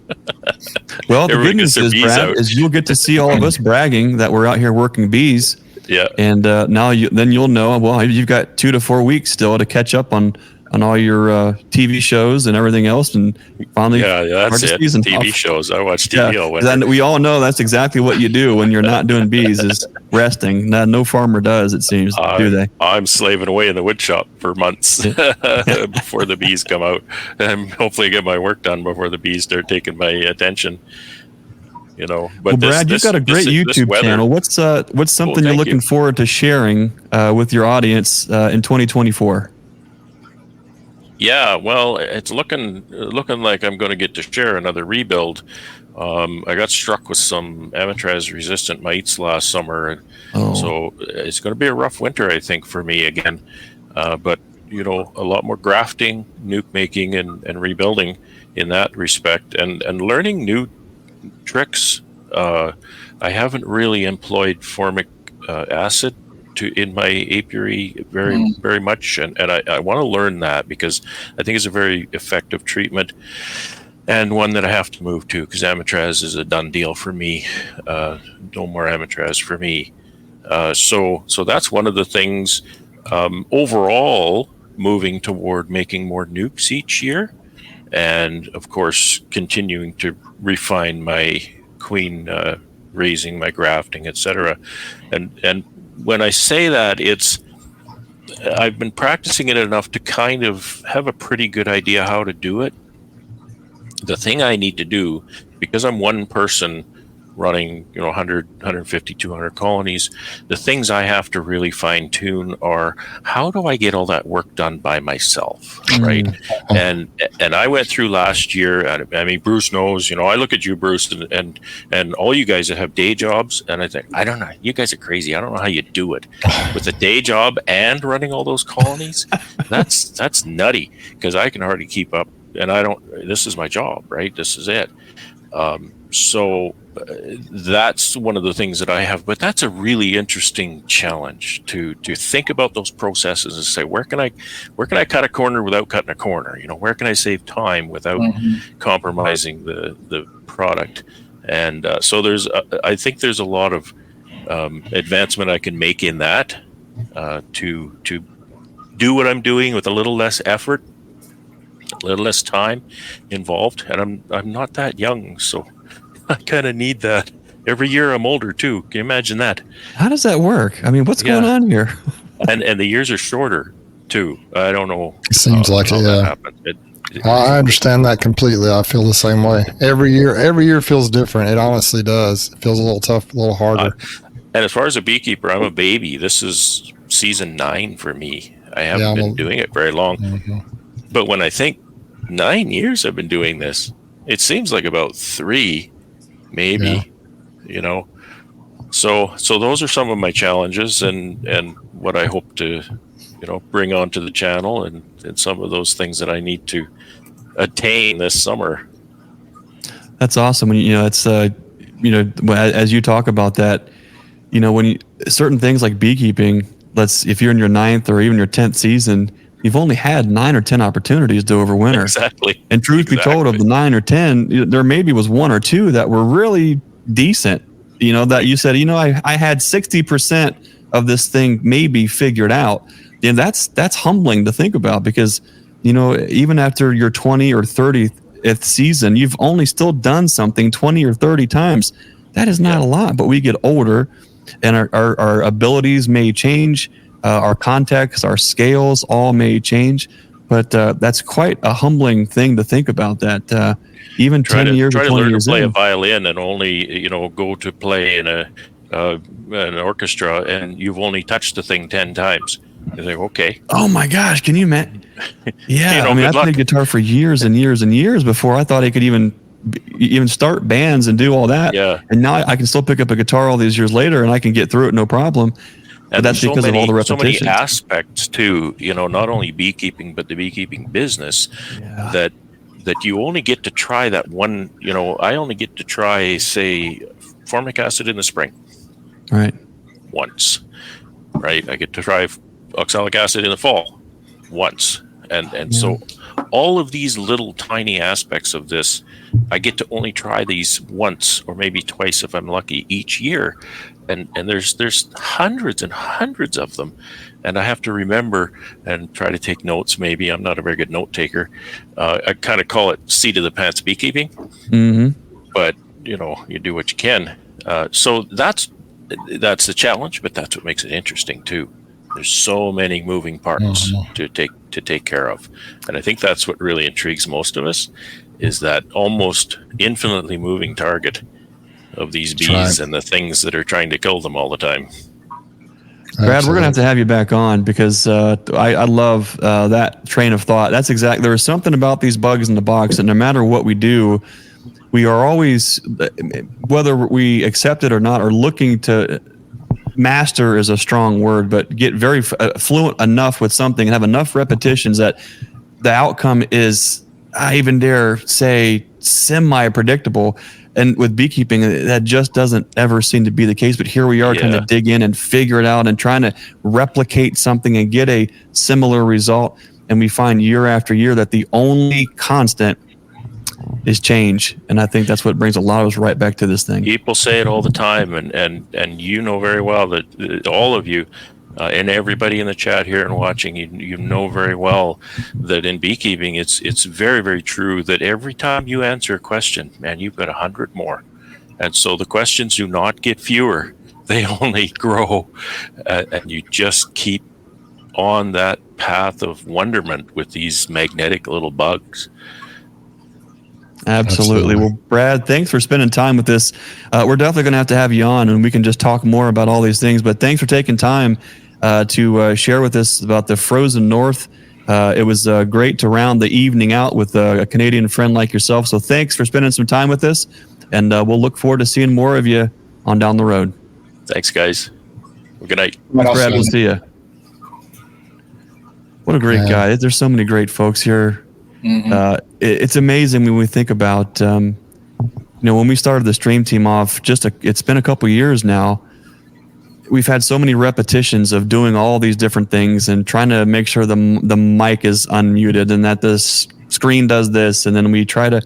[SPEAKER 1] Well, the
[SPEAKER 15] Everybody
[SPEAKER 1] good news
[SPEAKER 15] gets their
[SPEAKER 1] is,
[SPEAKER 15] bees
[SPEAKER 1] Brad,
[SPEAKER 15] out.
[SPEAKER 1] is you'll get to see all of us bragging that we're out here working bees.
[SPEAKER 15] Yeah.
[SPEAKER 1] And now then you'll know, well, you've got 2 to 4 weeks still to catch up on all your TV shows and everything else, and finally
[SPEAKER 15] that's
[SPEAKER 1] start the
[SPEAKER 15] it.
[SPEAKER 1] season
[SPEAKER 15] TV
[SPEAKER 1] off.
[SPEAKER 15] shows. I watch TV all winter.
[SPEAKER 1] Then we all know that's exactly what you do when you're not doing bees, is resting. No farmer does, it seems, do they?
[SPEAKER 15] I'm slaving away in the wood shop for months before the bees come out, and hopefully get my work done before the bees start taking my attention. But
[SPEAKER 1] well, Brad, you've got a great YouTube channel. What's something you're looking forward to sharing with your audience in 2024?
[SPEAKER 15] Yeah, well, it's looking like I'm going to get to share another rebuild. I got struck with some amatraz resistant mites last summer, so it's going to be a rough winter, I think, for me again. But a lot more grafting, nuke making, and rebuilding in that respect, and learning new tricks. I haven't really employed formic acid in my apiary very much, and I want to learn that, because I think it's a very effective treatment, and one that I have to move to, because amatraz is a done deal for me. No more amatraz for me. So that's one of the things. Overall, moving toward making more nukes each year, and of course continuing to refine my queen raising, my grafting, etc. And when I say that, I've been practicing it enough to kind of have a pretty good idea how to do it. The thing I need to do, because I'm one person running 100, 150, 200 colonies, the things I have to really fine tune are, how do I get all that work done by myself, right? And I went through last year, I mean, Bruce knows, I look at you, Bruce, and all you guys that have day jobs, and I think, I don't know, you guys are crazy. I don't know how you do it with a day job and running all those colonies. That's nutty, because I can hardly keep up, and this is my job, right? This is it. So that's one of the things that I have, but that's a really interesting challenge to think about those processes and say, where can I cut a corner without cutting a corner? Where can I save time without compromising the product? And so I think there's a lot of advancement I can make in that to do what I'm doing with a little less effort, a little less time involved, and I'm not that young, so I kind of need that. Every year I'm older too. Can you imagine that?
[SPEAKER 1] How does that work? I mean, what's going on here?
[SPEAKER 15] and the years are shorter too. I don't know.
[SPEAKER 2] It seems like it. Yeah. I understand that completely. I feel the same way. Every year feels different. It honestly does. It feels a little tough, a little harder.
[SPEAKER 15] And as far as a beekeeper, I'm a baby. This is season 9 for me. I haven't been doing it very long. But when I think 9 years I've been doing this, it seems like about 3, maybe, So those are some of my challenges and what I hope to, bring onto the channel, and some of those things that I need to attain this summer.
[SPEAKER 1] That's awesome. When it's as you talk about that, when certain things like beekeeping, if you're in your 9th or even your 10th season, you've only had 9 or 10 opportunities to overwinter.
[SPEAKER 15] Exactly.
[SPEAKER 1] And truth be told, of the 9 or 10, there maybe was 1 or 2 that were really decent. That you said, I had 60% of this thing maybe figured out. And that's humbling to think about, because, even after your 20 or 30th season, you've only still done something 20 or 30 times. That is not a lot, but we get older, and our abilities may change. Our context, our scales all may change, but that's quite a humbling thing to think about, that even 10 years or 20 years in.
[SPEAKER 15] Try to learn to play a violin and only, go to play in an orchestra, and you've only touched the thing 10 times. You think, okay.
[SPEAKER 1] Oh my gosh, can you imagine? Yeah, I played guitar for years and years and years before I thought I could even start bands and do all that.
[SPEAKER 15] Yeah.
[SPEAKER 1] And now I can still pick up a guitar all these years later, and I can get through it no problem.
[SPEAKER 15] And
[SPEAKER 1] that's because of all the repetition.
[SPEAKER 15] So many aspects to, not only beekeeping, but the beekeeping business, that you only get to try that one. I only get to try, say, formic acid in the spring.
[SPEAKER 1] Right.
[SPEAKER 15] once, right? I get to try oxalic acid in the fall once. And so all of these little tiny aspects of this, I get to only try these once or maybe twice if I'm lucky each year. And there's hundreds and hundreds of them. And I have to remember and try to take notes. Maybe I'm not a very good note taker. I kind of call it seat of the pants beekeeping, but you do what you can. So that's the challenge, but that's what makes it interesting too. There's so many moving parts to take care of. And I think that's what really intrigues most of us, is that almost infinitely moving target of these bees and the things that are trying to kill them all the time.
[SPEAKER 1] Brad, we're going to have you back on because I love that train of thought. That's exactly, there's something about these bugs in the box that no matter what we do, we are always, whether we accept it or not, are looking to master is a strong word, but get very fluent enough with something and have enough repetitions that the outcome is, I even dare say, semi-predictable. And with beekeeping, that just doesn't ever seem to be the case. But here we are trying to dig in and figure it out and trying to replicate something and get a similar result. And we find year after year that the only constant is change. And I think that's what brings a lot of us right back to this thing.
[SPEAKER 15] People say it all the time, and you know very well that all of you and everybody in the chat here and watching, you know very well that in beekeeping, it's very, very true that every time you answer a question, man, you've got 100 more. And so the questions do not get fewer. They only grow. And you just keep on that path of wonderment with these magnetic little bugs.
[SPEAKER 1] Absolutely. Well, Brad, thanks for spending time with us. We're definitely going to have you on, and we can just talk more about all these things. But thanks for taking time to share with us about the frozen north. It was great to round the evening out with a Canadian friend like yourself. So thanks for spending some time with us, and we'll look forward to seeing more of you on down the road.
[SPEAKER 15] Thanks, guys. Well, good night.
[SPEAKER 1] Thanks, Brad. We'll see you. What a great guy. There's so many great folks here. It's amazing when we think about, when we started the stream team off, it's been a couple years now. We've had so many repetitions of doing all these different things and trying to make sure the mic is unmuted and that the screen does this. And then we try to,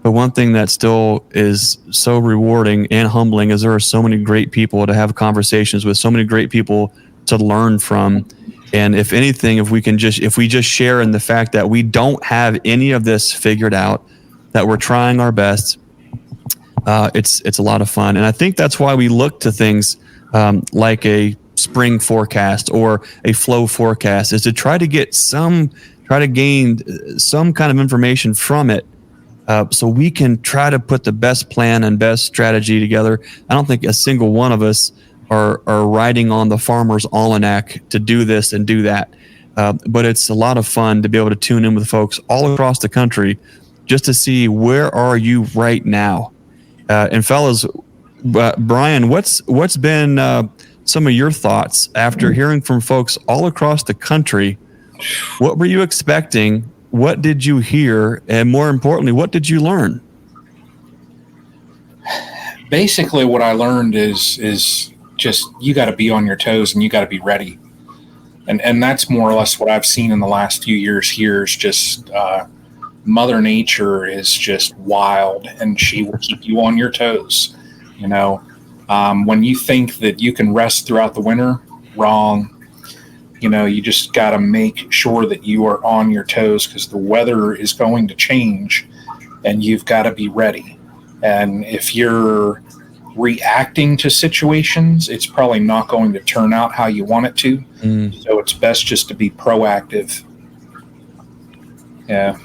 [SPEAKER 1] but one thing that still is so rewarding and humbling is there are so many great people to have conversations with, so many great people to learn from. And if anything, if we just share in the fact that we don't have any of this figured out, that we're trying our best, it's a lot of fun. And I think that's why we look to things like a spring forecast or a flow forecast, is to try to gain some kind of information from it, so we can try to put the best plan and best strategy together. I don't think a single one of us are riding on the farmer's almanac to do this and do that. But it's a lot of fun to be able to tune in with folks all across the country just to see where are you right now. And fellas, Brian, what's been some of your thoughts after hearing from folks all across the country? What were you expecting? What did you hear? And more importantly, what did you learn?
[SPEAKER 3] Basically, what I learned is just you got to be on your toes and you got to be ready. And that's more or less what I've seen in the last few years here is just Mother Nature is just wild, and she will keep you on your toes. When you think that you can rest throughout the winter, wrong. You just got to make sure that you are on your toes because the weather is going to change and you've got to be ready. And if you're reacting to situations, it's probably not going to turn out how you want it to. So it's best just to be proactive. Yeah.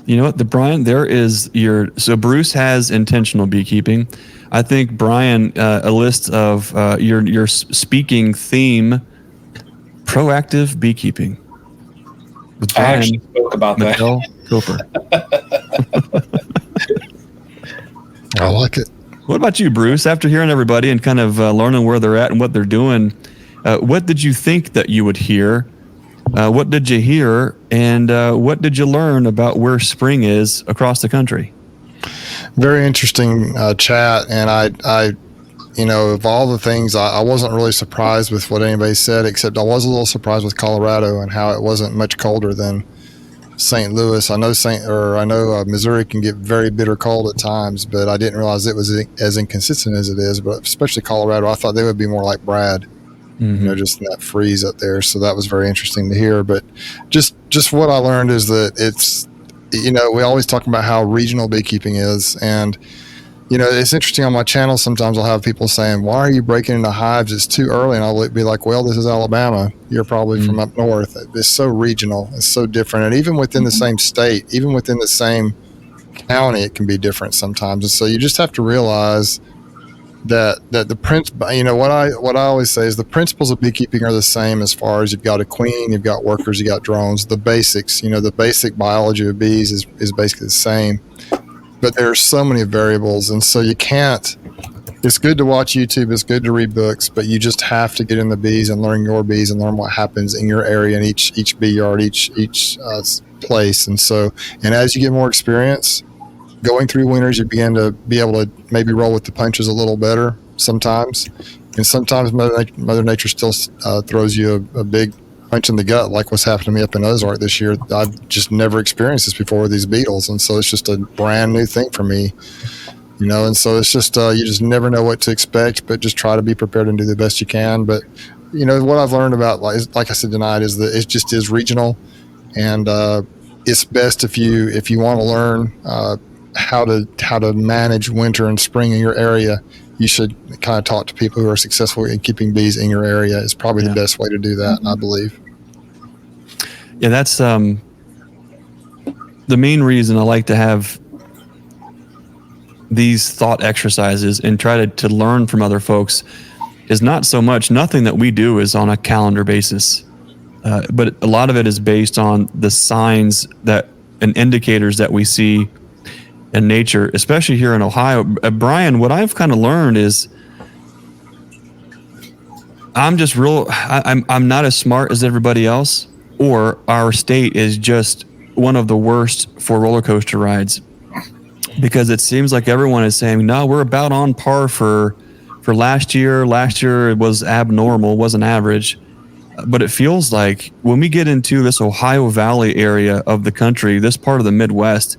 [SPEAKER 1] You know what, Brian, so Bruce has intentional beekeeping. I think Brian, a list of your speaking theme, proactive beekeeping. With Brian,
[SPEAKER 3] I actually spoke about
[SPEAKER 1] Michelle Cooper.
[SPEAKER 2] I like it.
[SPEAKER 1] What about you, Bruce? After hearing everybody and kind of learning where they're at and what they're doing, what did you think that you would hear? What did you hear? And what did you learn about where spring is across the country?
[SPEAKER 2] Very interesting chat. And I of all the things, I wasn't really surprised with what anybody said, except I was a little surprised with Colorado and how it wasn't much colder than St. Louis. I know Missouri can get very bitter cold at times, but I didn't realize it was as inconsistent as it is. But especially Colorado, I thought they would be more like Brad, just in that freeze up there. So that was very interesting to hear. But just what I learned is that it's, we always talk about how regional beekeeping is, and it's interesting on my channel. Sometimes I'll have people saying, why are you breaking into hives? It's too early. And I'll be like, well, this is Alabama. You're probably from up north. It's so regional. It's so different. And even within the same state, even within the same county, it can be different sometimes. And so you just have to realize that the what I always say is the principles of beekeeping are the same as far as you've got a queen, you've got workers, you got drones. The basics, the basic biology of bees is basically the same. But there are so many variables, and so you can't. It's good to watch YouTube. It's good to read books, but you just have to get in the bees and learn your bees and learn what happens in your area and each bee yard, each place. And as you get more experience going through winters, you begin to be able to maybe roll with the punches a little better sometimes. And sometimes Mother Nature still throws you a big punch in the gut, like what's happened to me up in Ozark this year. I've just never experienced this before with these beetles, and so it's just a brand new thing for me, and so it's just you just never know what to expect, but just try to be prepared and do the best you can. But what I've learned about, like I said tonight, is that it just is regional, and it's best if you want to learn how to manage winter and spring in your area. You should kind of talk to people who are successful in keeping bees in your area. Is probably the best way to do that, I believe.
[SPEAKER 1] Yeah, that's the main reason I like to have these thought exercises and try to learn from other folks is not so much, nothing that we do is on a calendar basis, but a lot of it is based on the signs and indicators that we see in nature, especially here in Ohio. Brian, what I've kind of learned is I'm not as smart as everybody else, or our state is just one of the worst for roller coaster rides, because it seems like everyone is saying, no, we're about on par for last year. Last year it was abnormal, wasn't average. But it feels like when we get into this Ohio Valley area of the country, this part of the Midwest,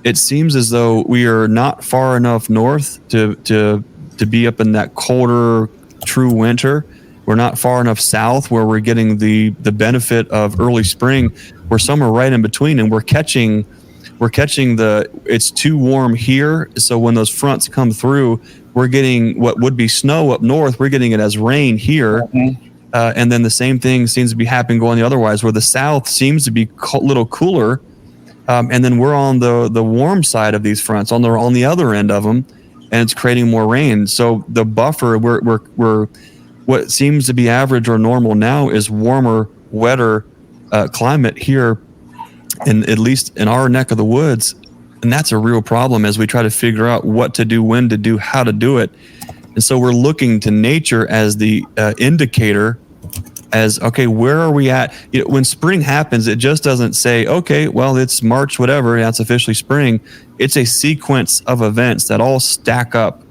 [SPEAKER 1] it seems as though we are not far enough north to be up in that colder, true winter. We're not far enough south where we're getting the benefit of early spring. We're somewhere right in between, and we're catching it's too warm here. So when those fronts come through, we're getting what would be snow up north. We're getting it as rain here. And then the same thing seems to be happening going the other way, where the south seems to be a little cooler. And then we're on the warm side of these fronts, on the other end of them, and it's creating more rain. So the buffer, we're what seems to be average or normal now is warmer, wetter climate here, at least in our neck of the woods, and that's a real problem as we try to figure out what to do, when to do, how to do it. And so we're looking to nature as the indicator. As, okay, where are we at? When spring happens, it just doesn't say, okay, well, it's March, whatever, that's officially spring. It's a sequence of events that all stack up,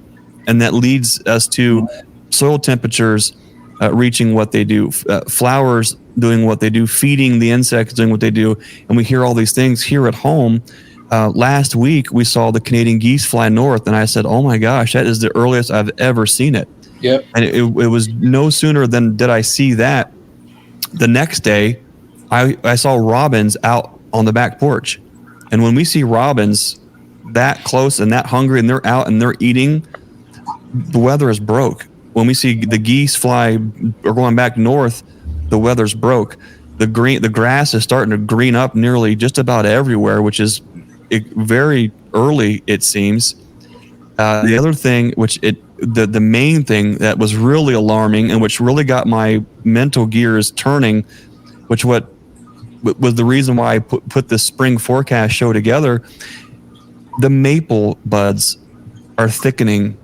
[SPEAKER 1] and that leads us to soil temperatures reaching what they do, flowers doing what they do, feeding the insects doing what they do. And we hear all these things here at home. Last week, we saw the Canadian geese fly north, and I said, oh my gosh, that is the earliest I've ever seen it.
[SPEAKER 3] Yep.
[SPEAKER 1] And it was no sooner than did I see that. The next day, I saw robins out on the back porch. And when we see robins that close and that hungry and they're out and they're eating, the weather is broke. When we see the geese fly or going back north, the weather's broke. The grass is starting to green up nearly just about everywhere, which is very early, it seems. The other thing, the main thing that was really alarming and which really got my mental gears turning, which was the reason why I put this spring forecast show together, the maple buds are thickening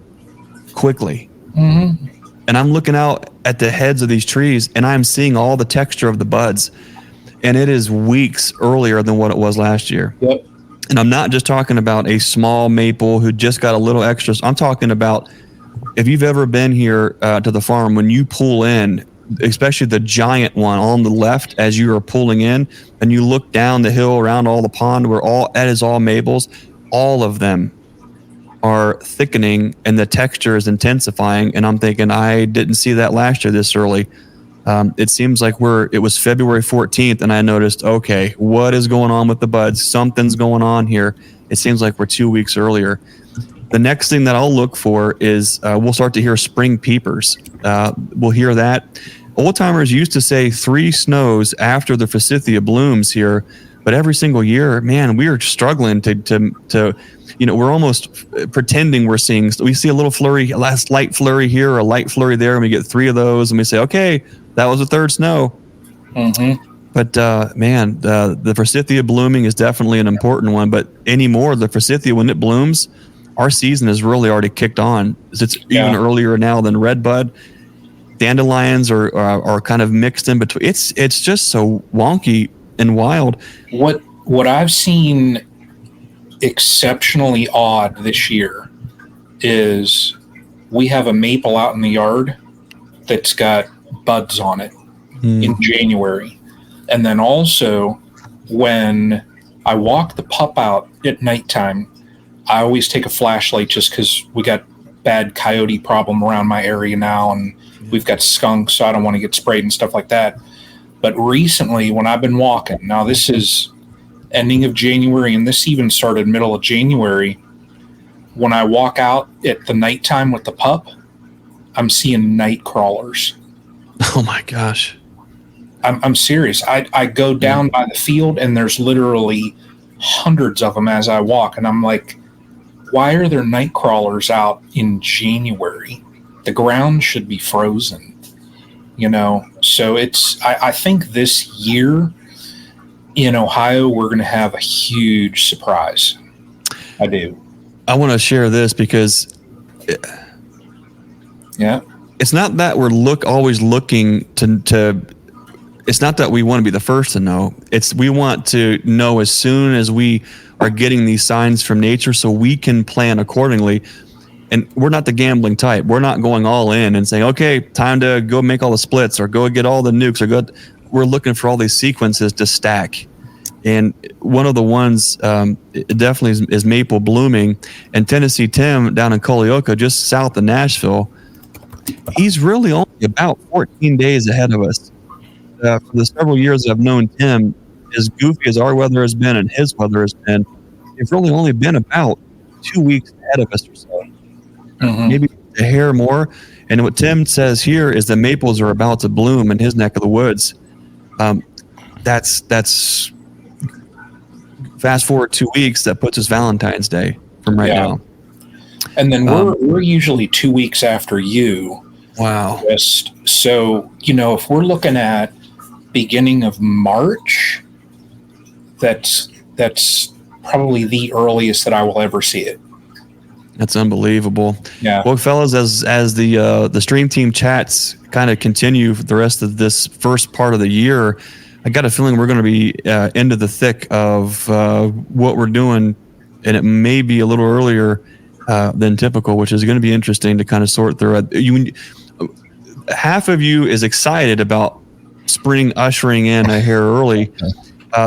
[SPEAKER 1] quickly.
[SPEAKER 3] Mm-hmm.
[SPEAKER 1] And I'm looking out at the heads of these trees, and I'm seeing all the texture of the buds, and it is weeks earlier than what it was last year.
[SPEAKER 3] Yep.
[SPEAKER 1] And I'm not just talking about a small maple who just got a little extra. I'm talking about if you've ever been here to the farm, when you pull in, especially the giant one on the left as you are pulling in, and you look down the hill around all the pond where that is all maples, all of them are thickening and the texture is intensifying. And I'm thinking, I didn't see that last year this early. It seems like it was February 14th, and I noticed, okay, what is going on with the buds? Something's going on here. It seems like we're 2 weeks earlier. The next thing that I'll look for is we'll start to hear spring peepers. We'll hear that. Old timers used to say 3 snows after the forsythia blooms here, but every single year, man, we are struggling to we're almost pretending we're seeing. We see a little flurry, a last light flurry here, or a light flurry there, and we get 3 of those, and we say, okay, that was the 3rd snow.
[SPEAKER 3] Mm-hmm.
[SPEAKER 1] But man, the forsythia blooming is definitely an important one. But anymore, the forsythia, when it blooms, our season is really already kicked on. It's even earlier now than redbud. Dandelions are kind of mixed in between. It's just so wonky and wild.
[SPEAKER 3] What I've seen exceptionally odd this year is we have a maple out in the yard that's got buds on it in January. And then also when I walk the pup out at nighttime, I always take a flashlight just because we got bad coyote problem around my area now, and we've got skunks, so I don't want to get sprayed and stuff like that. But recently when I've been walking, now this is ending of January, and this even started middle of January, when I walk out at the nighttime with the pup, I'm seeing night crawlers.
[SPEAKER 1] Oh my gosh.
[SPEAKER 3] I'm serious. I go down by the field and there's literally hundreds of them as I walk. And I'm like, why are there night crawlers out in January? The ground should be frozen, So I think this year in Ohio, we're going to have a huge surprise. I do.
[SPEAKER 1] I want to share this because it's not that we're always looking to it's not that we want to be the first to know. It's we want to know as soon as we are getting these signs from nature so we can plan accordingly. And we're not the gambling type. We're not going all in and saying, okay, time to go make all the splits or go get all the nukes we're looking for all these sequences to stack. And one of the ones it definitely is maple blooming. And Tennessee Tim down in Culleoka, just south of Nashville, he's really only about 14 days ahead of us. For the several years I've known Tim, as goofy as our weather has been and his weather has been, it's really only been about 2 weeks ahead of us or so. Maybe a hair more. And what Tim says here is the maples are about to bloom in his neck of the woods. That's fast forward 2 weeks, that puts us Valentine's Day from right now.
[SPEAKER 3] And then we're usually 2 weeks after you.
[SPEAKER 1] Wow.
[SPEAKER 3] So, if we're looking at beginning of March, that's probably the earliest that I will ever see it.
[SPEAKER 1] That's unbelievable.
[SPEAKER 3] Yeah.
[SPEAKER 1] Well, fellas, as the Stream Team chats kind of continue for the rest of this first part of the year, I got a feeling we're going to be into the thick of what we're doing, and it may be a little earlier than typical, which is going to be interesting to kind of sort through. Half of you is excited about spring ushering in a hair early,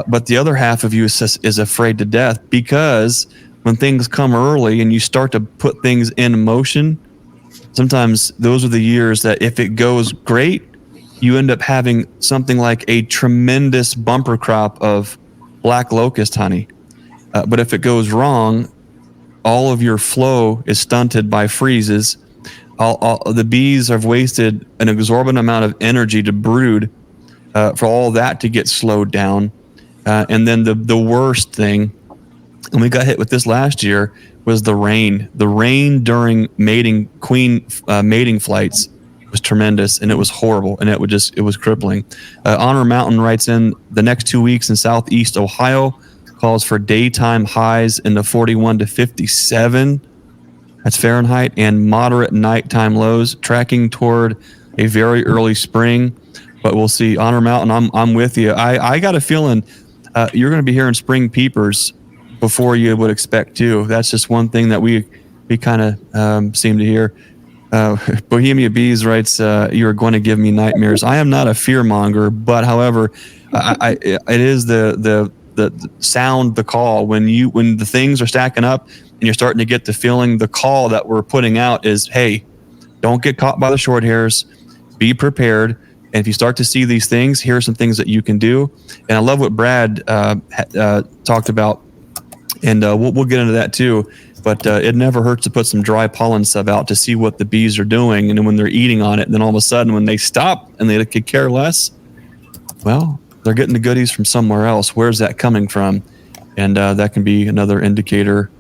[SPEAKER 1] but the other half of you is afraid to death, because when things come early and you start to put things in motion, sometimes those are the years that if it goes great, you end up having something like a tremendous bumper crop of black locust honey. But if it goes wrong, all of your flow is stunted by freezes. The bees have wasted an exorbitant amount of energy to brood for all that to get slowed down. And then the worst thing, and we got hit with this last year, was the rain. The rain during mating flights was tremendous, and it was horrible, and it was crippling. Honor Mountain writes in, the next 2 weeks in southeast Ohio calls for daytime highs in the 41 to 57. That's Fahrenheit, and moderate nighttime lows, tracking toward a very early spring. But we'll see. Honor Mountain, I'm with you. I got a feeling you're going to be hearing spring peepers before you would expect to. That's just one thing that we kind of seem to hear. Bohemia Bees writes, "You are going to give me nightmares." I am not a fear monger, but however, it is the sound, the call when the things are stacking up and you're starting to get the feeling. The call that we're putting out is, "Hey, don't get caught by the short hairs. Be prepared." And if you start to see these things, here are some things that you can do. And I love what Brad talked about, and we'll get into that too. But it never hurts to put some dry pollen sub out to see what the bees are doing. And then when they're eating on it, and then all of a sudden when they stop and they could care less, well, they're getting the goodies from somewhere else. Where's that coming from? And that can be another indicator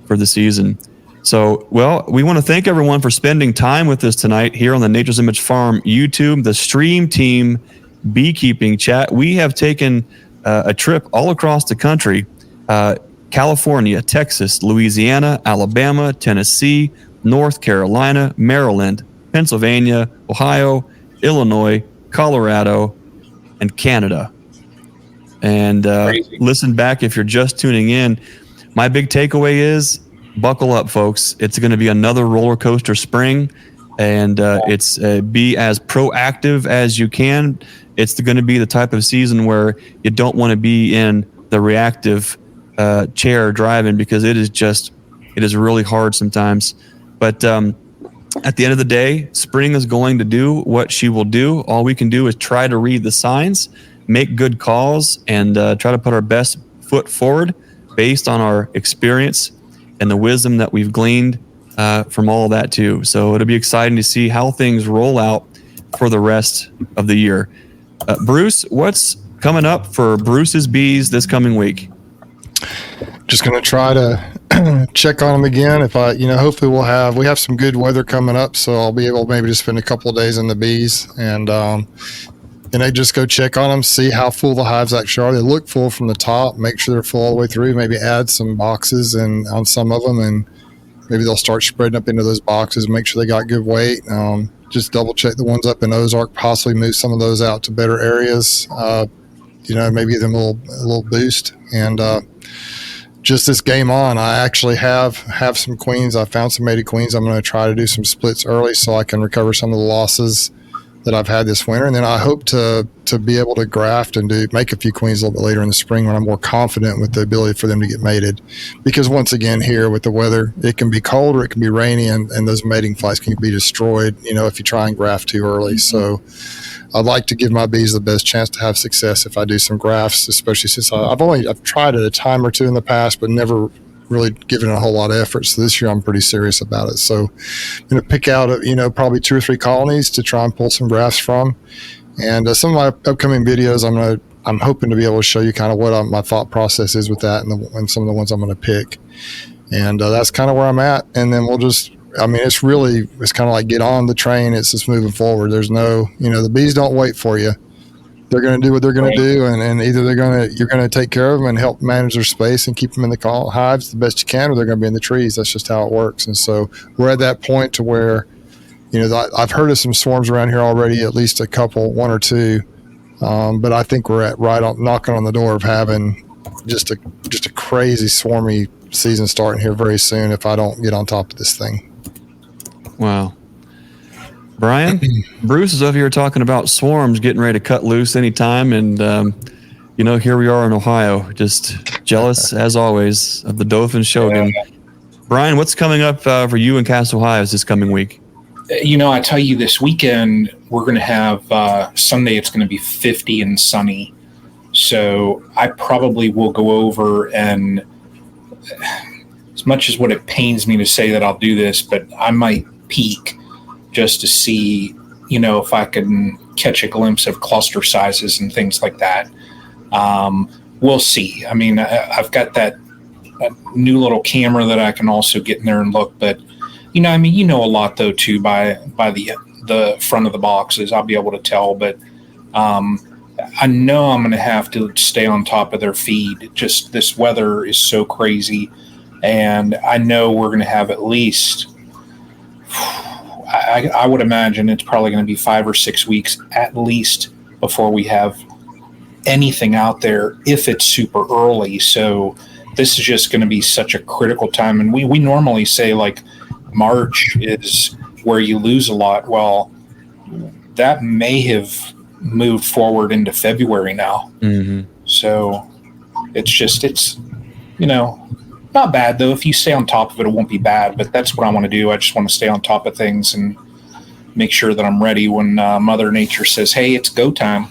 [SPEAKER 1] for the season. So, well, we want to thank everyone for spending time with us tonight here on the Nature's Image Farm YouTube, the Stream Team Beekeeping Chat. We have taken a trip all across the country, California, Texas, Louisiana, Alabama, Tennessee, North Carolina, Maryland, Pennsylvania, Ohio, Illinois, Colorado, and Canada. And listen back if you're just tuning in. My big takeaway is, buckle up, folks. It's going to be another roller coaster spring, and it's be as proactive as you can. It's going to be the type of season where you don't want to be in the reactive chair driving, because it is really hard sometimes. But at the end of the day, spring is going to do what she will do. All we can do is try to read the signs, make good calls, and try to put our best foot forward based on our experience and the wisdom that we've gleaned from all of that too. So it'll be exciting to see how things roll out for the rest of the year. Bruce, what's coming up for Bruce's Bees this coming week?
[SPEAKER 2] Just going to try to check on them again. If hopefully we have some good weather coming up, so I'll be able maybe to spend a couple of days in the bees, and I just go check on them, see how full the hives actually are. They look full from the top, make sure they're full all the way through, maybe add some boxes and on some of them, and maybe they'll start spreading up into those boxes, make sure they got good weight. Just double check the ones up in Ozark, possibly move some of those out to better areas, maybe give them a little boost. And just this game on, I actually have some queens. I found some mated queens. I'm going to try to do some splits early so I can recover some of the losses that I've had this winter, and then I hope to be able to graft and make a few queens a little bit later in the spring when I'm more confident with the ability for them to get mated. Because once again, here with the weather, it can be cold or it can be rainy, and those mating flights can be destroyed, if you try and graft too early. So I'd like to give my bees the best chance to have success if I do some grafts, especially since I've tried it a time or two in the past, but never really given it a whole lot of effort. So this year I'm pretty serious about it. So I'm going to pick out, probably 2 or 3 colonies to try and pull some grafts from. And some of my upcoming videos, I'm hoping to be able to show you kind of what my thought process is with that, and some of the ones I'm going to pick. And that's kind of where I'm at. And then it's kind of like get on the train. It's just moving forward. There's no, the bees don't wait for you. They're going to do what they're going to do, and either you're going to take care of them and help manage their space and keep them in the hives the best you can, or they're going to be in the trees. That's just how it works. And so we're at that point to where, I've heard of some swarms around here already, at least a couple, 1 or 2, but I think we're knocking on the door of having just a crazy swarmy season starting here very soon if I don't get on top of this thing.
[SPEAKER 1] Wow. Brian, Bruce is over here talking about swarms getting ready to cut loose anytime, and here we are in Ohio, just jealous as always of the Dauphin Shogun. Brian, what's coming up for you in Castle Hives this coming week?
[SPEAKER 3] I tell you, this weekend we're going to have Sunday. It's going to be 50 and sunny, so I probably will go over, and as much as what it pains me to say that I'll do this, but I might peek just to see, if I can catch a glimpse of cluster sizes and things like that. We'll see. I mean, I've got that new little camera that I can also get in there and look, but a lot though too by the front of the boxes. I'll be able to tell, but I know I'm going to have to stay on top of their feed. Just this weather is so crazy, and I know we're going to have at least, I would imagine it's probably going to be 5 or 6 weeks at least before we have anything out there if it's super early. So this is just going to be such a critical time. And we normally say like March is where you lose a lot. Well, that may have moved forward into February now.
[SPEAKER 1] Mm-hmm.
[SPEAKER 3] So it's not bad though. If you stay on top of it, it won't be bad, but that's what I want to do. I just want to stay on top of things and make sure that I'm ready when Mother Nature says, hey, it's go time.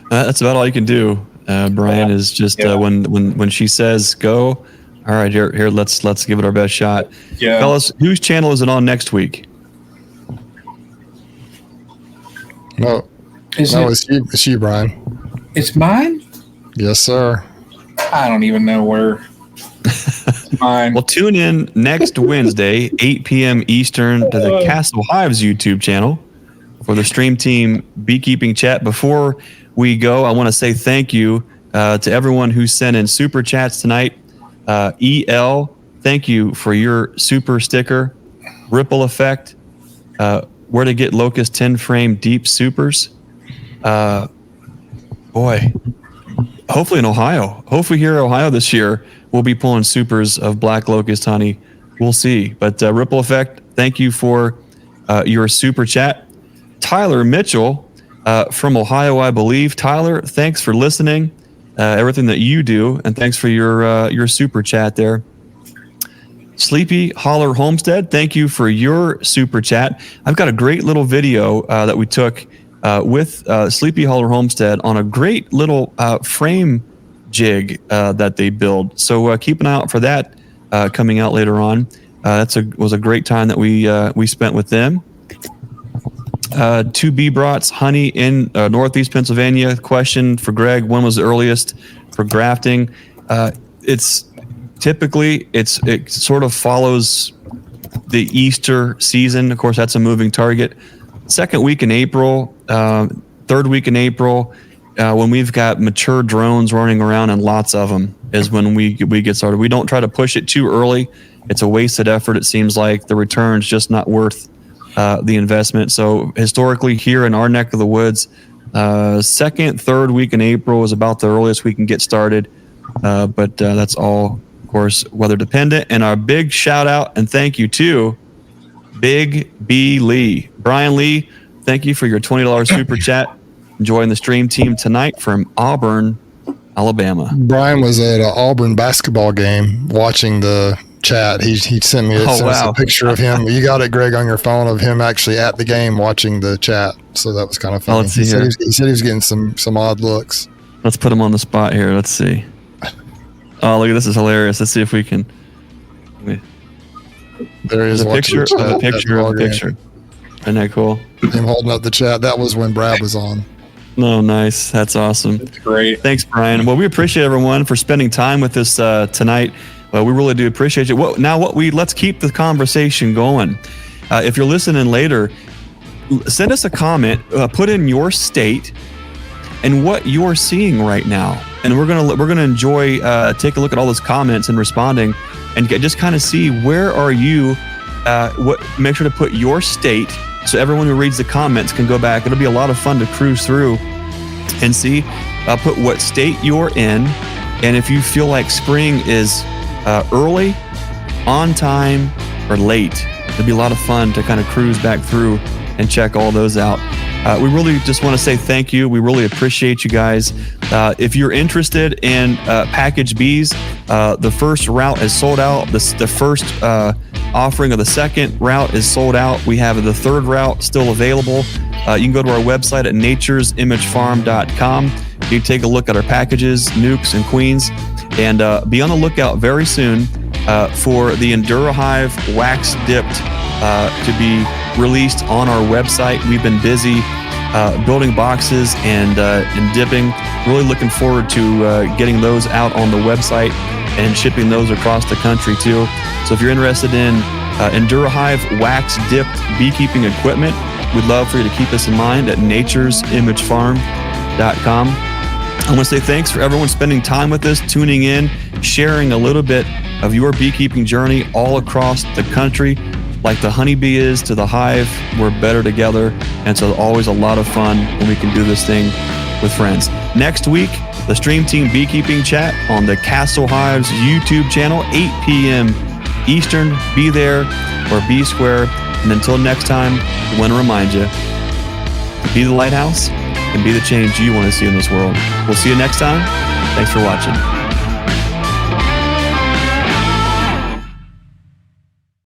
[SPEAKER 1] That's about all you can do, Brian, is just when she says go, all right, here, let's give it our best shot.
[SPEAKER 3] Yeah.
[SPEAKER 1] Fellas, whose channel is it on next week?
[SPEAKER 2] No, it's you, Brian.
[SPEAKER 3] It's mine?
[SPEAKER 2] Yes, sir.
[SPEAKER 3] I don't even know where. Mine.
[SPEAKER 1] Well, tune in next Wednesday, 8 p.m. Eastern, to the Castle Hives YouTube channel for the Stream Team Beekeeping Chat. Before we go, I want to say thank you to everyone who sent in super chats tonight. EL, thank you for your super sticker. Ripple Effect, where to get Locust 10 frame deep supers. Boy, hopefully in Ohio. Hopefully here in Ohio this year, we'll be pulling supers of black locust honey. We'll see. But Ripple Effect, thank you for your super chat. Tyler Mitchell from Ohio, I believe. Tyler, thanks for listening, everything that you do, and thanks for your super chat there. Sleepy Holler Homestead, thank you for your super chat. I've got a great little video that we took with Sleepy Holler Homestead on a great little frame jig that they build. So keep an eye out for that coming out later on. Was a great time that we spent with them. Two bee brats honey in Northeast Pennsylvania. Question for Greg: when was the earliest for grafting? It's typically it sort of follows the Easter season. Of course, that's a moving target. Second week in April, third week in April, when we've got mature drones running around and lots of them, is when we get started. We don't try to push it too early. It's a wasted effort. It seems like the return's just not worth the investment. So historically, here in our neck of the woods, second, third week in April is about the earliest we can get started. But that's all, of course, weather dependent. And our big shout out and thank you to Big B Lee. Brian Lee, thank you for your $20 super chat. Enjoying the stream team tonight from Auburn, Alabama.
[SPEAKER 2] Brian was at an Auburn basketball game watching the chat. He sent me a picture of him. You got it, Greg, on your phone, of him actually at the game watching the chat. So that was kind of funny. He said he was getting some odd looks.
[SPEAKER 1] Let's put him on the spot here. Let's see. Oh, look at this! Is hilarious. Let's see if we can.
[SPEAKER 2] There is
[SPEAKER 1] a picture. A picture. Isn't that cool?
[SPEAKER 2] Him holding up the chat. That was when Brad was on.
[SPEAKER 1] No, nice. That's awesome.
[SPEAKER 3] That's great.
[SPEAKER 1] Thanks, Brian. Well, we appreciate everyone for spending time with us tonight. We really do appreciate it. Let's keep the conversation going. If you're listening later, send us a comment. Put in your state and what you're seeing right now, and we're gonna enjoy take a look at all those comments and responding, and just kind of see where are you. Make sure to put your state, so everyone who reads the comments can go back. It'll be a lot of fun to cruise through and see. Put what state you're in, and if you feel like spring is early, on time, or late. It'll be a lot of fun to kind of cruise back through and check all those out. We really just want to say thank you. We really appreciate you guys. If you're interested in package bees, the first route is sold out. The first offering of the second route is sold out. We have the third route still available. You can go to our website at naturesimagefarm.com. You can take a look at our packages, nukes and queens, and be on the lookout very soon for the EnduraHive wax dipped to be released on our website. We've been busy building boxes and dipping. Really looking forward to getting those out on the website and shipping those across the country too. So if you're interested in EnduraHive wax dipped beekeeping equipment, we'd love for you to keep us in mind at naturesimagefarm.com. I want to say thanks for everyone spending time with us, tuning in, sharing a little bit of your beekeeping journey all across the country. Like the honeybee is to the hive, we're better together. And so always a lot of fun when we can do this thing with friends. Next week, the Stream Team Beekeeping Chat on the Castle Hives YouTube channel, 8 p.m. Eastern. Be there. or B Square. And until next time, I want to remind you, be the lighthouse and be the change you want to see in this world. We'll see you next time. Thanks for watching.